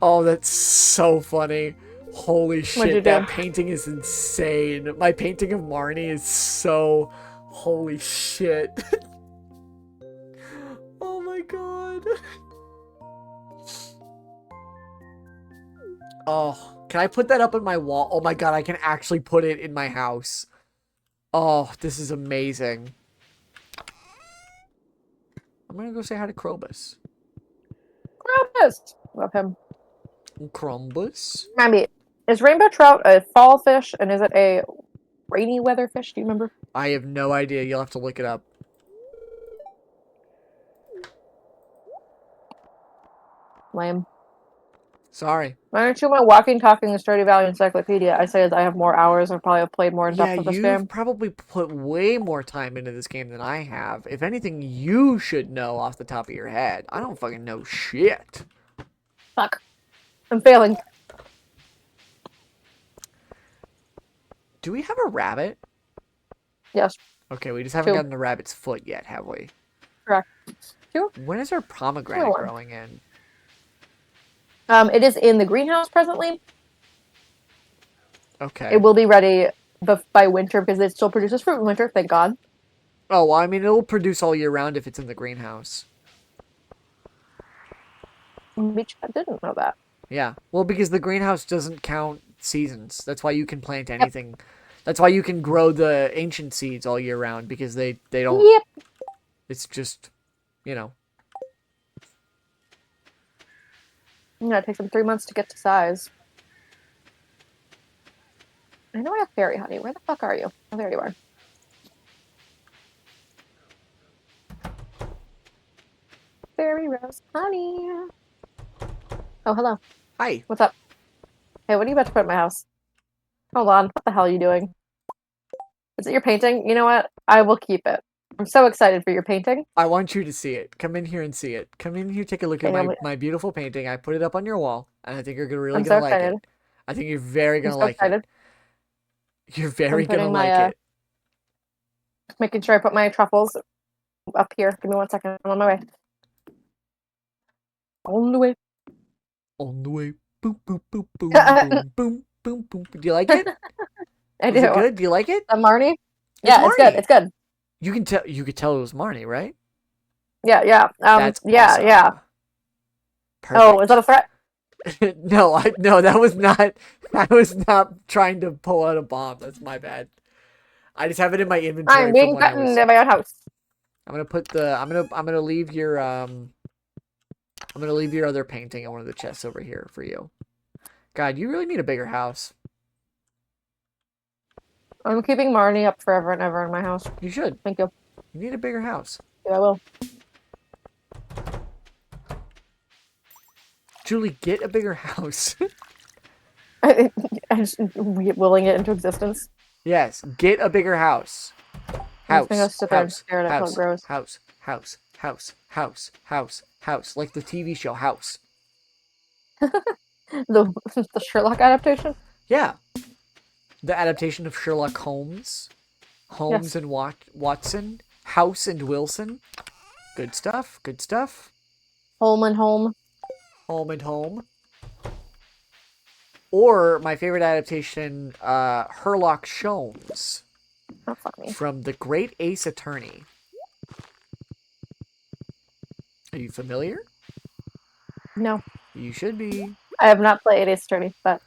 Oh, that's so funny. Holy shit, that painting is insane. My painting of Marnie is so... Holy shit. Oh my god. Oh, can I put that up on my wall? Oh my god, I can actually put it in my house. Oh, this is amazing. I'm gonna go say hi to Krobus. Krobus! Love him. Crumbus? Maybe. Is rainbow trout a fall fish and is it a rainy weather fish? Do you remember? I have no idea. You'll have to look it up. Lame. Sorry. Why aren't you my walking, talking, Stardew Valley encyclopedia? I say I have more hours and probably have played more in depth of this game. You've probably put way more time into this game than I have. If anything, you should know off the top of your head. I don't fucking know shit. Fuck. I'm failing. Do we have a rabbit? Yes, Okay, we just haven't 2. gotten the rabbit's foot yet, have we? Correct. 2? When is our 2 or pomegranate 1. growing in? It is in the greenhouse presently. It Okay. will be ready by winter because it still produces fruit in winter, thank God. Oh, well, I mean, it'll produce all year round if it's in the greenhouse. I didn't know that. Yeah. Well, because the greenhouse doesn't count seasons. That's why you can plant Yep. anything. That's why you can grow the ancient seeds all year round because they don't. Yep. It's just, you know. Yeah, it takes them 3 months to get to size. I know I have fairy honey. Where the fuck are you? Oh, there you are. Fairy rose honey. Oh, hello. Hi. What's up? Hey, what are you about to put in my house? Hold on. What the hell are you doing? Is it your painting? You know what? I will keep it. I'm so excited for your painting. I want you to see it. Come in here and see it. Come in here, take a look at Okay, my beautiful painting. I put it up on your wall, and I think you're really I'm so gonna like excited. it. I think you're very I'm gonna so like it. excited. You're I'm very gonna putting my like it. making sure I put my truffles up here. Give me 1 second. I'm on my way. On the way. On the way. Boom, boom, boom, boom, boom, boom, boom, boom. Do you like it? I Was it do. good? Do you like it? Marnie? It's Yeah, it's good. Marnie. It's good. You can tell. You could tell it was Marnie, right? Yeah, yeah. That's Yeah, yeah. awesome. Oh, is that Perfect. a threat? No, that was not. I was not trying to pull out a bomb. That's my bad. I just have it in my I'm inventory from being when I threatened was. in my own house. I'm gonna put the. I'm gonna leave your. I'm gonna leave your other painting in one of the chests over here for you. God, you really need a bigger house. I'm keeping Marnie up forever and ever in my house. You should. Thank you. You need a bigger house. Yeah, I will. Julie, get a bigger house. I just willing it into existence. Yes, get a bigger house. I'm just gonna go House, sit there and house, stare at it until it house, grows. house, house, house, house, house, house. Like the TV show House. The the Sherlock adaptation? Yeah, the adaptation of Sherlock Holmes. Holmes Yes. and Watson. House and Wilson. Good stuff, good stuff. Home and home. Home and Home. Or my favorite adaptation, Herlock Sholmes Oh, fuck me. from The Great Ace Attorney. Are you familiar? No. You should be. I have not played Ace Attorney, but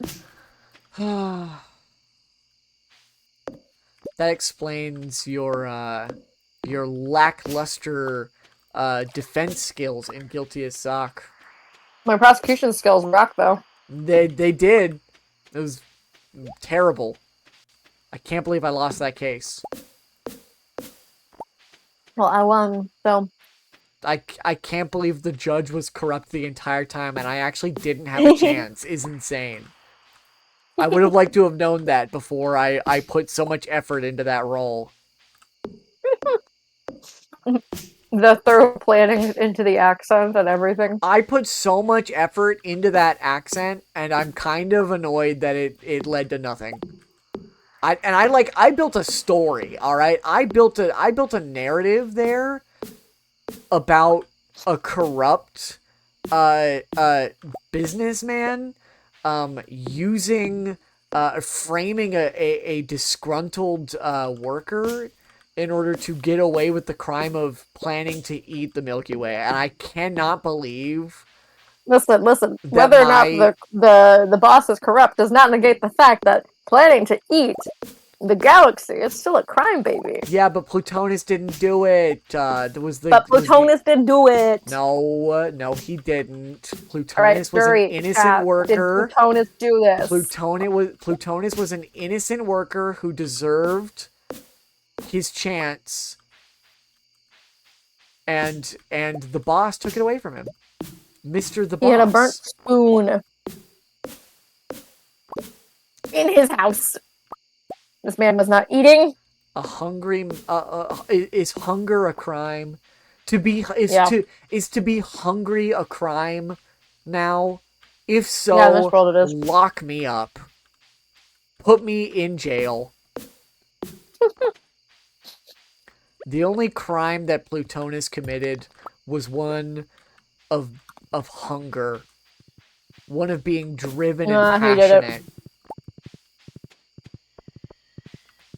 That explains your lackluster defense skills in Guilty as Sock. my prosecution skills rock though. They did. It was terrible. I can't believe I lost that case. Well, I won, so I can't believe the judge was corrupt the entire time and I actually didn't have a chance. Is insane. I would have liked to have known that before I put so much effort into that role. the thorough planning into the accent and everything. I put so much effort into that accent and I'm kind of annoyed that it led to nothing. I built a story, all right? I built a narrative there about a corrupt businessman using framing a disgruntled worker in order to get away with the crime of planning to eat the Milky Way. And I cannot believe Listen. that Whether or not my the boss is corrupt does not negate the fact that planning to eat the galaxy is still a crime, baby. yeah, but Plutonus didn't do it. There was But Plutonus did do it. No, he didn't. All right, Plutonus was an jury, innocent chat. Did worker. Plutonus do this? Plutonus was an innocent worker who deserved his chance, and the boss took it away from him. Mr. the Boss. He had a burnt spoon in his house. This man was not eating. A hungry is hunger a crime? To be to be hungry a crime now? If Yeah, in this so, world it is. lock me up. Put me in jail. The only crime that Plutonus committed was one of hunger, one of being driven and He did it. passionate.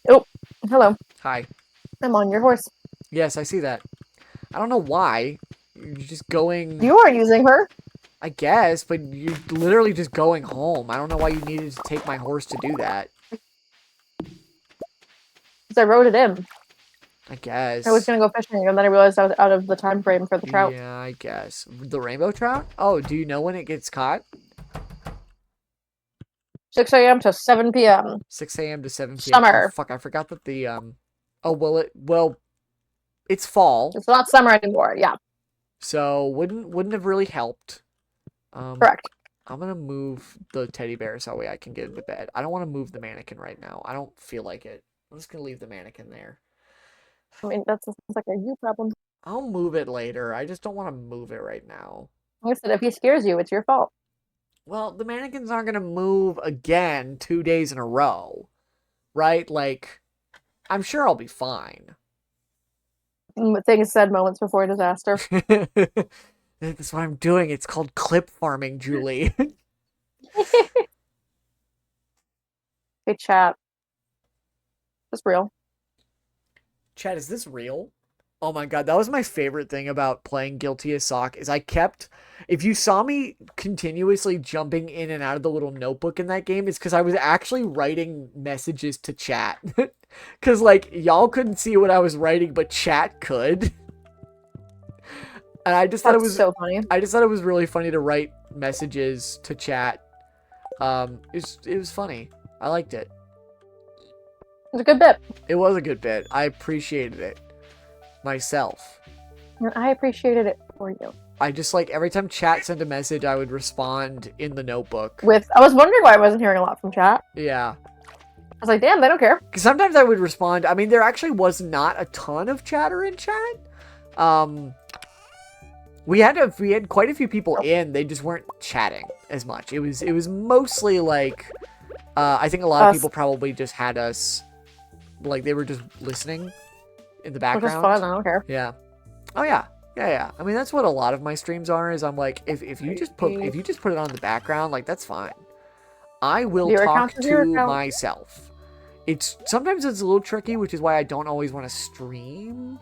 Oh, hello. Hi. I'm on your horse. Yes, I see that. I don't know why. You're just going, You are using her. I guess, but you're literally just going home. I don't know why you needed to take my horse to do that. Because I rode it in. I I was guess. gonna go fishing, and then I realized I was out of the time frame for the trout. Yeah, I guess. The rainbow trout? Oh, do you know when it gets caught? 6 a.m. to 7 p.m. 6 a.m. to 7 p.m. Oh, Summer. fuck, I forgot that the, Oh, well, it's fall, It's not summer anymore. Yeah, so wouldn't have really helped. Um, correct. I'm gonna move the teddy bear so that way I can get into bed. I don't want to move the mannequin right now. I don't feel like it. I'm just gonna leave the mannequin there. I mean, that's like a you problem. I'll move it later. I just don't want to move it right now. Like I said, if he scares you, it's your fault. Well, the mannequins aren't gonna move again 2 days in a row, right? Like, I'm sure I'll be fine. Things said moments before disaster. That's what I'm doing. It's called clip farming, Julie. Hey, chat. It's real. Chad, is this real? Oh my god, that was my favorite thing about playing Guilty as Sock is I kept if you saw me continuously jumping in and out of the little notebook in that game, it's because I was actually writing messages to chat. Cause like y'all couldn't see what I was writing, but chat could. And That's so funny. I just thought it was really funny to write messages to chat. It was funny. I liked it. It's a good bit. It was a good bit. I appreciated it myself. I appreciated it for you. I just like every time chat sent a message, I would respond in the notebook. I was wondering why I wasn't hearing a lot from chat. Yeah. I was like, damn, they don't care. Because sometimes I would respond. I mean, there actually was not a ton of chatter in chat. We had quite a few people in. They just weren't chatting as much. It was mostly like, I think a lot of people probably just had us, like they were just listening in the background. Which is fun. I don't care. Yeah. Oh yeah. Yeah. I mean, that's what a lot of my streams are. Is I'm like, if you just put it on the background, like that's fine. I will talk to myself. Sometimes it's a little tricky, which is why I don't always want to stream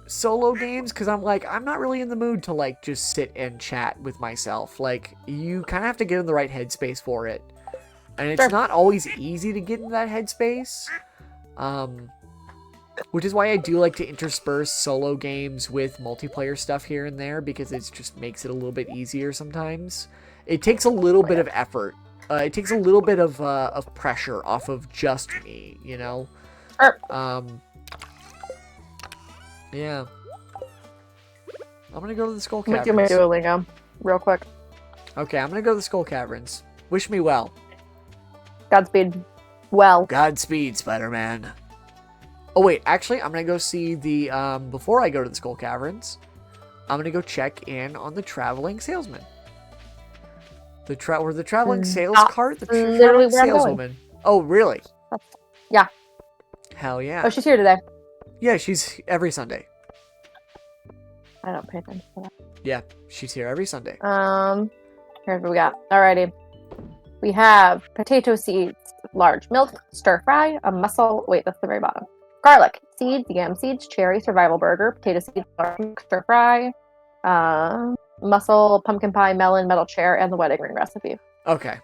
solo games, because I'm like, I'm not really in the mood to like just sit and chat with myself. Like, you kind of have to get in the right headspace for it, and it's not always easy to get in that headspace. Which is why I do like to intersperse solo games with multiplayer stuff here and there, because it just makes it a little bit easier sometimes. It takes a little bit of effort. It takes a little bit of pressure off of just me, you know? Yeah. I'm gonna go to the Skull Caverns. Make you a Duolingo, real quick. Okay, I'm gonna go to the Skull Caverns. Wish me well. Godspeed. Well. Godspeed, Spider-Man. Oh wait, actually, I'm gonna go see the, before I go to the Skull Caverns, I'm gonna go check in on the traveling salesman. The traveling sales cart? The traveling saleswoman. Oh, really? Yeah. Hell yeah. Oh, she's here today. Yeah, she's every Sunday. I don't pay attention to that. Yeah, she's here every Sunday. Here's what we got. Alrighty. We have potato seeds, large milk, stir fry, a mussel. Wait, that's the very bottom. Garlic, seeds, yam seeds, cherry, survival burger, potato seeds, large milk, stir fry, mussel, pumpkin pie, melon, metal chair, and the wedding ring recipe. Okay.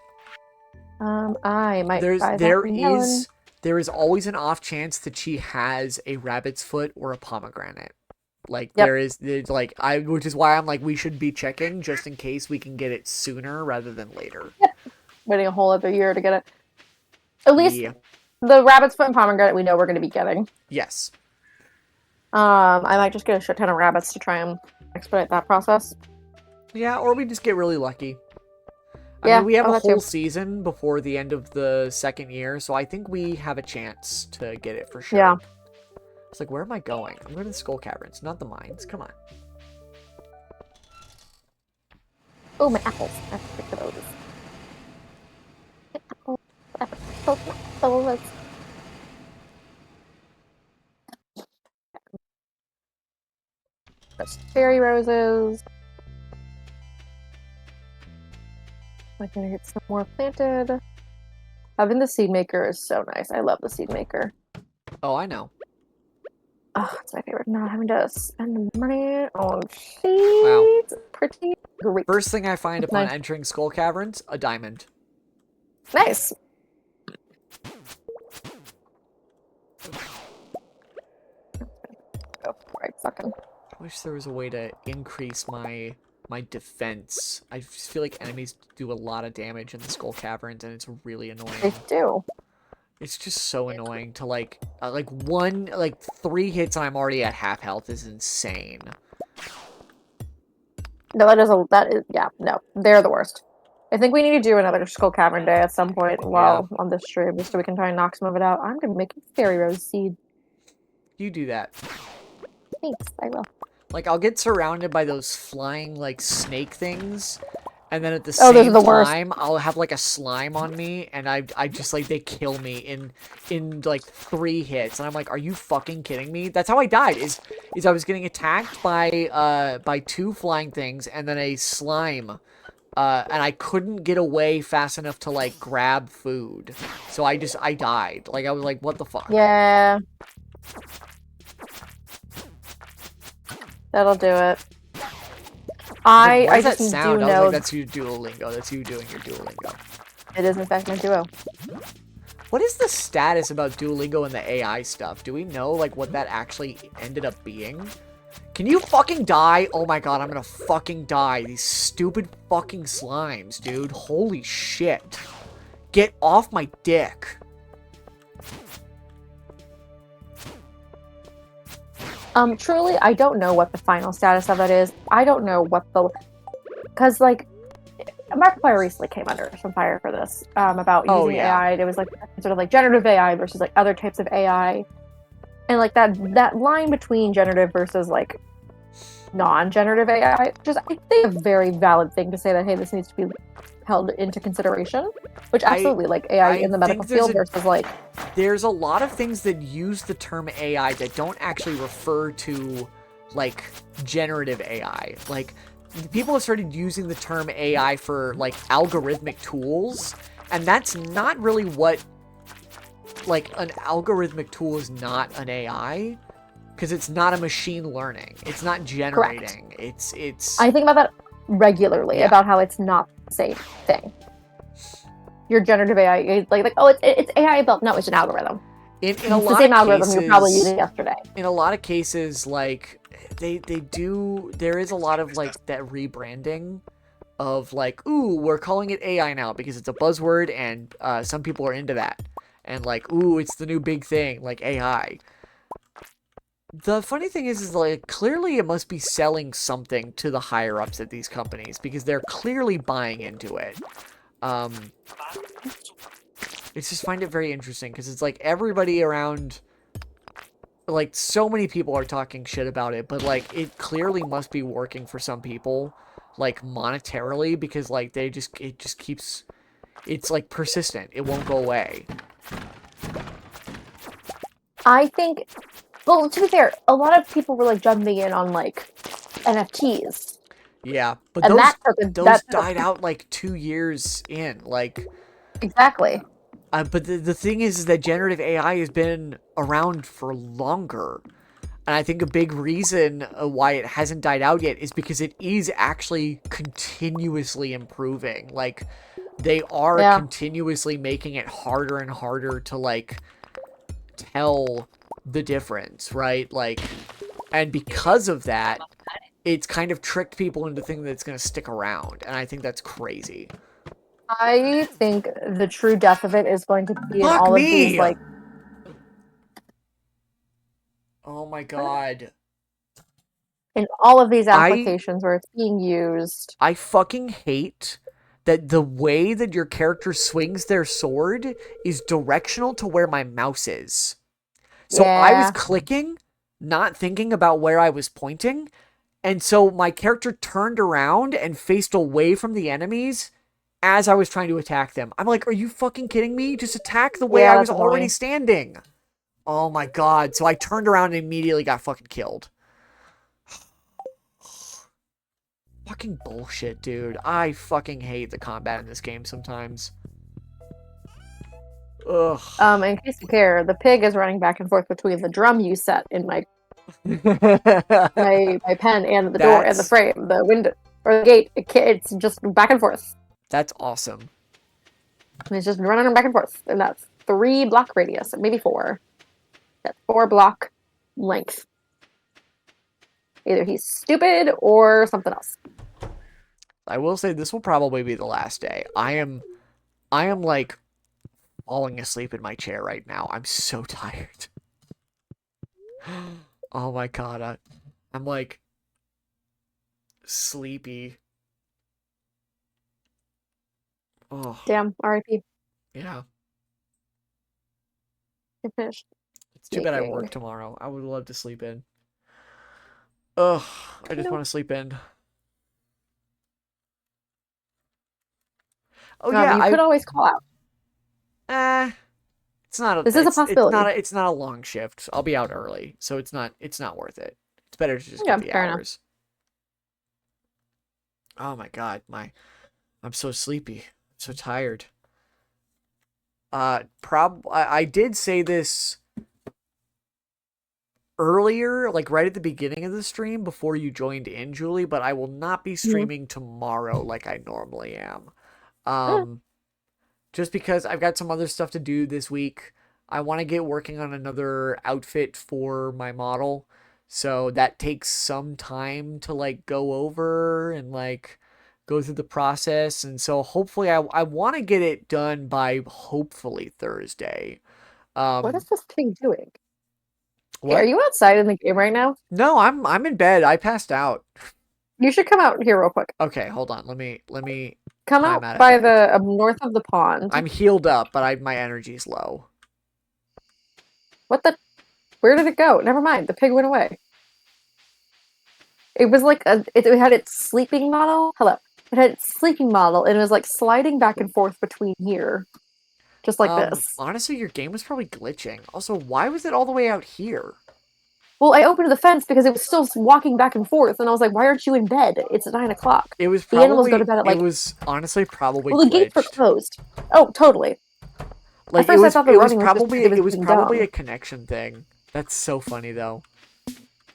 I might buy that there is always an off chance that she has a rabbit's foot or a pomegranate. Like there's like which is why I'm like we should be checking just in case we can get it sooner rather than later. Yep. Waiting a whole other year to get it. At least the rabbit's foot and pomegranate we know we're going to be getting. Yes. I might just get a shit ton of rabbits to try and expedite that process. Yeah, or we just get really lucky. I mean, we have a whole season before the end of the second year, so I think we have a chance to get it for sure. Yeah. It's like, where am I going? I'm going to the Skull Caverns, not the mines. Come on. Oh, my apples. I have to pick those. Apples, apples, apples. There's fairy roses. I'm gonna get some more planted. Having the seed maker is so nice. I love the seed maker. Oh, I know. Oh, it's my favorite. Not having to spend money on Wow. seeds. Pretty great. First thing I find It's upon nice. entering Skull Caverns, a diamond. Nice. Go for it, fucking. I wish there was a way to increase my defense. I just feel like enemies do a lot of damage in the Skull Caverns, and it's really They annoying. do. It's just so annoying to like 3 hits and I'm already at half health is insane. No, yeah, no. They're the worst. I think we need to do another Skull Cavern day at some point Yeah, while on this stream just so we can try and knock some of it out. I'm gonna make a fairy rose seed. you do that. Thanks, I will. Like I'll get surrounded by those flying like snake things, and then at the Oh, those are same the worst. time I'll have like a slime on me, and I just like they kill me in like 3 hits, and I'm like, are you fucking kidding me? That's how I died. Is I was getting attacked by 2 flying things and then a slime. And I couldn't get away fast enough to like grab food, so I died. Like I was like, what the fuck? Yeah. That'll do it. Like, why I does that just sound? do I was know like, that's your Duolingo. That's you doing your Duolingo. it is in fact my duo. What is the status about Duolingo and the AI stuff? Do we know, like, what that actually ended up being? Can you fucking die? Oh my god, I'm gonna fucking die. These stupid fucking slimes, dude. Holy shit. Get off my dick. Truly, I don't know what the final status of it is. I don't know what the... Because, like, Markiplier recently came under some fire for this, about Oh, using yeah. AI. It was, like, sort of, like, generative AI versus, like, other types of AI. And, like, that line between generative versus, like, non-generative AI, just, I think, a very valid thing to say that, hey, this needs to be held into consideration. Which, absolutely, like, AI in the medical field versus, like... There's a lot of things that use the term AI that don't actually refer to, like, generative AI. Like, people have started using the term AI for, like, algorithmic tools, and that's not really what, like, an algorithmic tool is not an AI, because it's not a machine learning. It's not generating. Correct. It's... I think about that regularly, Yeah. about how it's not the same thing. Your generative AI, like oh, it's AI built. No, it's an algorithm. In It's a the lot same of algorithm cases, you're probably using yesterday. in a lot of cases, like, there is a lot of, like, that rebranding of, like, ooh, we're calling it AI now because it's a buzzword and some people are into that. And, like, ooh, it's the new big thing, like AI. The funny thing is like, clearly it must be selling something to the higher-ups at these companies because they're clearly buying into it. It's just find it very interesting because it's like everybody around, like, so many people are talking shit about it, but like it clearly must be working for some people, like, monetarily, because like it just keeps, it's like persistent. It won't go away. I think, well, to be fair, a lot of people were like jumping in on like NFTs, Yeah, but and those died out like 2 years in, like. Exactly. But the thing is that generative AI has been around for longer. And I think a big reason why it hasn't died out yet is because it is actually continuously improving. Like, they are continuously making it harder and harder to, like, tell the difference, right? Like, and because of that, it's kind of tricked people into thinking that it's going to stick around. And I think that's crazy. I think the true death of it is going to be in Fuck all of these, me! like... Oh my god. In all of these applications where it's being used. I fucking hate that the way that your character swings their sword is directional to where my mouse is. So I was Yeah. clicking, not thinking about where I was pointing, And so my character turned around and faced away from the enemies as I was trying to attack them. I'm like, are you fucking kidding me? Just attack the way Yeah, I was that's already annoying. standing. Oh my god. So I turned around and immediately got fucking killed. Fucking bullshit, dude. I fucking hate the combat in this game sometimes. Ugh. In case you care, the pig is running back and forth between the drum you set in my pen and the door and the that's frame, the window or the gate. It's just back and forth. that's awesome. And it's just running back and forth, and that's 3 block radius, maybe 4. That's 4 block length. Either he's stupid or something else. I will say this will probably be the last day. I am like falling asleep in my chair right now. I'm so tired. Oh my god. I'm like sleepy. Oh, Damn, RIP. yeah. I finished It's too bad I work baking. tomorrow. I would love to sleep in. Ugh, I just No. want to sleep in. Oh yeah, You I could always call out. eh it's not a This is a it's not possibility. it's not a long shift. I'll be out early, so it's not worth it. It's better to just get Yeah, the fair enough. hours. Oh my god, I'm so sleepy. So tired. I did say this earlier, like right at the beginning of the stream before you joined in, Julie, but I will not be Mhm. streaming tomorrow like I normally am. Um, just because I've got some other stuff to do this week. I want to get working on another outfit for my model. So that takes some time to like go over and like go through the process. And so hopefully I want to get it done by hopefully Thursday. What is Um, this pig doing? Okay, are what? you outside in the game right now? No, I'm in bed. I passed out. You should come out here real quick. Okay, hold on. Let me Come time out out of by bed. the north of the pond. I'm healed up, but my energy's low. What the? Where did it go? Never mind. The pig went away. It was like it had its sleeping model. Hello. It had its sleeping model, and it was like sliding back and forth between here, just like this. Honestly, your game was probably glitching. Also, why was it all the way out here? Well, I opened the fence because it was still walking back and forth, and I was like, "Why aren't you in bed? It's 9 o'clock. The animals go to bed at It like." was honestly probably Well, the gates were glitched. closed. Oh, totally. At Like first, I thought the running was just because it was it was being probably dumb. a connection thing. That's so funny though.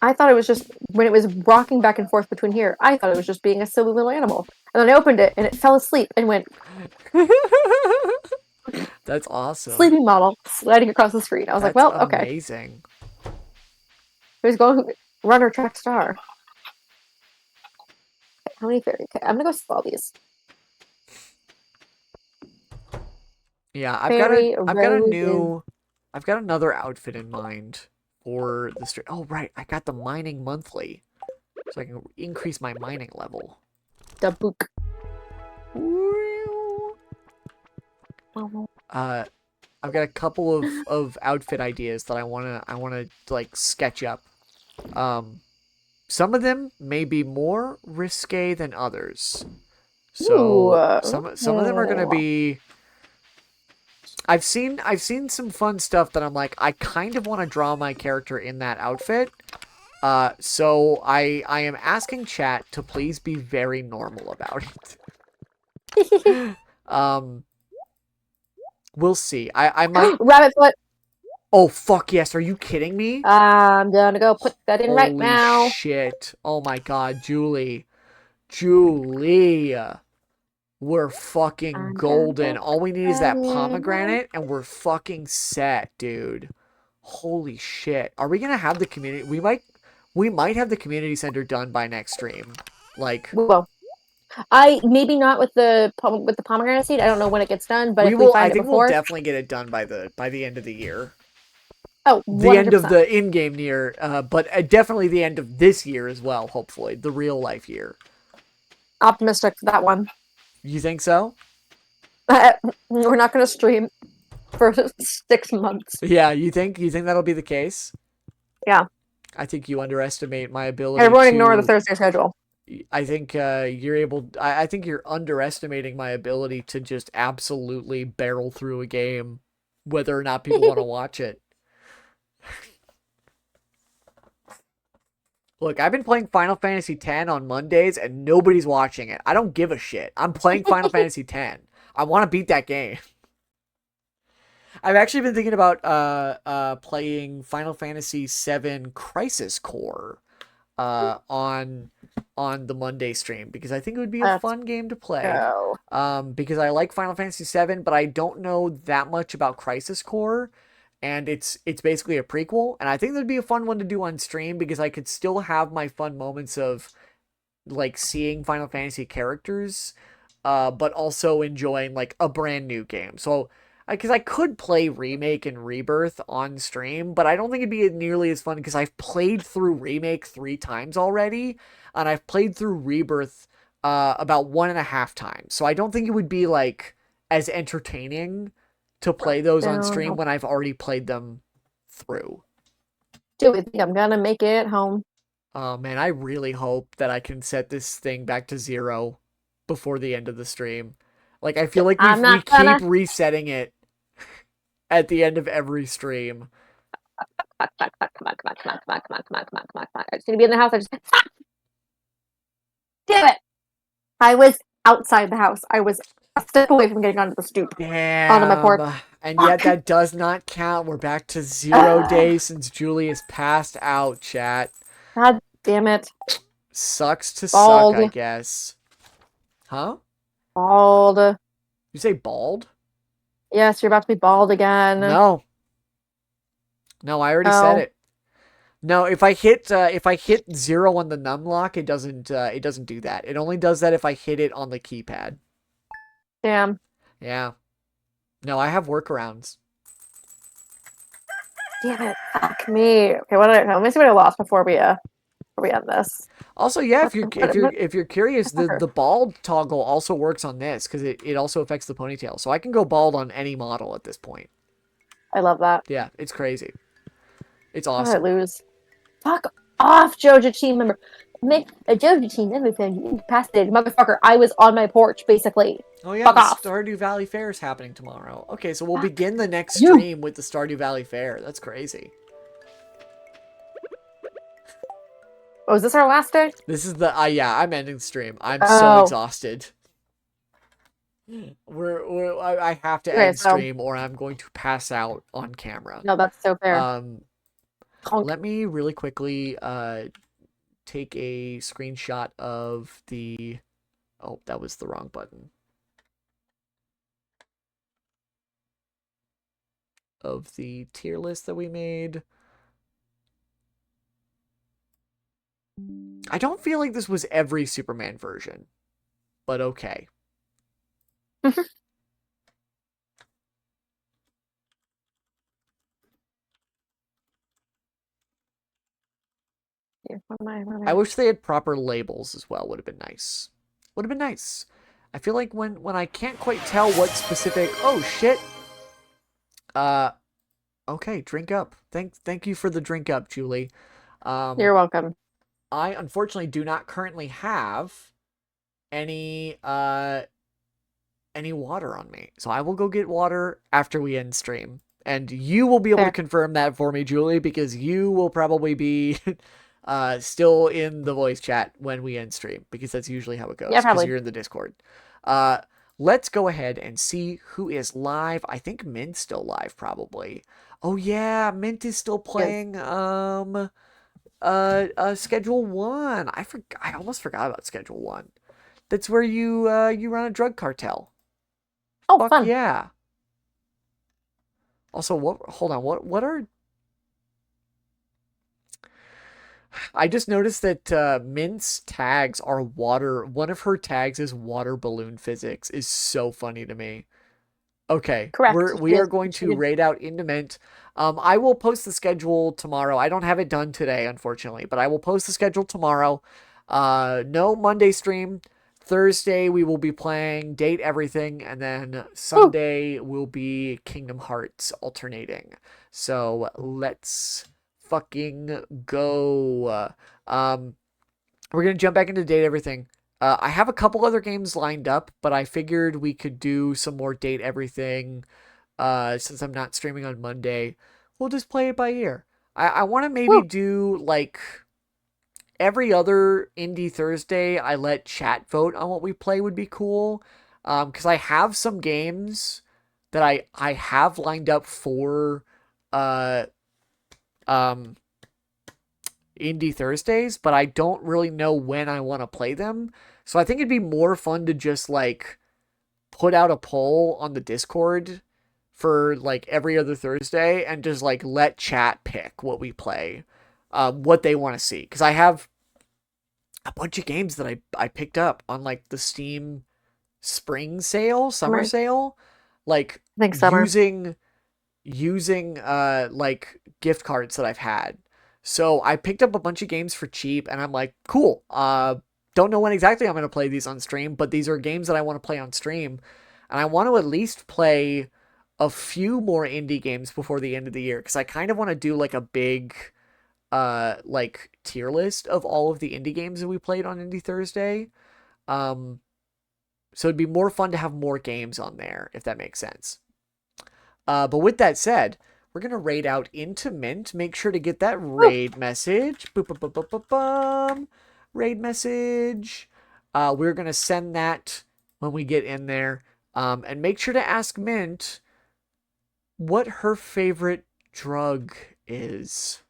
I thought it was just when it was rocking back and forth between here. I thought it was just being a silly little animal, and then I opened it, and it fell asleep and went That's awesome. sleeping model sliding across the screen. I was like, That's "Well, okay." amazing. Who's going runner track star? How many fairy? Okay, I'm gonna go sell these. Yeah, Fairy I've got a roses. new I've got another outfit in mind for the stream. Oh right, I got the mining monthly. So I can increase my mining level. The book. Uh I've got a couple of outfit ideas that I wanna like sketch up. Um some of them may be more risque than others. Ooh. So some of them are gonna be I've seen some fun stuff that I'm like, I kind of want to draw my character in that outfit. So I am asking chat to please be very normal about it. Um, we'll see. I might. Rabbit foot. Oh fuck yes! Are you kidding me? I'm gonna go put that in right Holy now. shit! Oh my god, Julie, we're fucking I'm gonna golden. go All put we need is that that in right. pomegranate, and we're fucking set, dude. Holy shit. Are we gonna have the community? We might have the community center done by next stream. Like Well, I maybe not with the pomegranate seed. I don't know when it gets done, but we if we will. I find it think we'll before, definitely get it done by the end of the year. oh, The end of 100%. the in-game year, but definitely the end of this year as well. Hopefully, the real life year. Optimistic for that one. You think so? We're not gonna stream for 6 months. Yeah, you think that'll be the case? Yeah. I think you underestimate my ability Everyone ignore the to. Thursday schedule. I think you're able. I think you're underestimating my ability to just absolutely barrel through a game, whether or not people want to watch it. Look, I've been playing Final Fantasy X on Mondays and nobody's watching it. I don't give a shit. I'm playing Final Fantasy X. I want to beat that game. I've actually been thinking about playing Final Fantasy VII Crisis Core on the Monday stream because I think it would be a Let's fun game to play. go. Because I like Final Fantasy VII, but I don't know that much about Crisis Core, and it's basically a prequel, and I think that'd be a fun one to do on stream because I could still have my fun moments of like seeing Final Fantasy characters, but also enjoying like a brand new game. So, because I could play Remake and Rebirth on stream, but I don't think it'd be nearly as fun because I've played through Remake 3 times already, and I've played through Rebirth about 1.5 times. So I don't think it would be like as entertaining to play those on stream Down. when I've already played them through. Do we think I'm gonna make it home? Oh man, I really hope that I can set this thing back to 0 before the end of the stream. Like I feel like I'm we not keep gonna. resetting it at the end of every stream. Come on, come on, come on, come on, come on, come on, come on, come on, come on, come on, come on. I just need to be in the house. I just damn it. I was outside the house. I was a step away from getting onto the stoop. Onto my porch. Damn. And yet Fuck. that does not count. We're back to 0 days since Julie has passed out, chat. God damn it. Sucks to suck, I Bald. guess. Huh? Bald. You say bald? Yes, you're about to be bald again. No. No, I already said Oh, it. No, if I hit 0 on the num lock, it doesn't do that. It only does that if I hit it on the keypad. damn. Yeah. No, I have workarounds. Damn it. Fuck me. Okay, let me see what I lost before we end this. Also, yeah, if you're if you're What, if you're curious, the fucker. the bald toggle also works on this because it also affects the ponytail. So I can go bald on any model at this point. I love that. Yeah, it's crazy. It's How did I awesome. lose? Fuck off, Joja team member. Make a Joja team member thing. Incapacitated. Motherfucker, I was on my porch, basically. Oh yeah, Fuck the off. Stardew Valley Fair is happening tomorrow. Okay, so we'll Fuck begin the next you. stream with the Stardew Valley Fair. That's crazy. Oh, is this our last day? This is the yeah, I'm ending the stream. I'm so Oh. exhausted. I have to Okay, end so stream or I'm going to pass out on camera. no, that's so fair. Um, Honk. let me really quickly take a screenshot of the. Oh, that was the wrong button. Of the tier list that we made. I don't feel like this was every Superman version, but okay. I wish they had proper labels as well. Would have been nice. Would have been nice. I feel like when I can't quite tell what specific. Oh shit. Uh. Okay, drink up. Thank you for the drink up, Julie. You're welcome. I unfortunately do not currently have any any water on me. So I will go get water after we end stream. And you will be able to confirm that for me, Julie, because you will probably be still in the voice chat when we end stream, because that's usually how it goes. Yeah, Because probably. you're in the Discord. Let's go ahead and see who is live. I think Mint's still live, probably. Oh yeah, Mint is still playing Schedule 1. I almost forgot about Schedule 1. That's where you run a drug cartel. Oh, Fuck fun. yeah. Also, hold on, what are I just noticed that Mint's tags are water. One of her tags is water balloon physics is so funny to me. Okay, Correct. we are going to raid out into Mint. I will post the schedule tomorrow. I don't have it done today, unfortunately, but I will post the schedule tomorrow. No Monday stream. Thursday we will be playing Date Everything, and then Sunday will be Kingdom Hearts alternating. So let's fucking go. Um, we're gonna jump back into date everything. I have a couple other games lined up, but I figured we could do some more date everything. Since I'm not streaming on Monday, we'll just play it by ear. I want to maybe Woo. do like every other Indie Thursday. I let chat vote on what we play would be cool. Because I have some games that I have lined up for uh um Indie Thursdays, but I don't really know when I want to play them. So I think it'd be more fun to just like put out a poll on the Discord for like every other Thursday and just like let chat pick what we play, what they want to see. Because I have a bunch of games that I picked up on like the Steam spring sale, summer Summer. sale, like I think summer. using like gift cards that I've had. So I picked up a bunch of games for cheap and I'm like, cool. Don't know when exactly I'm going to play these on stream, but these are games that I want to play on stream and I want to at least play a few more indie games before the end of the year cuz I kind of want to do like a big like tier list of all of the indie games that we played on Indie Thursday. Um so it'd be more fun to have more games on there if that makes sense. But with that said, we're gonna raid out into Mint. Make sure to get that Woo. raid message. Boop, boop, boop, boop, boop, bum. Raid message. We're gonna send that when we get in there. And make sure to ask Mint what her favorite drug is,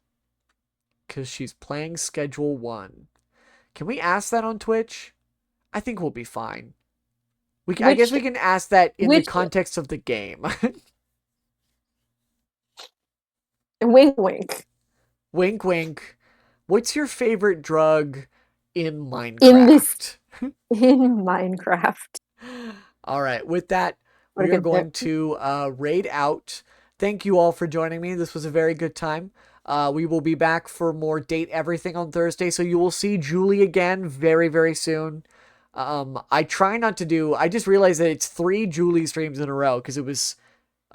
because she's playing Schedule 1. Can we ask that on Twitch? I think we'll be fine. I guess Which we can ask that in the which context of the game. wink wink Wink, wink. What's your favorite drug in in this Minecraft? in Minecraft. All right. With that, What a we are good tip. going to raid out. Thank you all for joining me. This was a very good time. We will be back for more Date Everything on Thursday, so you will see Julie again very, very soon. I try not to do. I just realized that it's 3 Julie streams in a row because it was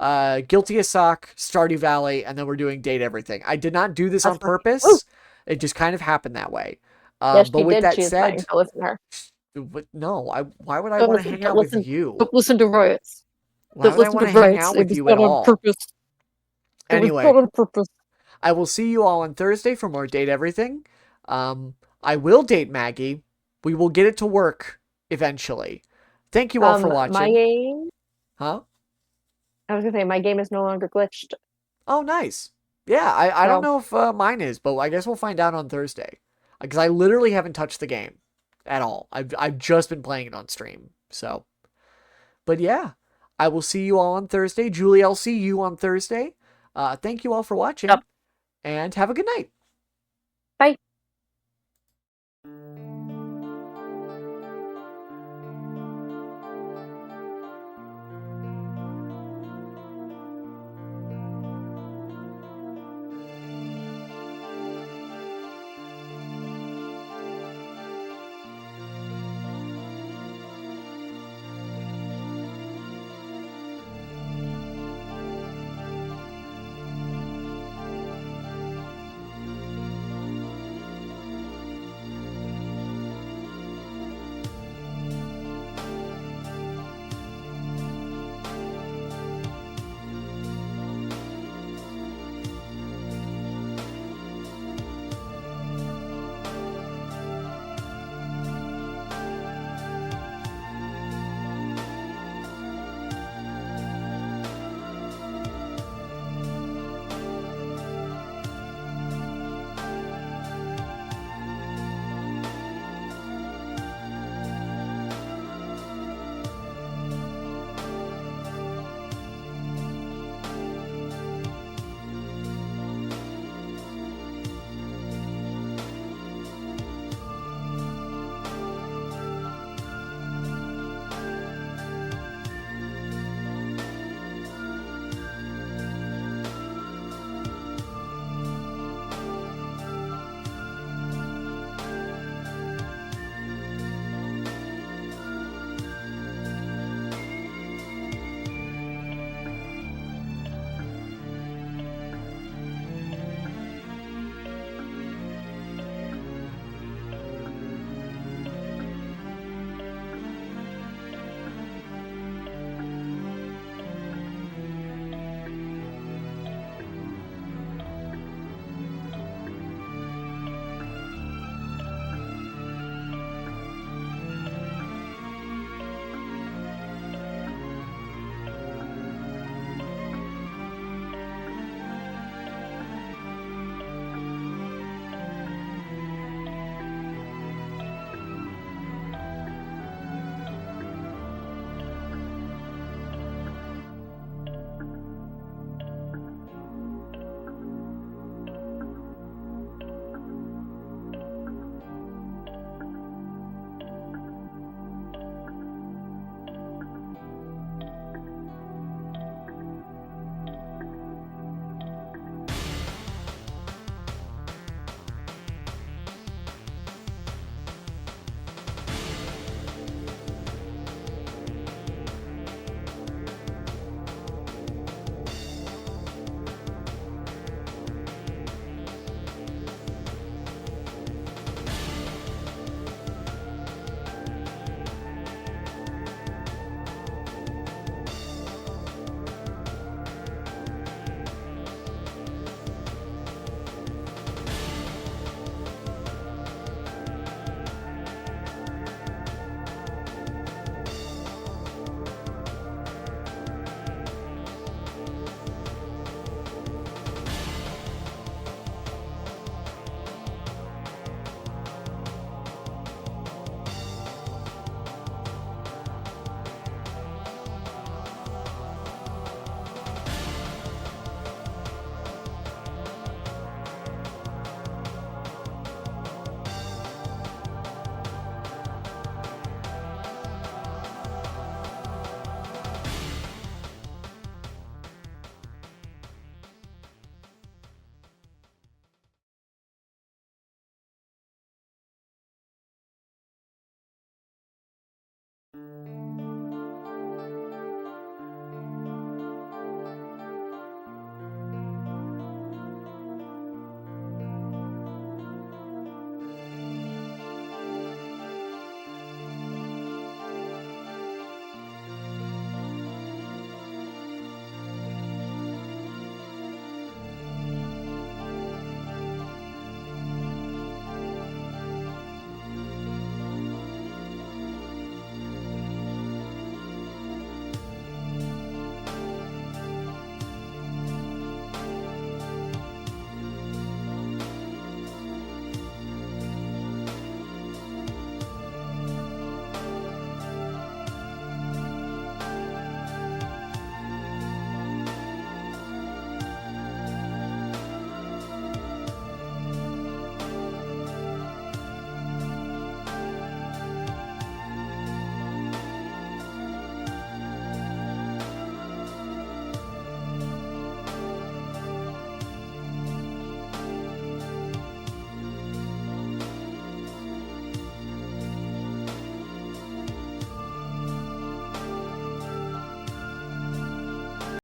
Guilty as Sock, Stardew Valley, and then we're doing Date Everything. I did not do this on That's funny. Woo. purpose. It just kind of happened that way. Yes, But she with did that choose mine. said, So listen to her. no, why would I Don't want to listen. hang Don't out with listen. you? Don't listen to Riots. Why Don't would I listen want to to hang Riots. out It with was you at done on all? purpose. It was Anyway, done on purpose. I will see you all on Thursday for more Date Everything. I will date Maggie. We will get it to work eventually. Thank you all for My watching. game. Huh? I was gonna say my game is no longer glitched. Oh, nice. Yeah, I don't So know if mine is, but I guess we'll find out on Thursday. Because I literally haven't touched the game at all. I've just been playing it on stream. So, but yeah, I will see you all on Thursday. Julie, I'll see you on Thursday. Thank you all for yep. watching, and have a good night. Bye.